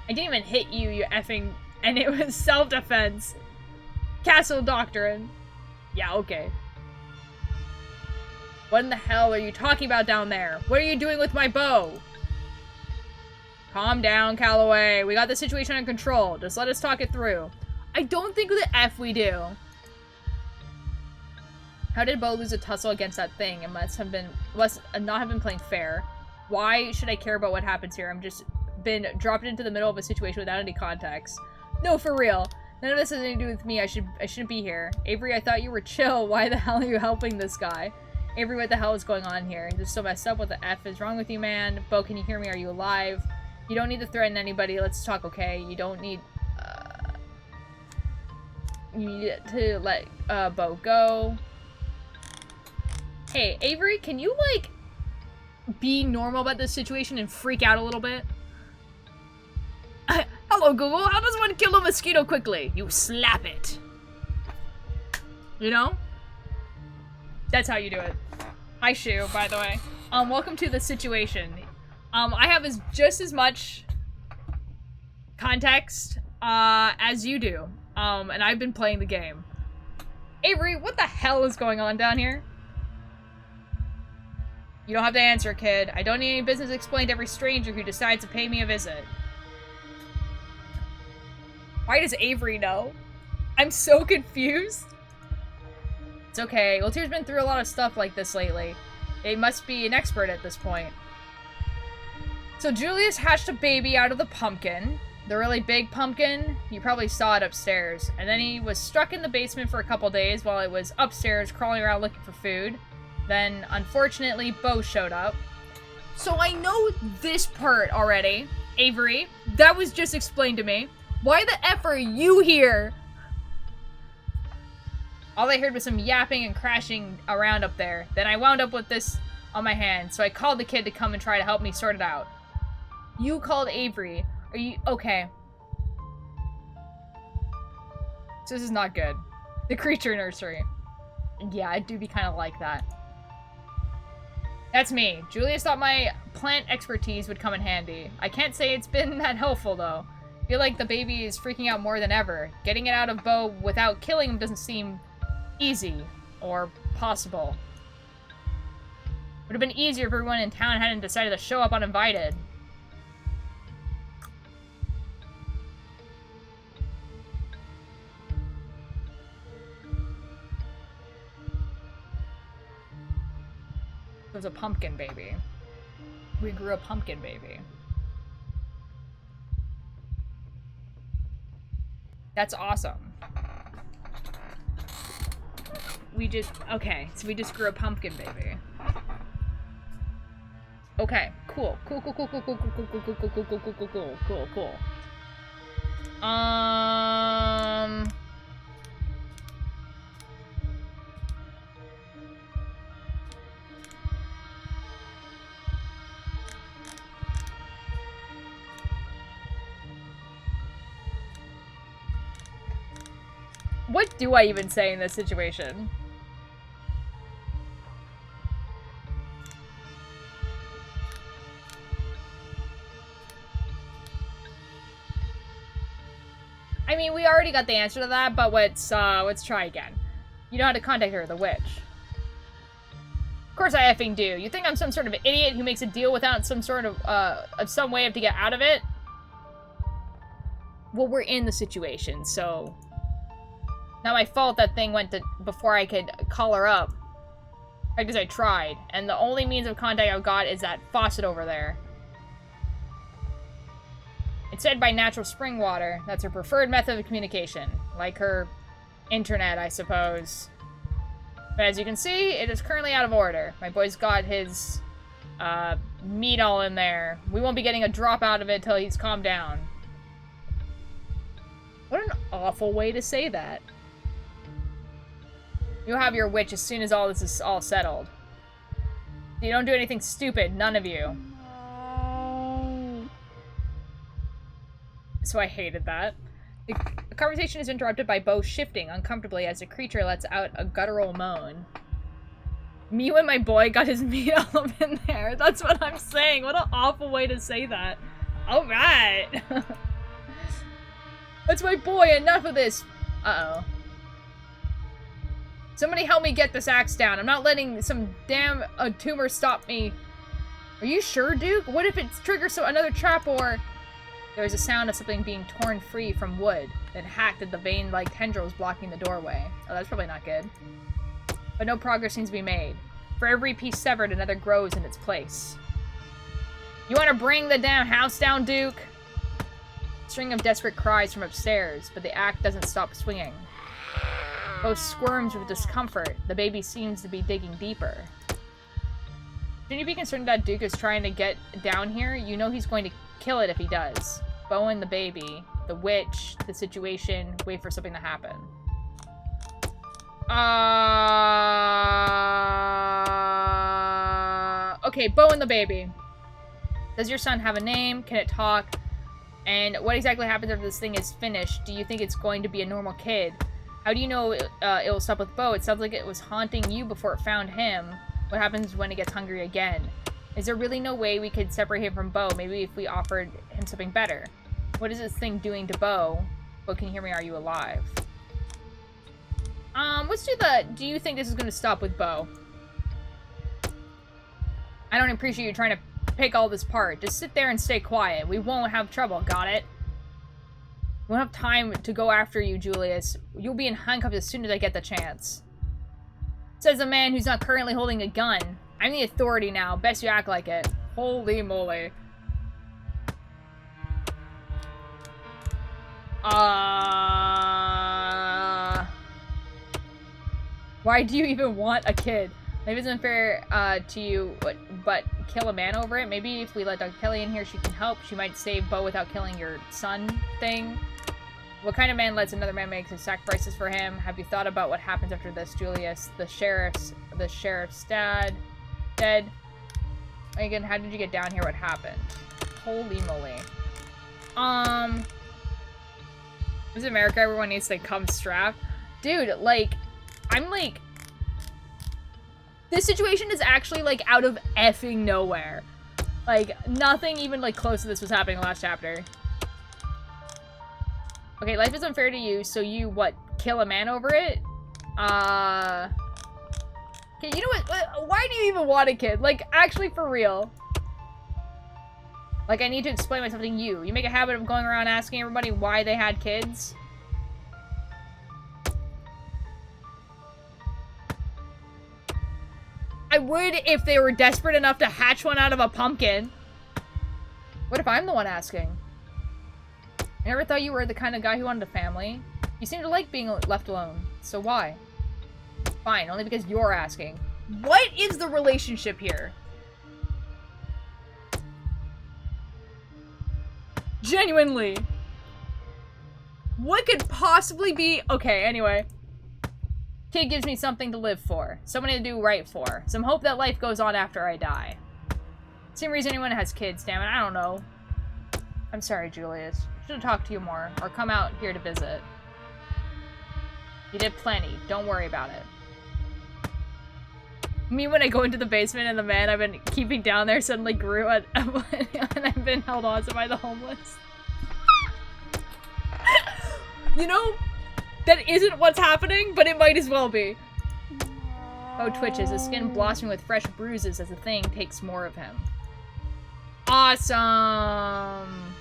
I didn't even hit you, you effing... And it was self-defense. Castle Doctrine. Yeah, okay. What in the hell are you talking about down there? What are you doing with my bow? Calm down, Calloway. We got the situation under control. Just let us talk it through. I don't think the F we do. How did Bo lose a tussle against that thing? It must not have been playing fair. Why should I care about what happens here? I'm just been dropped into the middle of a situation without any context. No, for real. None of this has anything to do with me. I shouldn't be here. Avery, I thought you were chill. Why the hell are you helping this guy? Avery, what the hell is going on here? This is so messed up. What the F is wrong with you, man? Bo, can you hear me? Are you alive? You don't need to threaten anybody. Let's talk, okay? You don't need... you need to let Bo go. Hey, Avery, can you, like, be normal about this situation and freak out a little bit? Hello, Google. How does one kill a mosquito quickly? You slap it. You know? That's how you do it. Hi, Shu, by the way. Welcome to the situation. I have just as much context, as you do. And I've been playing the game. Avery, what the hell is going on down here? You don't have to answer, kid. I don't need any business explained to every stranger who decides to pay me a visit. Why does Avery know? I'm so confused. It's okay. Ultier's been through a lot of stuff like this lately. They must be an expert at this point. So Julius hatched a baby out of the pumpkin. The really big pumpkin. You probably saw it upstairs. And then he was stuck in the basement for a couple days while it was upstairs crawling around looking for food. Then, unfortunately, Bo showed up. So I know this part already. Avery, that was just explained to me. Why the F are you here? All I heard was some yapping and crashing around up there. Then I wound up with this on my hand, so I called the kid to come and try to help me sort it out. You called Avery. Are you... okay. So this is not good. The creature nursery. Yeah, I do be kind of like that. That's me. Julius thought my plant expertise would come in handy. I can't say it's been that helpful, though. I feel like the baby is freaking out more than ever. Getting it out of Bo without killing him doesn't seem easy or possible. Would have been easier if everyone in town hadn't decided to show up uninvited. It was a pumpkin baby. We grew a pumpkin baby. That's awesome. Okay, so we just grew a pumpkin baby. Okay, cool. Cool. What do I even say in this situation? I mean, we already got the answer to that, but let's try again. You know how to contact her, the witch. Of course I effing do. You think I'm some sort of idiot who makes a deal without some sort of, some way to get out of it? Well, we're in the situation, so... Not my fault that thing went to before I could call her up. Because I tried, and the only means of contact I've got is that faucet over there. It's fed by natural spring water. That's her preferred method of communication. Like her internet, I suppose. But as you can see, it is currently out of order. My boy's got his meat all in there. We won't be getting a drop out of it till he's calmed down. What an awful way to say that. You'll have your witch as soon as all this is all settled. You don't do anything stupid, none of you. So I hated that. The conversation is interrupted by Bo shifting uncomfortably as the creature lets out a guttural moan. Me when my boy got his meat all up in there. That's what I'm saying. What an awful way to say that. Alright. That's my boy. Enough of this. Uh-oh. Somebody help me get this axe down. I'm not letting some damn tumor stop me. Are you sure, Duke? What if it triggers another trap or... There was a sound of something being torn free from wood, then hacked at the vein-like tendrils blocking the doorway. Oh, that's probably not good. But no progress seems to be made. For every piece severed, another grows in its place. You want to bring the damn house down, Duke? A string of desperate cries from upstairs, but the axe doesn't stop swinging. Bo squirms with discomfort. The baby seems to be digging deeper. Shouldn't you be concerned that Duke is trying to get down here? You know he's going to kill it if he does. Bo and the baby, the witch, the situation, wait for something to happen. Okay, Bo and the baby. Does your son have a name? Can it talk? And what exactly happens after this thing is finished? Do you think it's going to be a normal kid? How do you know it will stop with Bo? It sounds like it was haunting you before it found him. What happens when it gets hungry again? Is there really no way we could separate him from Bo? Maybe if we offered him something better. What is this thing doing to Bo? Bo, can you hear me? Are you alive? Let's do do you think this is going to stop with Bo? I don't appreciate you trying to pick all this apart. Just sit there and stay quiet. We won't have trouble, got it? We won't have time to go after you, Julius. You'll be in handcuffs as soon as I get the chance. Says the man who's not currently holding a gun. I'm the authority now. Best you act like it. Holy moly. Why do you even want a kid? Maybe it's unfair to you, but kill a man over it? Maybe if we let Dr. Kelly in here, she can help. She might save Bo without killing your son thing. What kind of man lets another man make his sacrifices for him? Have you thought about what happens after this, Julius? The sheriff's dad, dead. Again, how did you get down here? What happened? Holy moly. Is America? Everyone needs to come strapped. Dude, like, I'm like, this situation is actually like out of effing nowhere. Like, nothing even like close to this was happening in the last chapter. Okay, life is unfair to you, so you, what, kill a man over it? Okay, you know what? Why do you even want a kid? Like, actually, for real. Like, I need to explain myself to you. You make a habit of going around asking everybody why they had kids. I would if they were desperate enough to hatch one out of a pumpkin. What if I'm the one asking? I never thought you were the kind of guy who wanted a family. You seem to like being left alone. So why? Fine, only because you're asking. What is the relationship here? Genuinely. What could possibly be... Okay, anyway. Kid gives me something to live for. Someone to do right for. Some hope that life goes on after I die. Same reason anyone has kids, damn it. I don't know. I'm sorry, Julius. Should have talked to you more, or come out here to visit. You did plenty. Don't worry about it. Me when I go into the basement and the man I've been keeping down there suddenly grew and I've been held on to by the homeless. You know, that isn't what's happening, but it might as well be. Oh, twitches. His skin blossoming with fresh bruises as the thing takes more of him. Awesome!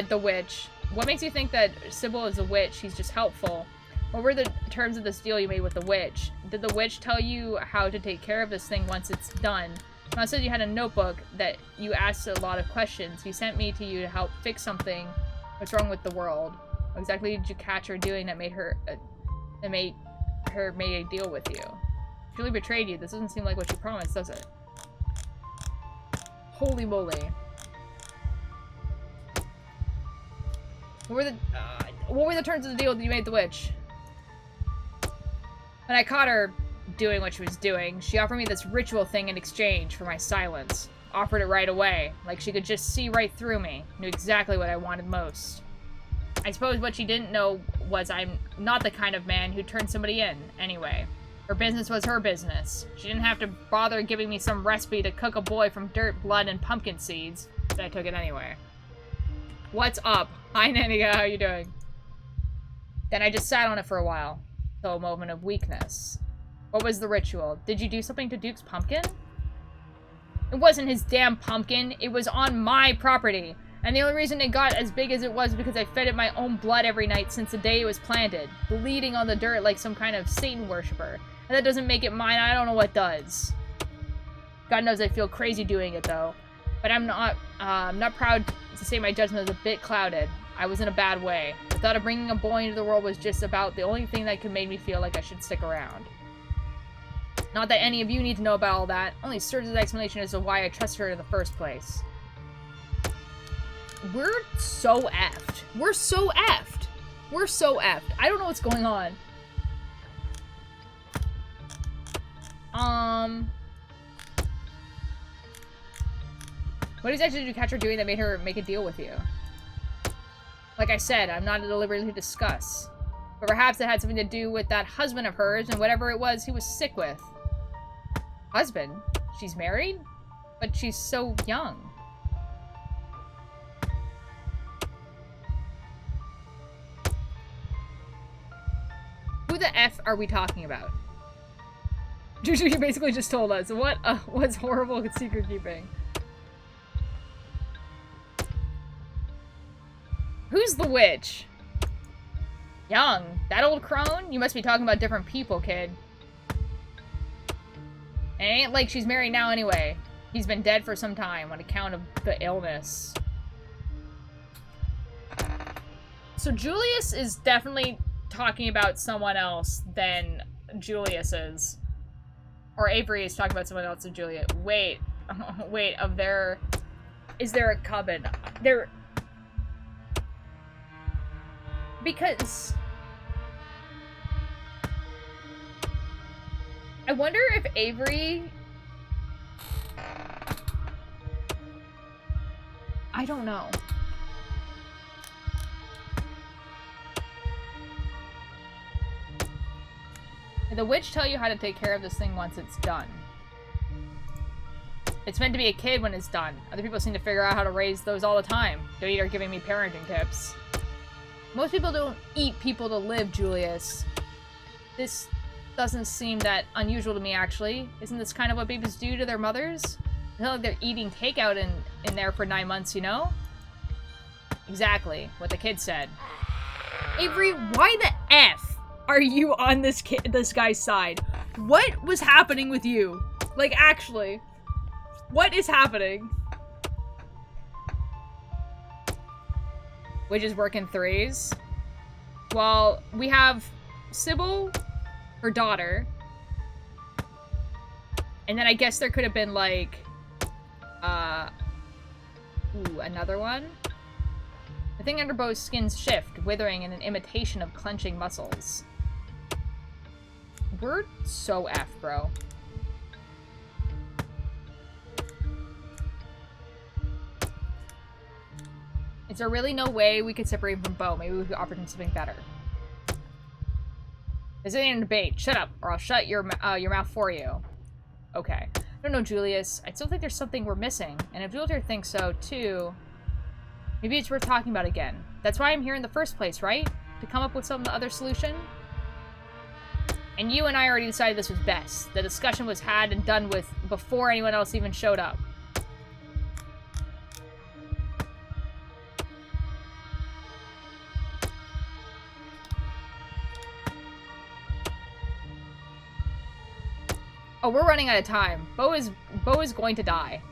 The witch. What makes you think that Sybil is a witch? She's just helpful. What were the terms of this deal you made with the witch? Did the witch tell you how to take care of this thing once it's done? Mom said you had a notebook that you asked a lot of questions. He sent me to you to help fix something. What's wrong with the world? What exactly did you catch her doing that made her make a deal with you? She really betrayed you. This doesn't seem like what you promised, does it? Holy moly. What were the terms of the deal that you made with the witch? When I caught her doing what she was doing, she offered me this ritual thing in exchange for my silence. Offered it right away, like she could just see right through me. Knew exactly what I wanted most. I suppose what she didn't know was I'm not the kind of man who turns somebody in, anyway. Her business was her business. She didn't have to bother giving me some recipe to cook a boy from dirt, blood, and pumpkin seeds, but I took it anyway. What's up? Hi, Nanika, how you doing? Then I just sat on it for a while. So a moment of weakness. What was the ritual? Did you do something to Duke's pumpkin? It wasn't his damn pumpkin. It was on my property. And the only reason it got as big as it was because I fed it my own blood every night since the day it was planted. Bleeding on the dirt like some kind of Satan worshiper. And that doesn't make it mine. I don't know what does. God knows I feel crazy doing it, though. But I'm not proud to say my judgment was a bit clouded. I was in a bad way. The thought of bringing a boy into the world was just about the only thing that could make me feel like I should stick around. Not that any of you need to know about all that. Only serves as explanation as to why I trusted her in the first place. We're so effed. We're so effed. We're so effed. I don't know what's going on. What exactly did you catch her doing that made her make a deal with you? Like I said, I'm not at liberty to discuss. But perhaps it had something to do with that husband of hers and whatever it was he was sick with. Husband? She's married? But she's so young. Who the F are we talking about? You basically just told us. What was horrible secret keeping? Who's the witch? Young. That old crone? You must be talking about different people, kid. It ain't like she's married now anyway. He's been dead for some time on account of the illness. So Julius is definitely talking about someone else than Julius is. Or Avery is talking about someone else than Juliet. Wait. Wait, is there a coven? Because I wonder if Avery... I don't know. Did the witch tell you how to take care of this thing once it's done? It's meant to be a kid when it's done. Other people seem to figure out how to raise those all the time. Don't are giving me parenting tips. Most people don't eat people to live, Julius. This doesn't seem that unusual to me, actually. Isn't this kind of what babies do to their mothers? It's not like they're eating takeout in there for 9 months, you know? Exactly. What the kid said. Avery, why the F are you on this guy's side? What was happening with you? Like, actually. What is happening? Witches work in threes. Well, we have Sybil, her daughter. And then I guess there could have been, like, another one. The thing under Bo's skin's shift, withering in an imitation of clenching muscles. We're so F, bro. Is there really no way we could separate him from Bo? Maybe we could offer him something better. This ain't a debate. Shut up, or I'll shut your mouth for you. Okay. I don't know, Julius. I still think there's something we're missing. And if Julius thinks so, too, maybe it's worth talking about again. That's why I'm here in the first place, right? To come up with some other solution? And you and I already decided this was best. The discussion was had and done with before anyone else even showed up. Oh, we're running out of time. Bo is going to die.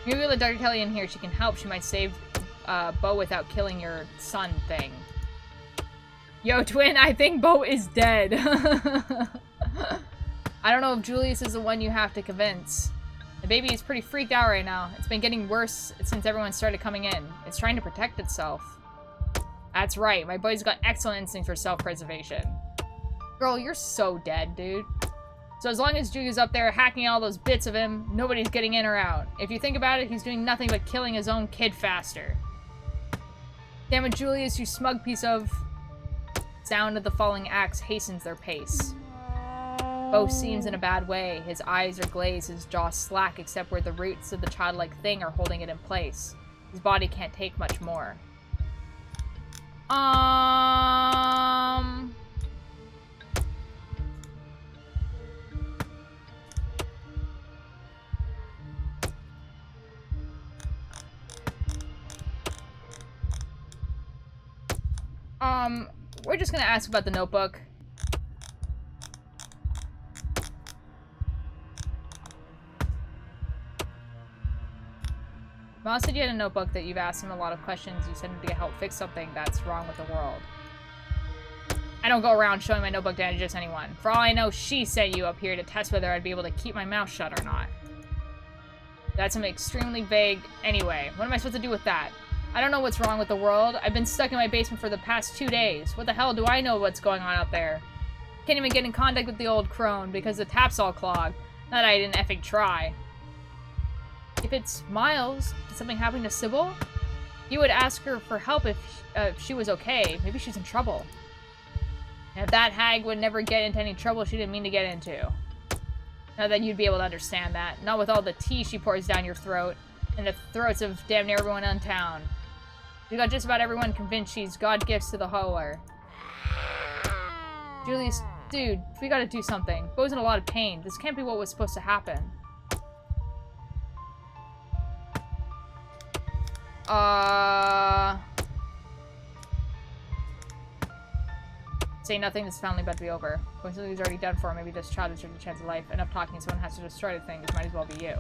Maybe we'll let Dr. Kelly in here. She can help. She might save Bo without killing your son thing. Yo, twin, I think Bo is dead. I don't know if Julius is the one you have to convince. The baby is pretty freaked out right now. It's been getting worse since everyone started coming in. It's trying to protect itself. That's right. My boy's got excellent instincts for self-preservation. Girl, you're so dead, dude. So as long as Julius up there hacking all those bits of him, nobody's getting in or out. If you think about it, he's doing nothing but killing his own kid faster. Damn it, Julius, you smug piece of... Sound of the falling axe hastens their pace. Bo seems in a bad way. His eyes are glazed, his jaw slack except where the roots of the childlike thing are holding it in place. His body can't take much more. We're just gonna ask about the notebook. Mom said you had a notebook that you've asked him a lot of questions. You sent him to get help fix something that's wrong with the world. I don't go around showing my notebook to just anyone. For all I know, she sent you up here to test whether I'd be able to keep my mouth shut or not. That's extremely vague. Anyway, what am I supposed to do with that? I don't know what's wrong with the world. I've been stuck in my basement for the past 2 days. What the hell do I know what's going on out there? Can't even get in contact with the old crone because the tap's all clogged. Not that I didn't effing try. If it's Miles, did something happen to Sybil? You would ask her for help if she was okay. Maybe she's in trouble. And if that hag would never get into any trouble she didn't mean to get into. Now that you'd be able to understand that. Not with all the tea she pours down your throat. And the throats of damn near everyone in town. We got just about everyone convinced she's God gifts to the holler. Julius, dude, we gotta do something. Bo's in a lot of pain. This can't be what was supposed to happen. Say nothing, this is finally about to be over. When something's already done for, maybe this child deserves a chance of life. Enough talking, someone has to destroy the thing. It might as well be you.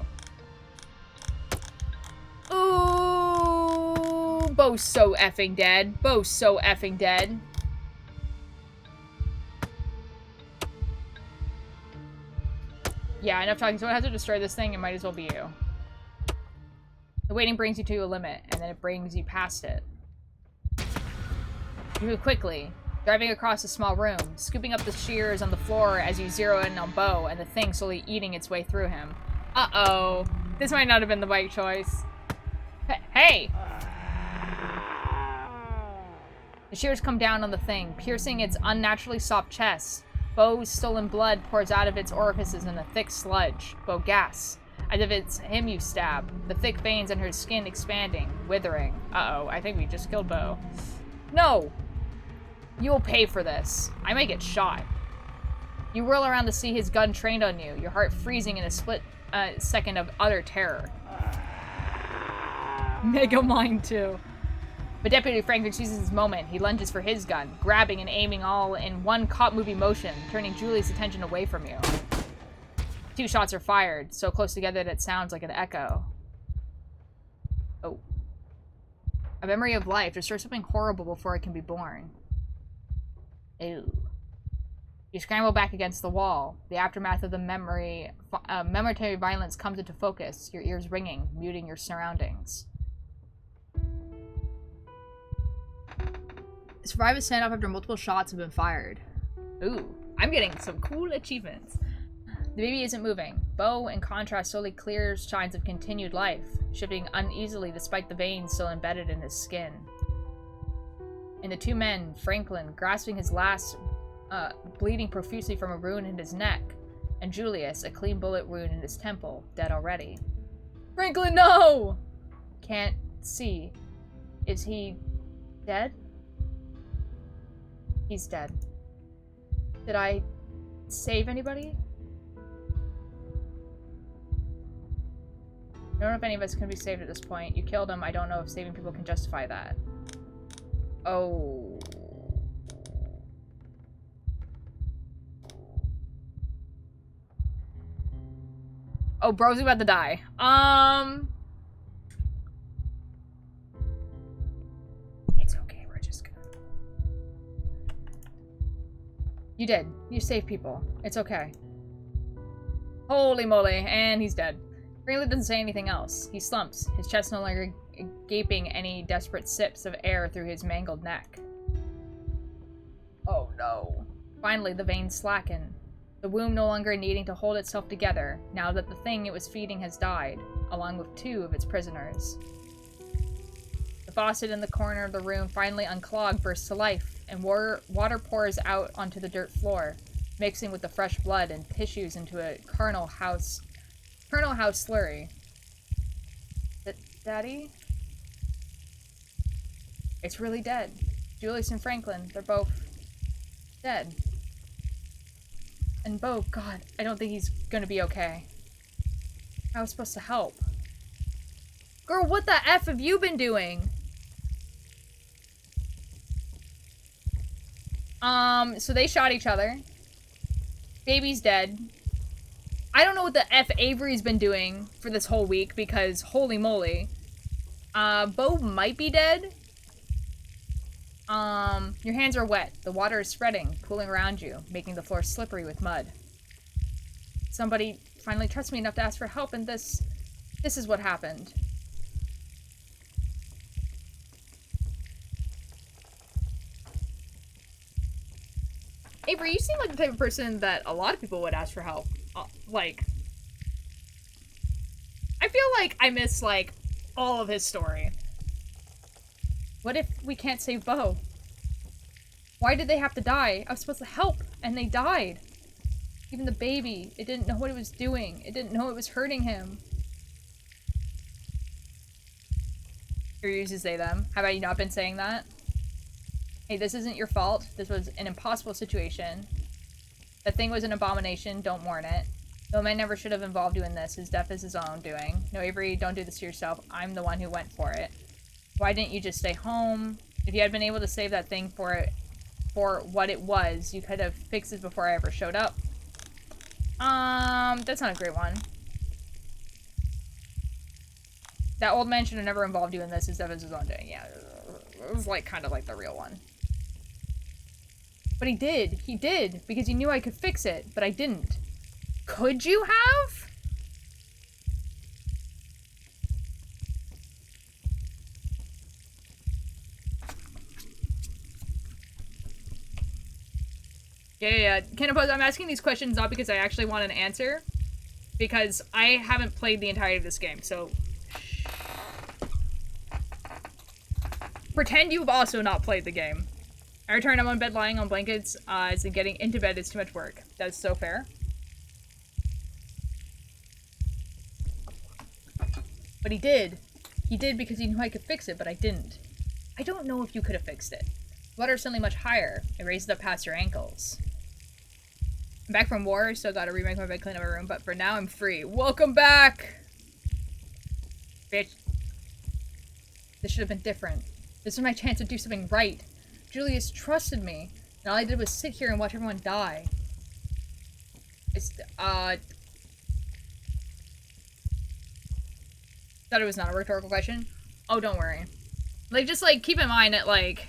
Ooh, Bo's so effing dead. Bo's so effing dead. Yeah, enough talking. Someone has to destroy this thing. It might as well be you. The waiting brings you to a limit, and then it brings you past it. You move quickly, driving across a small room, scooping up the shears on the floor as you zero in on Bo, and the thing slowly eating its way through him. Uh-oh. This might not have been the right choice. Hey! The shears come down on the thing, piercing its unnaturally soft chest. Bo's stolen blood pours out of its orifices in a thick sludge. Bo gasps, as if it's him you stab. The thick veins in her skin expanding, withering. Uh-oh, I think we just killed Bo. No! You will pay for this. I might get shot. You whirl around to see his gun trained on you, your heart freezing in a split second of utter terror. Mega mine too. But Deputy Franklin seizes his moment. He lunges for his gun, grabbing and aiming all in one cop movie motion, turning Julie's attention away from you. 2 shots are fired, so close together that it sounds like an echo. Oh. A memory of life. Destroy something horrible before it can be born. Ew. You scramble back against the wall. The aftermath of the memory, momentary violence comes into focus, your ears ringing, muting your surroundings. Survive a standoff after multiple shots have been fired. Ooh, I'm getting some cool achievements. The baby isn't moving. Bo, in contrast, slowly clears signs of continued life, shifting uneasily despite the veins still embedded in his skin. And the 2 men, Franklin, grasping his last, bleeding profusely from a wound in his neck, and Julius, a clean bullet wound in his temple, dead already. Franklin, no! Can't see. Is he dead? He's dead. Did I save anybody? I don't know if any of us can be saved at this point. You killed him. I don't know if saving people can justify that. Oh. Oh, bro's about to die. It's okay. We're just gonna... You did. You saved people. It's okay. Holy moly. And he's dead. Franklin doesn't say anything else. He slumps, his chest no longer gaping any desperate sips of air through his mangled neck. Oh no. Finally, the veins slacken, the womb no longer needing to hold itself together now that the thing it was feeding has died, along with 2 of its prisoners. The faucet in the corner of the room finally unclogged bursts to life, and water pours out onto the dirt floor, mixing with the fresh blood and tissues into a Colonel House slurry. Daddy? It's really dead. Julius and Franklin, they're both dead. And Bo, God, I don't think he's gonna be okay. I was supposed to help. Girl, what the F have you been doing? So they shot each other. Baby's dead. I don't know what the F Avery's been doing for this whole week because holy moly. Bo might be dead. Your hands are wet. The water is spreading, pooling around you, making the floor slippery with mud. Somebody finally trusts me enough to ask for help, and this is what happened. Avery, you seem like the type of person that a lot of people would ask for help. Like, I feel like I miss, like, all of his story. What if we can't save Bo? Why did they have to die? I was supposed to help, and they died. Even the baby, it didn't know what it was doing. It didn't know it was hurting him. You're used to say them. Have I not been saying that? Hey, this isn't your fault. This was an impossible situation. That thing was an abomination. Don't mourn it. The man never should have involved you in this. His death is his own doing. No, Avery, don't do this to yourself. I'm the one who went for it. Why didn't you just stay home? If you had been able to save that thing for what it was, you could have fixed it before I ever showed up. That's not a great one. That old man should have never involved you in this. His death is his own doing. Yeah, it was like kind of like the real one. But he did. He did. Because he knew I could fix it. But I didn't. Could you have? Yeah. Canopose, I'm asking these questions not because I actually want an answer. Because I haven't played the entirety of this game, so... Pretend you've also not played the game. I return, I'm on bed lying on blankets, as in getting into bed is too much work. That's so fair. But he did. He did because he knew I could fix it, but I didn't. I don't know if you could have fixed it. The water's suddenly much higher. It raises up past your ankles. I'm back from war, still gotta remake my bed, clean up my room, but for now I'm free. Welcome back! Bitch. This should have been different. This was my chance to do something right. Julius trusted me, and all I did was sit here and watch everyone die. Thought it was not a rhetorical question? Oh, don't worry. Like, just, like, keep in mind that, like...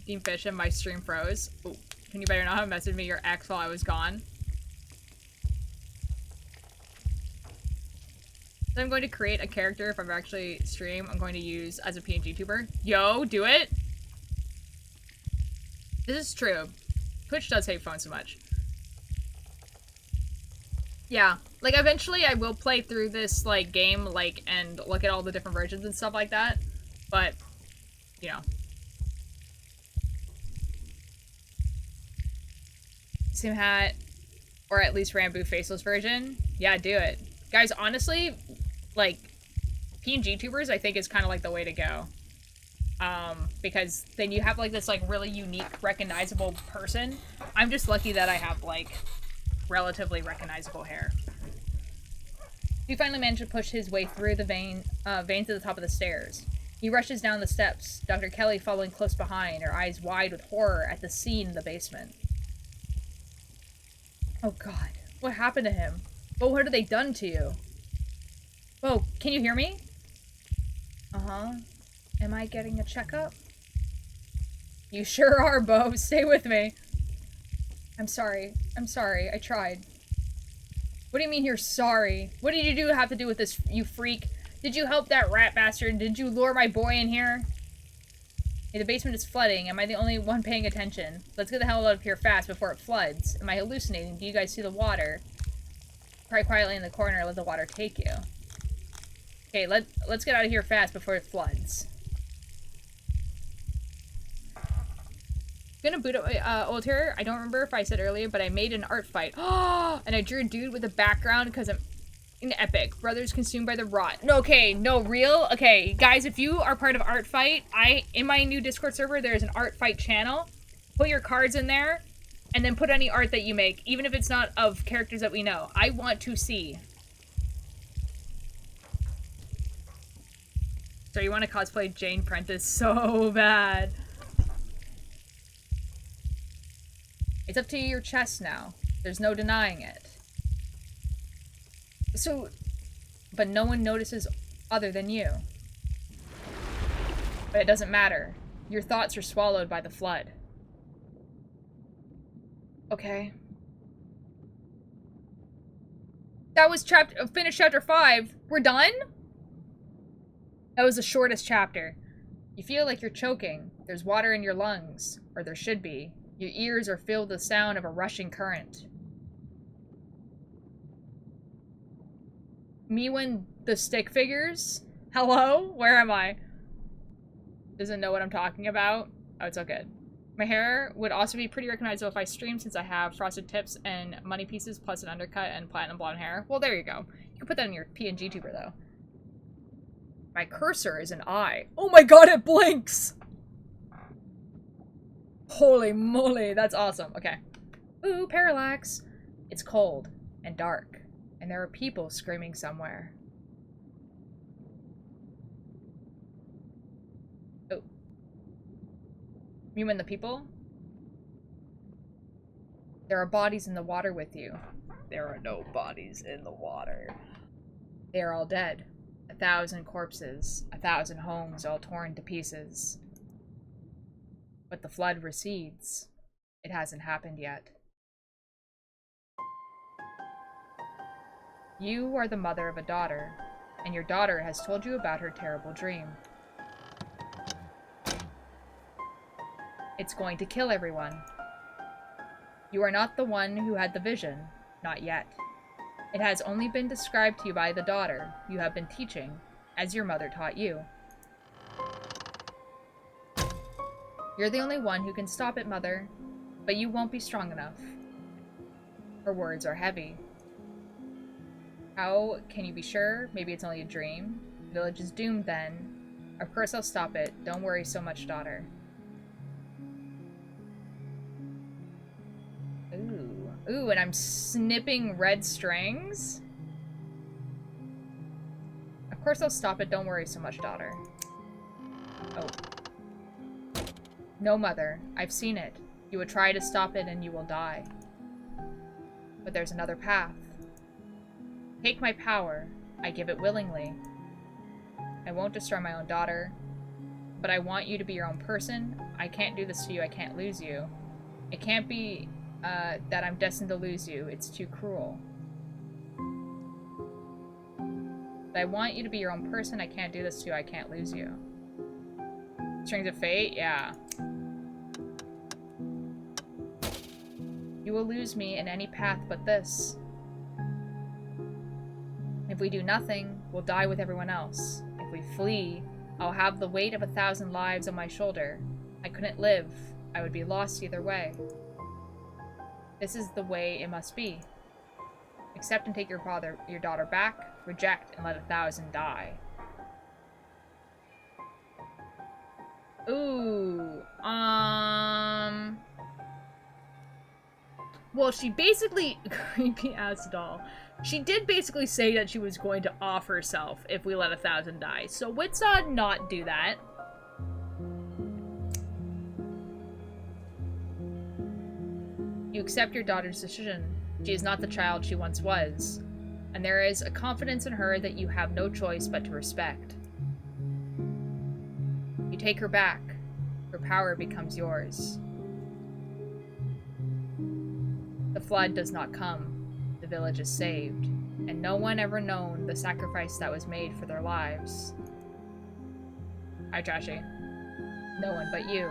Dean Fish and my stream froze. Ooh, can you better not have messaged me your ex while I was gone? So I'm going to create a character if I actually stream. I'm going to use as a PNG tuber. Yo, do it! This is true. Twitch does hate phones so much. Yeah, like eventually I will play through this like game like and look at all the different versions and stuff like that. But, you know. Sim hat, or at least Rambo faceless version. Yeah, do it. Guys, honestly, like, PNG tubers I think is kind of like the way to go. Because then you have like this like really unique, recognizable person. I'm just lucky that I have like relatively recognizable hair. He finally managed to push his way through the veins to the top of the stairs. He rushes down the steps, Dr. Kelly following close behind, her eyes wide with horror at the scene in the basement. Oh god, what happened to him? Bo, what have they done to you? Bo, can you hear me? Uh-huh. Am I getting a checkup? You sure are, Bo. Stay with me. I'm sorry. I'm sorry. I tried. What do you mean you're sorry? What did you have to do with this, you freak? Did you help that rat bastard? Did you lure my boy in here? Hey, the basement is flooding. Am I the only one paying attention? Let's get the hell out of here fast before it floods. Am I hallucinating? Do you guys see the water? Cry quietly in the corner and let the water take you. Okay, let's get out of here fast before it floods. I'm gonna boot up old here. I don't remember if I said earlier, but I made an art fight. And I drew a dude with a background because I'm an epic. Brothers consumed by the rot. No, okay, no, real? Okay, guys, if you are part of Art Fight, in my new Discord server, there's an Art Fight channel. Put your cards in there, and then put any art that you make, even if it's not of characters that we know. I want to see. So you want to cosplay Jane Prentice so bad. It's up to your chest now. There's no denying it. So, but no one notices other than you. But it doesn't matter. Your thoughts are swallowed by the flood. Okay. That was finished chapter 5. We're done? That was the shortest chapter. You feel like you're choking. There's water in your lungs. Or there should be. Your ears are filled with the sound of a rushing current. Me when the stick figures? Hello? Where am I? Doesn't know what I'm talking about? Oh, it's all good. My hair would also be pretty recognizable if I streamed, since I have frosted tips and money pieces plus an undercut and platinum blonde hair. Well, there you go. You can put that in your PNG tuber, though. My cursor is an eye. Oh my god, it blinks! Holy moly, that's awesome. Okay. Ooh, parallax. It's cold and dark, and there are people screaming somewhere. Oh. You and the people? There are bodies in the water with you. There are no bodies in the water. They are all dead. 1,000 corpses. 1,000 homes all torn to pieces. But the flood recedes. It hasn't happened yet. You are the mother of a daughter, and your daughter has told you about her terrible dream. It's going to kill everyone. You are not the one who had the vision, not yet. It has only been described to you by the daughter you have been teaching, as your mother taught you. You're the only one who can stop it, Mother, but you won't be strong enough. Her words are heavy. How can you be sure? Maybe it's only a dream. The village is doomed then. Of course I'll stop it. Don't worry so much, daughter. Ooh. Ooh, and I'm snipping red strings? Of course I'll stop it. Don't worry so much, daughter. Oh. No, Mother. I've seen it. You would try to stop it and you will die. But there's another path. Take my power. I give it willingly. I won't destroy my own daughter, but I want you to be your own person. I can't do this to you. I can't lose you. It can't be that I'm destined to lose you. It's too cruel. But I want you to be your own person. I can't do this to you. I can't lose you. Strings of fate? Yeah. You will lose me in any path but this. If we do nothing, we'll die with everyone else. If we flee, I'll have the weight of 1,000 lives on my shoulder. I couldn't live. I would be lost either way. This is the way it must be. Accept and take your daughter back. Reject and let 1,000 die. Ooh, well, she basically, creepy ass doll. She did basically say that she was going to off herself if we let 1,000 die. So let's not do that. You accept your daughter's decision. She is not the child she once was, and there is a confidence in her that you have no choice but to respect. You take her back. Her power becomes yours. The flood does not come. The village is saved, and no one ever known the sacrifice that was made for their lives. Hi, Trashy. No one but you.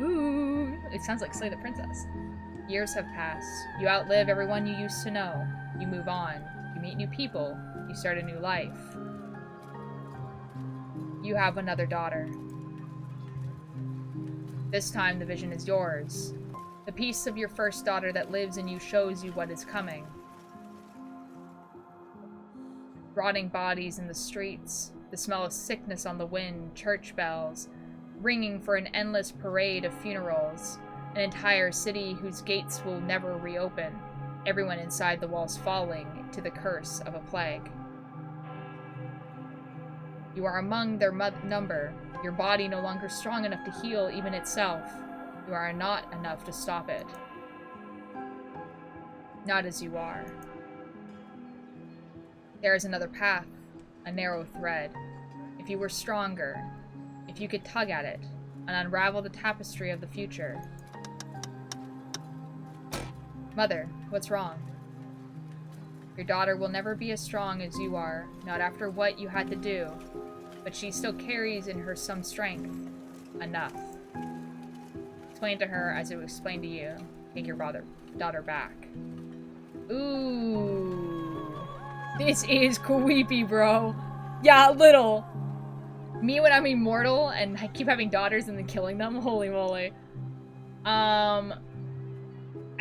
Ooh, it sounds like Slay the Princess. Years have passed. You outlive everyone you used to know. You move on. You meet new people. You start a new life. You have another daughter. This time the vision is yours. The piece of your first daughter that lives in you shows you what is coming. Rotting bodies in the streets, the smell of sickness on the wind, church bells, ringing for an endless parade of funerals, an entire city whose gates will never reopen, everyone inside the walls falling to the curse of a plague. You are among their number, your body no longer strong enough to heal even itself. You are not enough to stop it. Not as you are. There is another path, a narrow thread. If you were stronger, if you could tug at it and unravel the tapestry of the future. Mother, what's wrong? Your daughter will never be as strong as you are, not after what you had to do, but she still carries in her some strength. Enough. Explain to her as it was explained to you. Take your daughter back. Ooh. This is creepy, bro. Yeah, a little. Me when I'm immortal and I keep having daughters and then killing them? Holy moly. I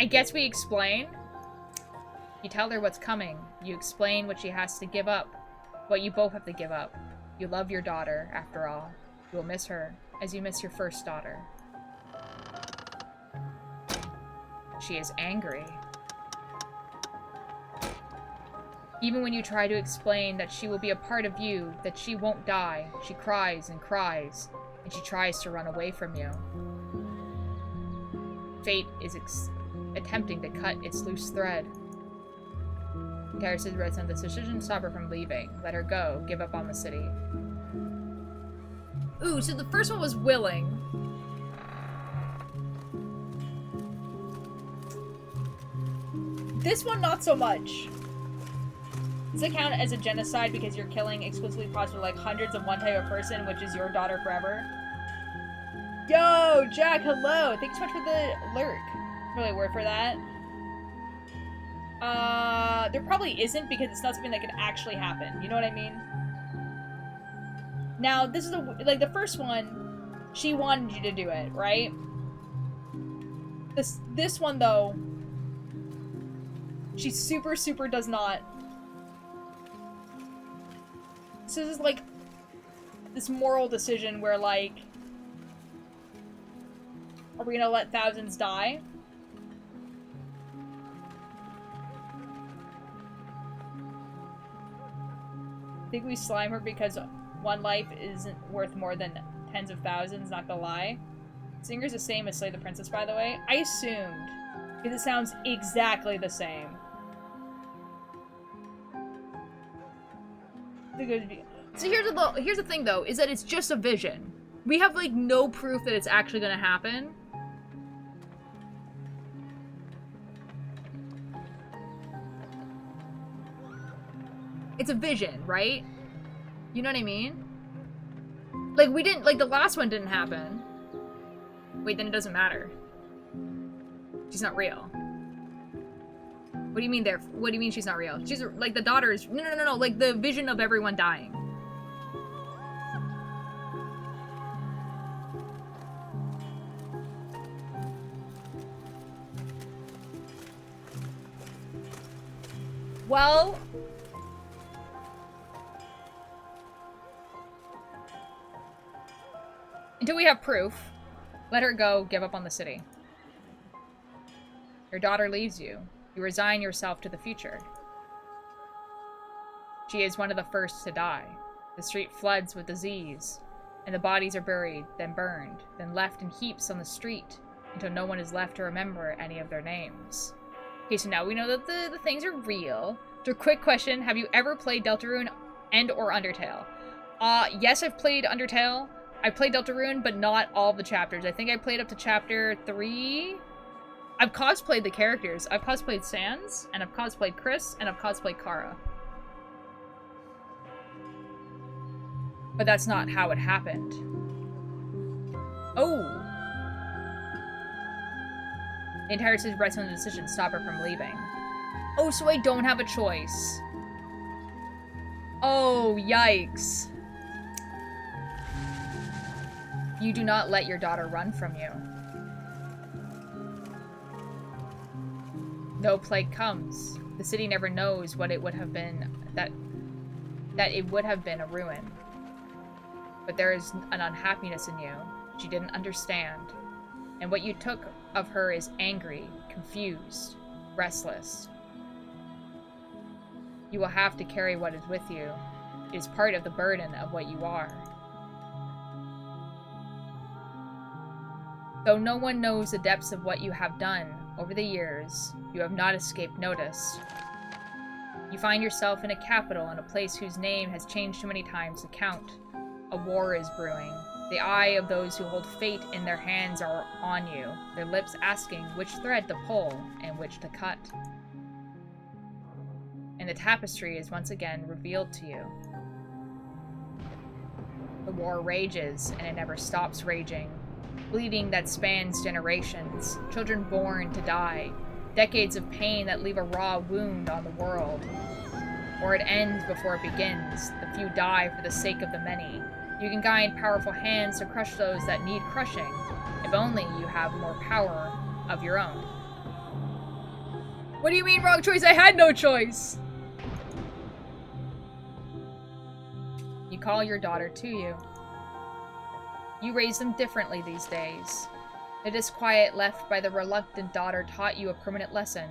guess we explain. You tell her what's coming. You explain what she has to give up. What you both have to give up. You love your daughter, after all. You will miss her, as you miss your first daughter. She is angry. Even when you try to explain that she will be a part of you, that she won't die, she cries and cries, and she tries to run away from you. Fate is attempting to cut its loose thread. Garrison writes on the decision, stop her from leaving. Let her go. Give up on the city. Ooh, so the first one was willing. This one, not so much. Does it count as a genocide because you're killing exclusively possibly like hundreds of one type of person, which is your daughter forever? Yo, Jack, hello. Thanks so much for the lurk. Really word for that. There probably isn't because it's not something that could actually happen. You know what I mean? Now, this is like the first one, she wanted you to do it, right? This one though, she super does not. So this is like this moral decision where like, are we gonna let thousands die? I think we slime her because one life isn't worth more than tens of thousands, not gonna lie. Singer's the same as Slay the Princess, by the way. I assumed, because it sounds exactly the same. So here's the thing, though, is that it's just a vision. We have, like, no proof that it's actually gonna happen. It's a vision, right? You know what I mean? Like, we didn't, like, the last one didn't happen. Wait, then it doesn't matter. She's not real. What do you mean there? What do you mean she's not real? She's, like, the daughter is, no, like, the vision of everyone dying. Well... until we have proof, let her go, give up on the city. Your daughter leaves you. You resign yourself to the future. She is one of the first to die. The street floods with disease, and the bodies are buried, then burned, then left in heaps on the street, until no one is left to remember any of their names. Okay, so now we know that the things are real. So quick question, have you ever played Deltarune and or Undertale? Yes, I've played Undertale. I played Deltarune, but not all the chapters. I think I played up to chapter 3. I've cosplayed the characters. I've cosplayed Sans, and I've cosplayed Chris, and I've cosplayed Kara. But that's not how it happened. Oh! The entire city rests on the decision to stop her from leaving. Oh, so I don't have a choice. Oh, yikes. You do not let your daughter run from you. No plague comes. The city never knows what it would have been, that it would have been a ruin. But there is an unhappiness in you. She didn't understand. And what you took of her is angry, confused, restless. You will have to carry what is with you. It is part of the burden of what you are. Though no one knows the depths of what you have done over the years, you have not escaped notice. You find yourself in a capital in a place whose name has changed too many times to count. A war is brewing. The eye of those who hold fate in their hands are on you, their lips asking which thread to pull and which to cut. And the tapestry is once again revealed to you. The war rages, and it never stops raging. Bleeding that spans generations, children born to die, decades of pain that leave a raw wound on the world. Or it ends before it begins. The few die for the sake of the many. You can guide powerful hands to crush those that need crushing, if only you have more power of your own. What do you mean, wrong choice? I had no choice! You call your daughter to you. You raise them differently these days. The disquiet left by the reluctant daughter taught you a permanent lesson.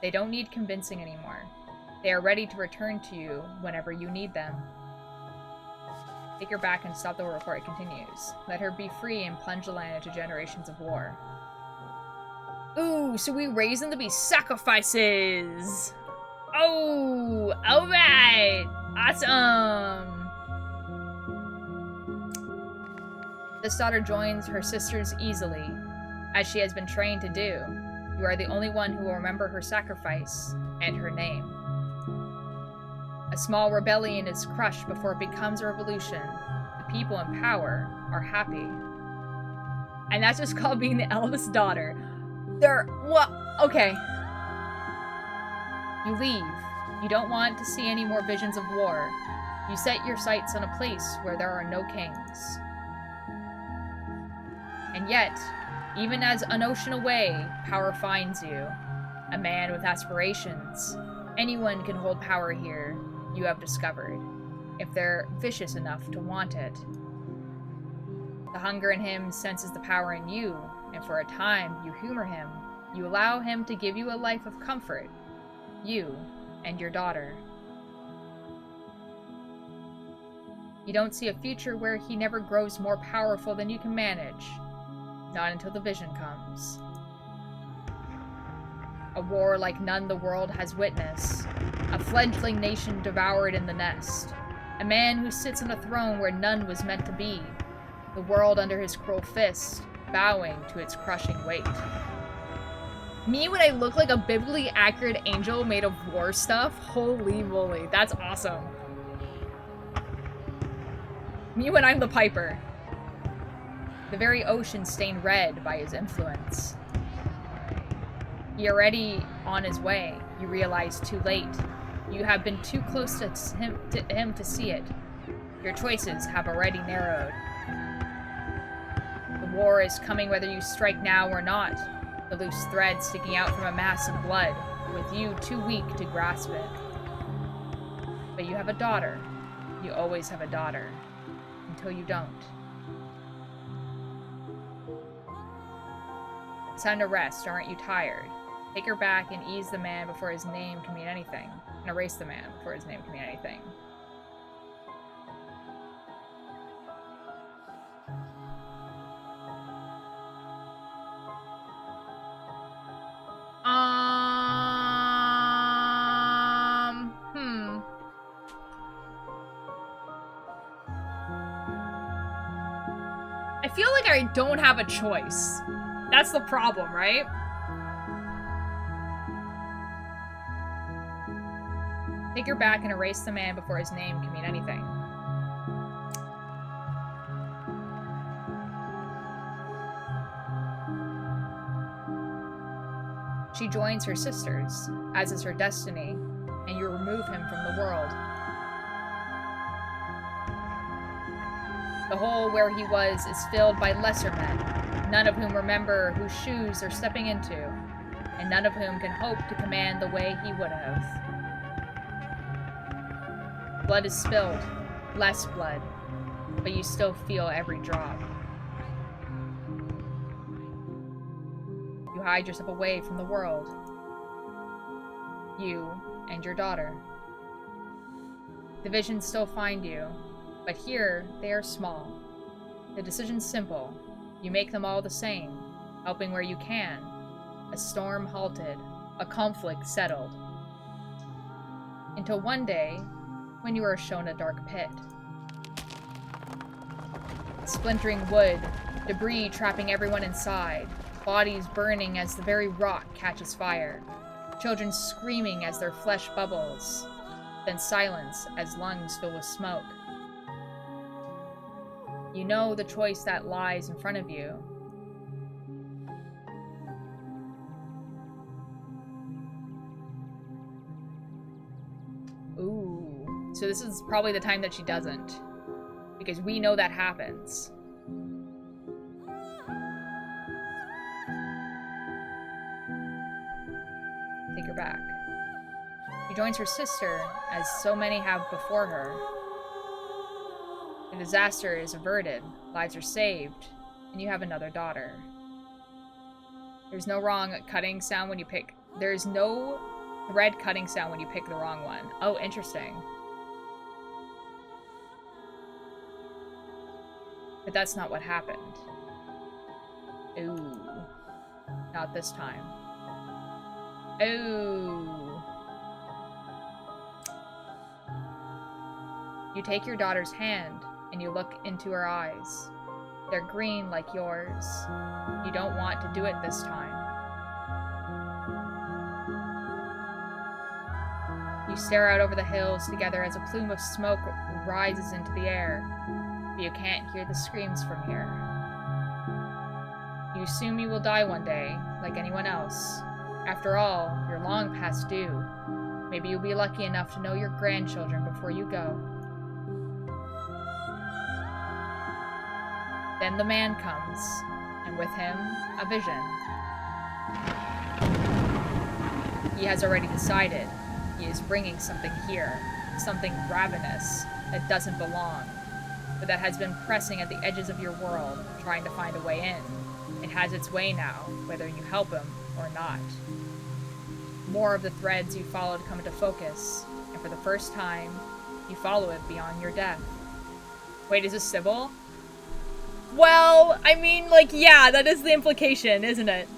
They don't need convincing anymore. They are ready to return to you whenever you need them. Take her back and stop the war before it continues. Let her be free and plunge the land into generations of war. Ooh, so we raise them to be sacrifices! Oh, alright! Awesome! This daughter joins her sisters easily, as she has been trained to do. You are the only one who will remember her sacrifice and her name. A small rebellion is crushed before it becomes a revolution. The people in power are happy. And that's just called being the eldest daughter. Okay. You leave. You don't want to see any more visions of war. You set your sights on a place where there are no kings. And yet, even as an ocean away, power finds you. A man with aspirations. Anyone can hold power here, you have discovered, if they're vicious enough to want it. The hunger in him senses the power in you, and for a time you humor him. You allow him to give you a life of comfort. You and your daughter. You don't see a future where he never grows more powerful than you can manage. Not until the vision comes. A war like none the world has witnessed. A fledgling nation devoured in the nest. A man who sits on a throne where none was meant to be. The world under his cruel fist, bowing to its crushing weight. Me when I look like a biblically accurate angel made of war stuff? Holy moly, that's awesome. Me when I'm the Piper. The very ocean stained red by his influence. He already on his way. You realize too late. You have been too close to him to see it. Your choices have already narrowed. The war is coming whether you strike now or not. The loose thread sticking out from a mass of blood, with you too weak to grasp it. But you have a daughter. You always have a daughter. Until you don't. It's time to rest, aren't you tired? Take her back and ease the man before his name can mean anything. And erase the man before his name can mean anything. I feel like I don't have a choice. That's the problem, right? Take her back and erase the man before his name can mean anything. She joins her sisters, as is her destiny, and you remove him from the world. The hole where he was is filled by lesser men, none of whom remember whose shoes they're stepping into, and none of whom can hope to command the way he would have. Blood is spilled, less blood, but you still feel every drop. You hide yourself away from the world. You and your daughter. The visions still find you, but here they are small. The decision's simple. You make them all the same, helping where you can. A storm halted, a conflict settled. Until one day, when you are shown a dark pit. Splintering wood, debris trapping everyone inside, bodies burning as the very rock catches fire, children screaming as their flesh bubbles, then silence as lungs fill with smoke. You know the choice that lies in front of you. Ooh. So this is probably the time that she doesn't. Because we know that happens. Take her back. She joins her sister, as so many have before her. The disaster is averted, lives are saved, and you have another daughter. There's no wrong cutting sound when you pick... There's no thread cutting sound when you pick the wrong one. Oh, interesting. But that's not what happened. Ooh. Not this time. Ooh. You take your daughter's hand, and you look into her eyes. They're green like yours. You don't want to do it this time. You stare out over the hills together as a plume of smoke rises into the air. But you can't hear the screams from here. You assume you will die one day, like anyone else. After all, you're long past due. Maybe you'll be lucky enough to know your grandchildren before you go. Then the man comes, and with him, a vision. He has already decided. He is bringing something here, something ravenous that doesn't belong, but that has been pressing at the edges of your world, trying to find a way in. It has its way now, whether you help him or not. More of the threads you followed come into focus, and for the first time, you follow it beyond your death. Wait, is this Sybil? Well, I mean, like, yeah, that is the implication, isn't it?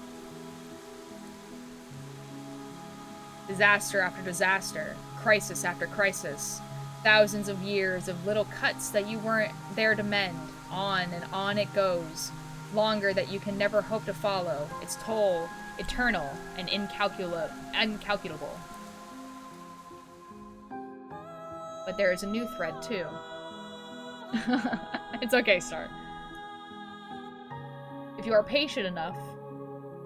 Disaster after disaster, crisis after crisis. Thousands of years of little cuts that you weren't there to mend. On and on it goes. Longer that you can never hope to follow. Its toll, eternal and incalculable. But there is a new thread, too. It's okay, Star. If you are patient enough,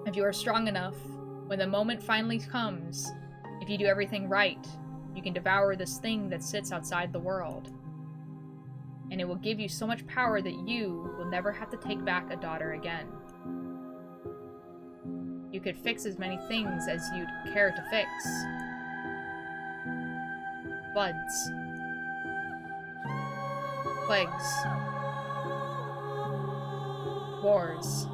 if you are strong enough, when the moment finally comes, if you do everything right, you can devour this thing that sits outside the world. And it will give you so much power that you will never have to take back a daughter again. You could fix as many things as you'd care to fix. Floods. Plagues. Wars.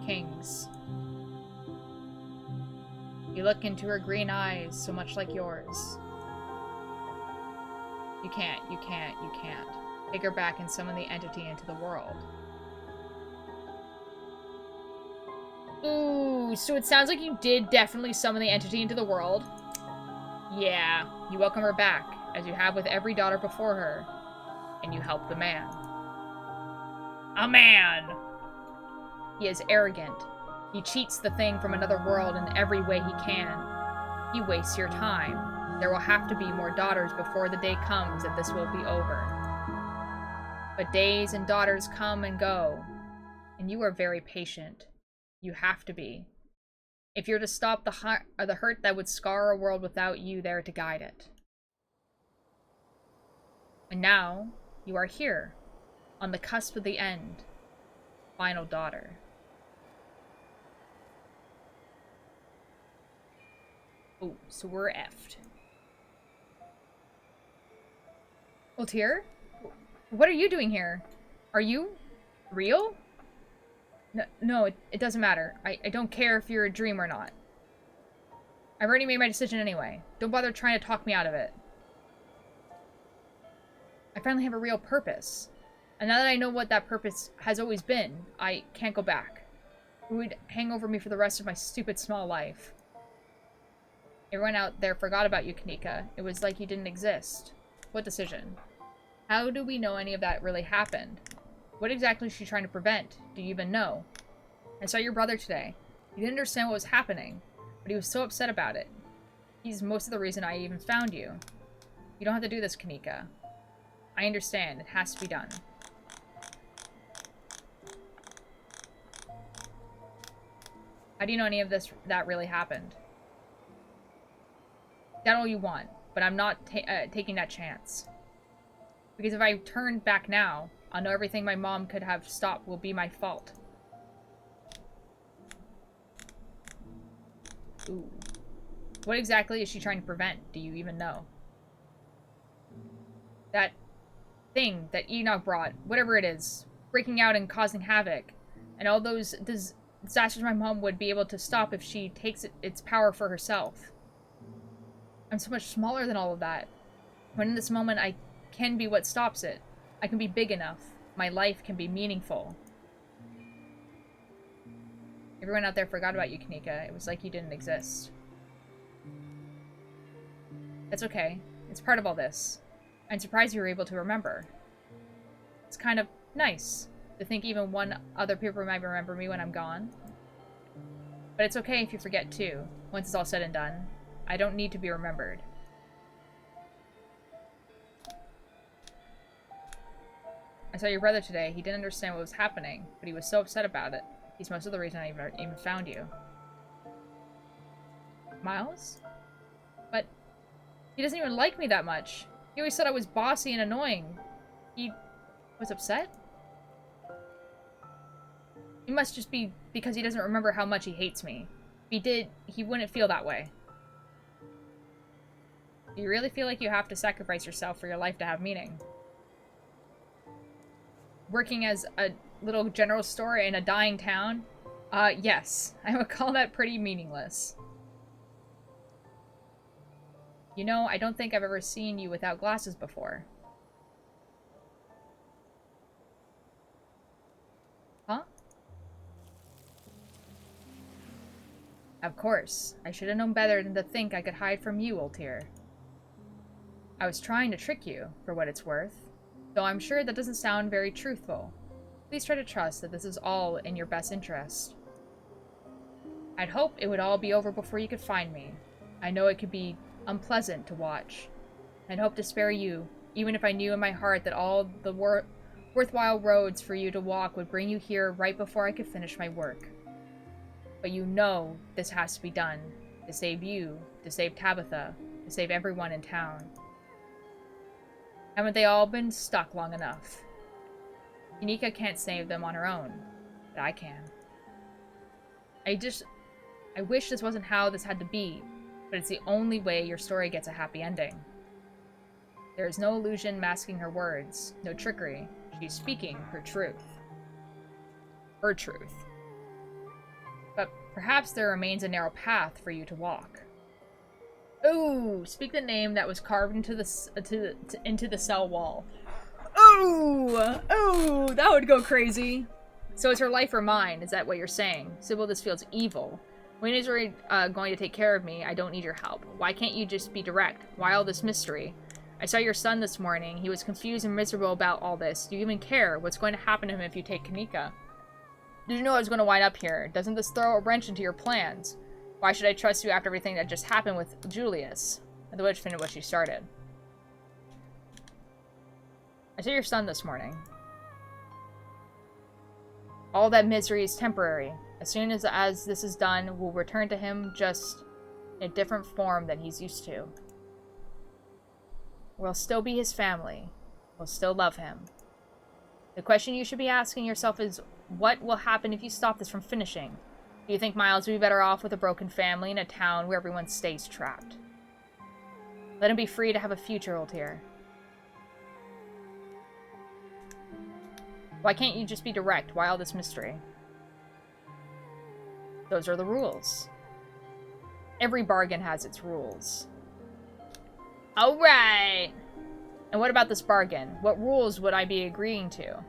Kings. You look into her green eyes, so much like yours. You can't. Take her back and summon the entity into the world. Ooh, so it sounds like you did definitely summon the entity into the world. Yeah, you welcome her back, as you have with every daughter before her, and you help the man. A man! He is arrogant. He cheats the thing from another world in every way he can. He wastes your time. There will have to be more daughters before the day comes that this will be over. But days and daughters come and go, and you are very patient. You have to be. If you're to stop the hurt that would scar a world without you there to guide it. And now, you are here, on the cusp of the end. Final daughter. Oh, so we're effed. Altair? What are you doing here? Are you real? No, it doesn't matter. I don't care if you're a dream or not. I've already made my decision anyway. Don't bother trying to talk me out of it. I finally have a real purpose. And now that I know what that purpose has always been, I can't go back. It would hang over me for the rest of my stupid small life. Everyone out there forgot about you, Kanika. It was like you didn't exist. What decision? How do we know any of that really happened? What exactly is she trying to prevent? Do you even know? I saw your brother today. He didn't understand what was happening, but he was so upset about it. He's most of the reason I even found you. You don't have to do this, Kanika. I understand. It has to be done. How do you know any of that really happened? Get all you want, but I'm not taking that chance. Because if I turn back now, I'll know everything my mom could have stopped will be my fault. Ooh. What exactly is she trying to prevent? Do you even know? That thing that Enoch brought, whatever it is, breaking out and causing havoc, and all those disasters my mom would be able to stop if she takes its power for herself. I'm so much smaller than all of that. When in this moment I can be what stops it. I can be big enough. My life can be meaningful. Everyone out there forgot about you, Kanika. It was like you didn't exist. That's okay. It's part of all this. I'm surprised you were able to remember. It's kind of nice to think even one other people might remember me when I'm gone. But it's okay if you forget too, once it's all said and done. I don't need to be remembered. I saw your brother today. He didn't understand what was happening, but he was so upset about it. He's most of the reason I even found you. Miles? But he doesn't even like me that much. He always said I was bossy and annoying. He was upset? It must just be because he doesn't remember how much he hates me. If he did, he wouldn't feel that way. Do you really feel like you have to sacrifice yourself for your life to have meaning? Working as a little general store in a dying town? Yes. I would call that pretty meaningless. You know, I don't think I've ever seen you without glasses before. Huh? Of course. I should have known better than to think I could hide from you, Altair. I was trying to trick you, for what it's worth. Though I'm sure that doesn't sound very truthful. Please try to trust that this is all in your best interest. I'd hope it would all be over before you could find me. I know it could be unpleasant to watch. I'd hope to spare you, even if I knew in my heart that all the worthwhile roads for you to walk would bring you here right before I could finish my work. But you know this has to be done, to save you, to save Tabitha, to save everyone in town. Haven't they all been stuck long enough? Kanika can't save them on her own, but I can. I wish this wasn't how this had to be, but it's the only way your story gets a happy ending. There is no illusion masking her words, no trickery. She's speaking her truth. Her truth. But perhaps there remains a narrow path for you to walk. Ooh, speak the name that was carved into the cell wall. Ooh, ooh, that would go crazy. So it's her life or mine, is that what you're saying? Sybil, this feels evil. Wayne is already going to take care of me. I don't need your help. Why can't you just be direct? Why all this mystery? I saw your son this morning. He was confused and miserable about all this. Do you even care? What's going to happen to him if you take Kanika? Did you know I was going to wind up here? Doesn't this throw a wrench into your plans? Why should I trust you after everything that just happened with Julius? And the witch finished what she started. I saw your son this morning. All that misery is temporary. As soon as this is done, we'll return to him just in a different form than he's used to. We'll still be his family. We'll still love him. The question you should be asking yourself is, what will happen if you stop this from finishing? Do you think Miles would be better off with a broken family in a town where everyone stays trapped? Let him be free to have a future, Altair. Why can't you just be direct? Why all this mystery? Those are the rules. Every bargain has its rules. Alright! And what about this bargain? What rules would I be agreeing to?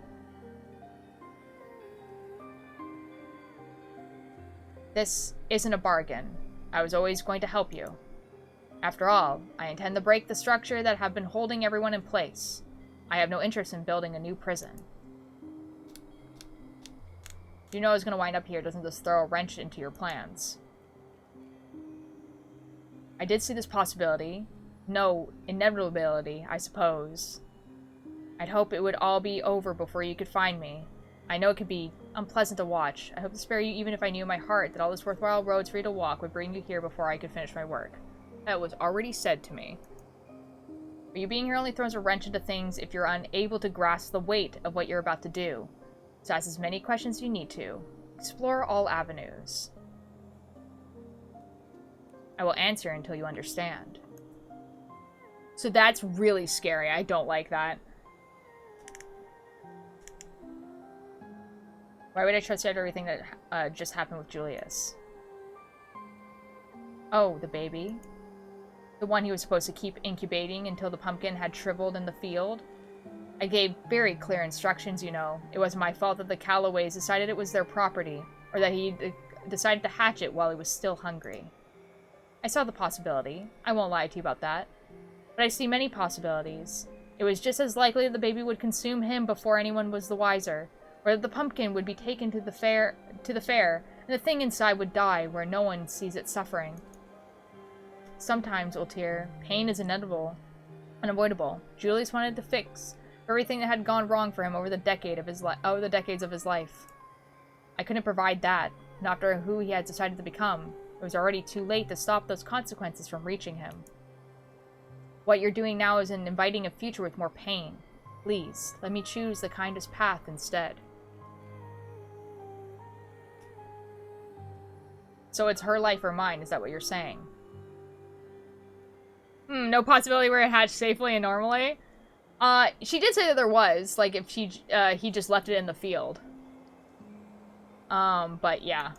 This isn't a bargain. I was always going to help you. After all, I intend to break the structure that have been holding everyone in place. I have no interest in building a new prison. You know I was going to wind up here doesn't just throw a wrench into your plans. I did see this possibility. No, inevitability, I suppose. I'd hope it would all be over before you could find me. I know it could be unpleasant to watch. I hope to spare you even if I knew in my heart that all this worthwhile roads for you to walk would bring you here before I could finish my work. That was already said to me. But you being here only throws a wrench into things if you're unable to grasp the weight of what you're about to do. So ask as many questions as you need to. Explore all avenues. I will answer until you understand. So that's really scary. I don't like that. Why would I trust everything that just happened with Julius? Oh, the baby? The one he was supposed to keep incubating until the pumpkin had shriveled in the field? I gave very clear instructions, you know. It wasn't my fault that the Callaways decided it was their property, or that he decided to hatch it while he was still hungry. I saw the possibility. I won't lie to you about that. But I see many possibilities. It was just as likely that the baby would consume him before anyone was the wiser, or that the pumpkin would be taken to the fair, and the thing inside would die where no one sees it suffering. Sometimes, Ultir, pain is unavoidable. Julius wanted to fix everything that had gone wrong for him over the decades of his life. I couldn't provide that, and after who he had decided to become, it was already too late to stop those consequences from reaching him. What you're doing now is inviting a future with more pain. Please, let me choose the kindest path instead. So it's her life or mine, is that what you're saying? No possibility where it hatched safely and normally? She did say that there was, like, if he just left it in the field. But yeah.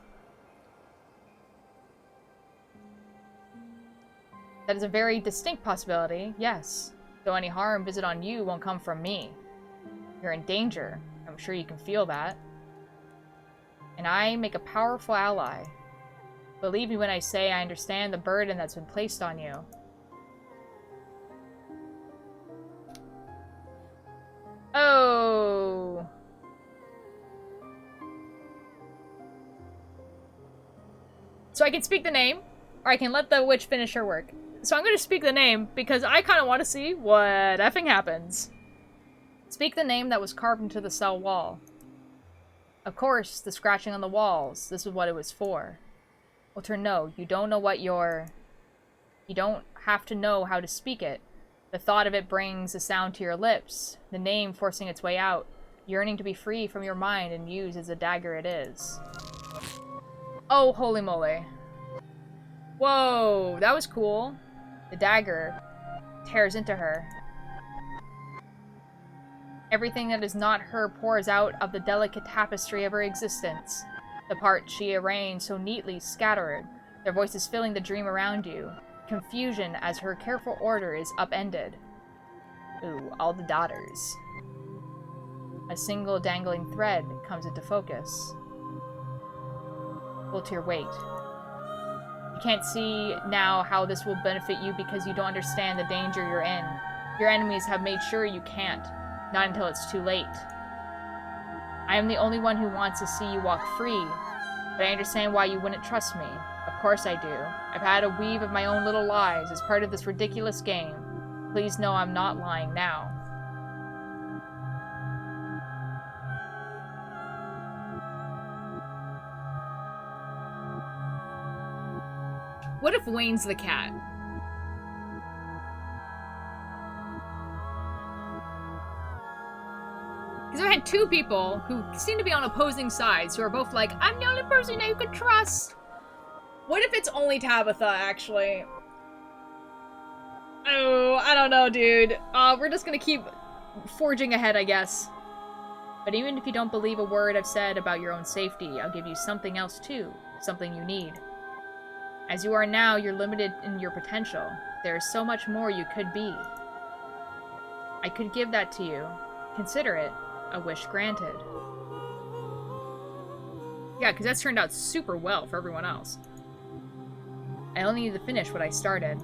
That is a very distinct possibility, yes. Though any harm visited on you won't come from me. You're in danger. I'm sure you can feel that. And I make a powerful ally. Believe me when I say I understand the burden that's been placed on you. Oh. So I can speak the name, or I can let the witch finish her work. So I'm going to speak the name, because I kind of want to see what effing happens. Speak the name that was carved into the cell wall. Of course, the scratching on the walls, this is what it was for. Ultir, no, you don't know what you're... You don't have to know how to speak it. The thought of it brings a sound to your lips, the name forcing its way out, yearning to be free from your mind and used as a dagger it is. Oh, holy moly. Whoa, that was cool. The dagger tears into her. Everything that is not her pours out of the delicate tapestry of her existence. The parts she arranged so neatly scattered, their voices filling the dream around you. Confusion as her careful order is upended. Ooh, all the daughters. A single dangling thread comes into focus. Ultir, wait. You can't see now how this will benefit you because you don't understand the danger you're in. Your enemies have made sure you can't. Not until it's too late. I am the only one who wants to see you walk free, but I understand why you wouldn't trust me. Of course I do. I've had a weave of my own little lies as part of this ridiculous game. Please know I'm not lying now. What if Wayne's the cat? Because I had two people who seem to be on opposing sides who are both like, I'm the only person that you could trust. What if it's only Tabitha, actually? Oh, I don't know, dude. We're just gonna keep forging ahead, I guess. But even if you don't believe a word I've said about your own safety, I'll give you something else too. Something you need. As you are now, you're limited in your potential. There is so much more you could be. I could give that to you. Consider it a wish granted. Yeah, because that's turned out super well for everyone else. I only need to finish what I started.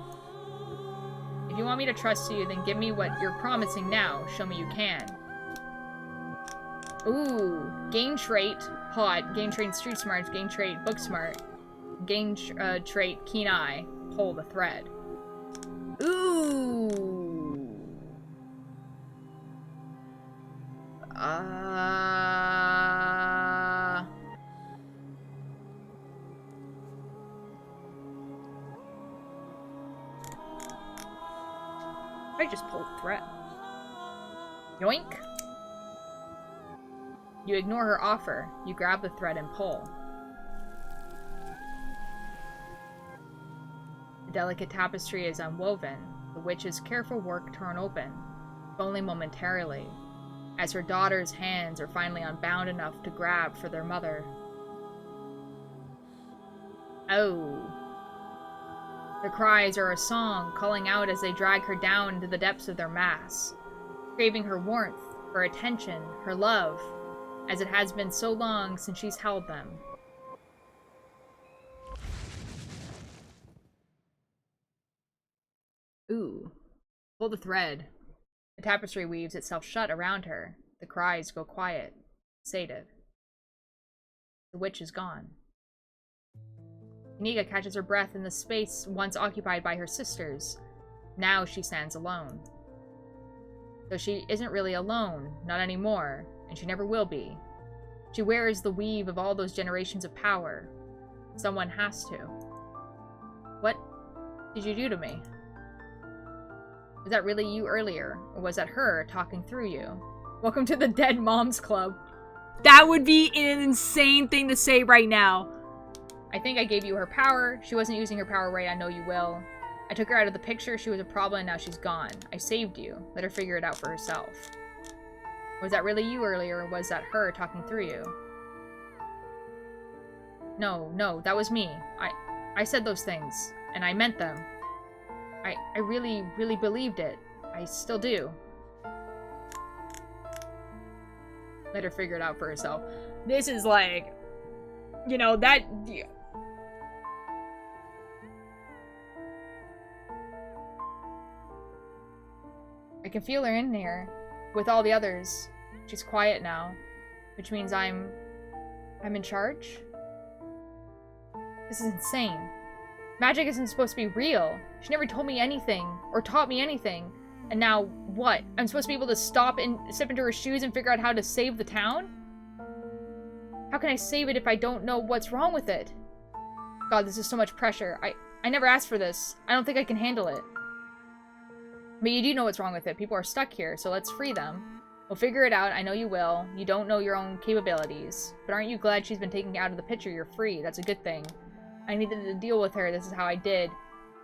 If you want me to trust you, then give me what you're promising now. Show me you can. Ooh. Gain trait, hot. Gain trait, street smart. Gain trait, book smart. Gain trait, keen eye. Pull the thread. Ooh. I just pulled thread. Yoink. You ignore her offer. You grab the thread and pull. The delicate tapestry is unwoven. The witch's careful work torn open, if only momentarily, as her daughter's hands are finally unbound enough to grab for their mother. Oh. Their cries are a song, calling out as they drag her down into the depths of their mass, craving her warmth, her attention, her love, as it has been so long since she's held them. Ooh. Pull the thread. The tapestry weaves itself shut around her. The cries go quiet, sated. The witch is gone. Iniga catches her breath in the space once occupied by her sisters. Now she stands alone. Though she isn't really alone, not anymore, and she never will be. She wears the weave of all those generations of power. Someone has to. What did you do to me? Was that really you earlier, or was that her talking through you? Welcome to the Dead Moms Club. That would be an insane thing to say right now. I think I gave you her power. She wasn't using her power right, I know you will. I took her out of the picture, she was a problem, and now she's gone. I saved you. Let her figure it out for herself. Was that really you earlier, or was that her talking through you? No, that was me. I said those things, and I meant them. I really, really believed it. I still do. Let her figure it out for herself. This is like, you know, that... I can feel her in here with all the others. She's quiet now, which means I'm in charge? This is insane. Magic isn't supposed to be real. She never told me anything, or taught me anything. And now, what? I'm supposed to be able to step into her shoes and figure out how to save the town? How can I save it if I don't know what's wrong with it? God, this is so much pressure. I never asked for this. I don't think I can handle it. But you do know what's wrong with it. People are stuck here, so let's free them. We'll figure it out. I know you will. You don't know your own capabilities. But aren't you glad she's been taken out of the picture? You're free. That's a good thing. I needed to deal with her. This is how I did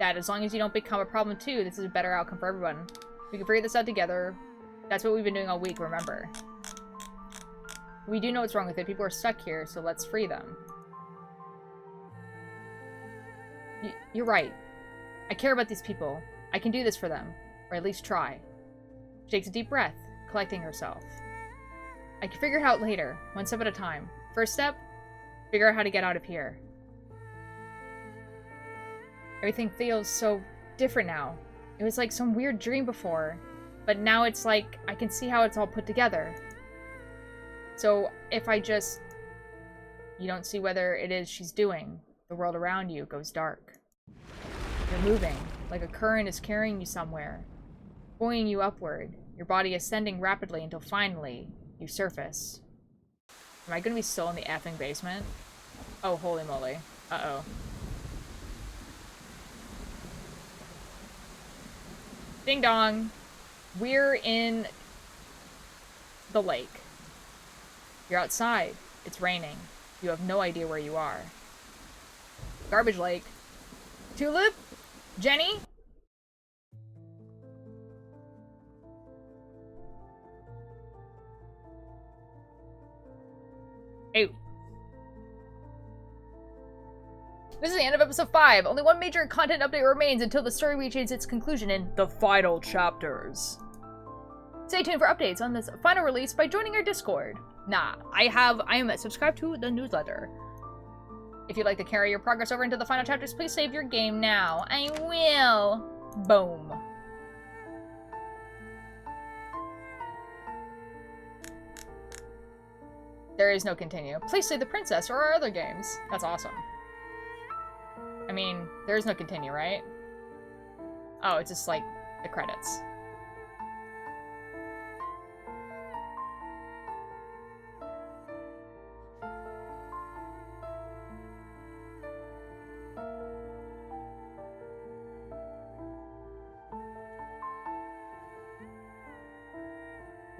that. As long as you don't become a problem too, this is a better outcome for everyone. We can figure this out together. That's what we've been doing all week, remember. We do know what's wrong with it. People are stuck here, so let's free them. You're right. I care about these people. I can do this for them. Or at least try. She takes a deep breath, collecting herself. I can figure it out later, one step at a time. First step, figure out how to get out of here. Everything feels so different now. It was like some weird dream before, but now it's like I can see how it's all put together. So if I just... You don't see whether it is she's doing. The world around you goes dark. You're moving, like a current is carrying you somewhere, buoying you upward, your body ascending rapidly until finally, you surface. Am I gonna be still in the effing basement? Oh, holy moly. Uh-oh. Ding dong. We're in the lake. You're outside. It's raining. You have no idea where you are. Garbage lake. Tulip? Jenny? Ew. This is the end of episode 5. Only one major content update remains until the story reaches its conclusion in the final chapters. Stay tuned for updates on this final release by joining our Discord. I am subscribed to the newsletter. If you'd like to carry your progress over into the final chapters, please save your game now. I will. Boom. There is no continue. Please say the princess or our other games. That's awesome. I mean, there is no continue, right? Oh, it's just like the credits.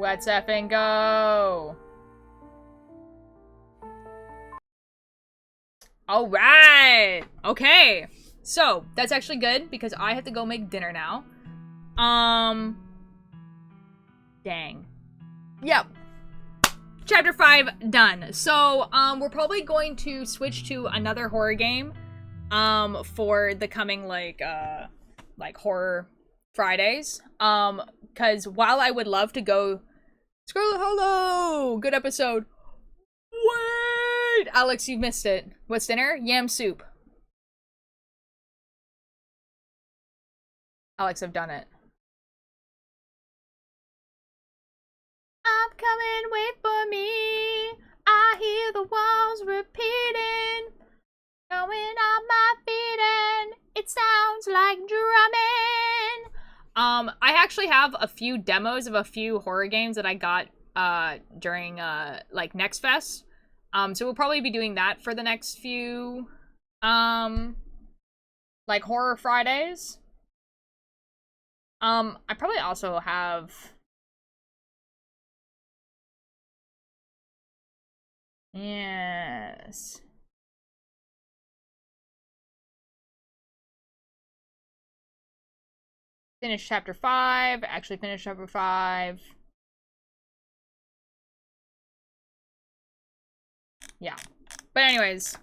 Let's effing go! Alright! Okay. So, that's actually good, because I have to go make dinner now. Dang. Yep. Chapter 5 done. So, we're probably going to switch to another horror game, for the coming, like, horror Fridays. Because while I would love to go... Scarlet, hello! Good episode. Wait! Alex, you missed it. What's dinner? Yam soup. Alex, I've done it. I'm coming, wait for me. I hear the walls repeating. Going on my feet and it sounds like drumming. I actually have a few demos of a few horror games that I got during like Next Fest. So we'll probably be doing that for the next few like Horror Fridays. I probably also have yes. Finish chapter 5. Actually finish chapter 5. Yeah. But anyways,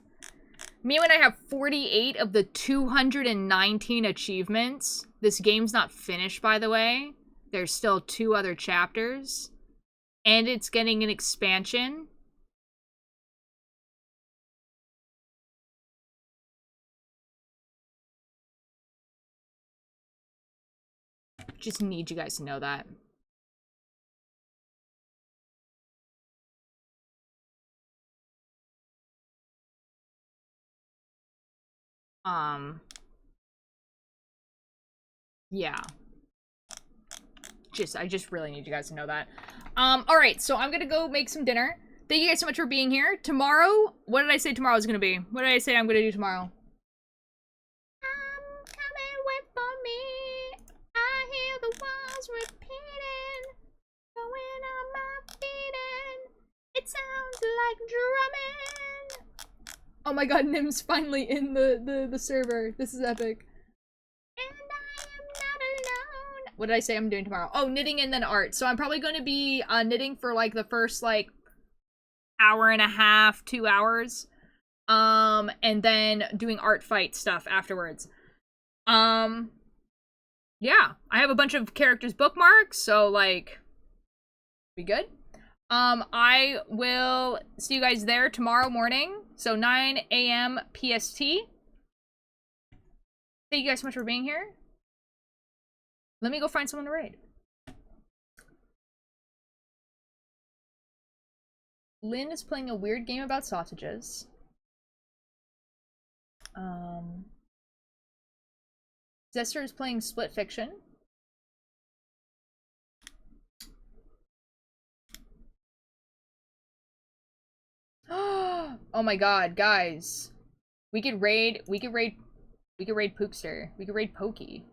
me and I have 48 of the 219 achievements. This game's not finished, by the way. There's still 2 other chapters. And it's getting an expansion. Just need you guys to know that. Yeah. I just really need you guys to know that. Alright, so I'm gonna go make some dinner. Thank you guys so much for being here. Tomorrow, what did I say tomorrow is gonna be? What did I say I'm gonna do tomorrow? I'm coming, wait for me. I hear the walls repeating. Going on my feet and it sounds like drumming. Oh my god, Nim's finally in the server. This is epic. And I am not alone. What did I say I'm doing tomorrow? Oh, knitting and then art. So I'm probably going to be knitting for like the first like hour and a half, 2 hours. And then doing art fight stuff afterwards. Yeah, I have a bunch of characters bookmarks, so like be good. I will see you guys there tomorrow morning. So 9 a.m. PST. Thank you guys so much for being here. Let me go find someone to raid. Lynn is playing a weird game about sausages. Zester is playing Split Fiction. Oh my god, guys. We could raid Pookster. We could raid Pokey.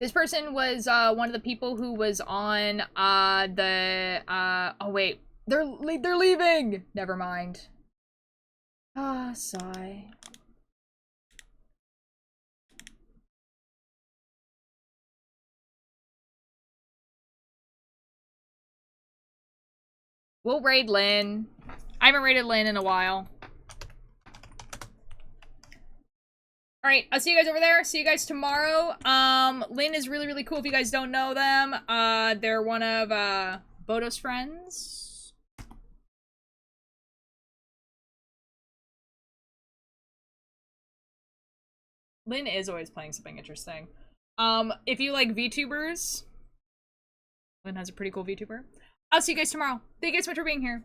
This person was one of the people who was on oh wait. They're leaving. Never mind. Ah, sigh. We'll raid Lynn. I haven't raided Lynn in a while. Alright, I'll see you guys over there. See you guys tomorrow. Lynn is really, really cool if you guys don't know them. They're one of, Bodo's friends. Lynn is always playing something interesting. If you like VTubers, Lynn has a pretty cool VTuber. I'll see you guys tomorrow. Thank you guys so much for being here.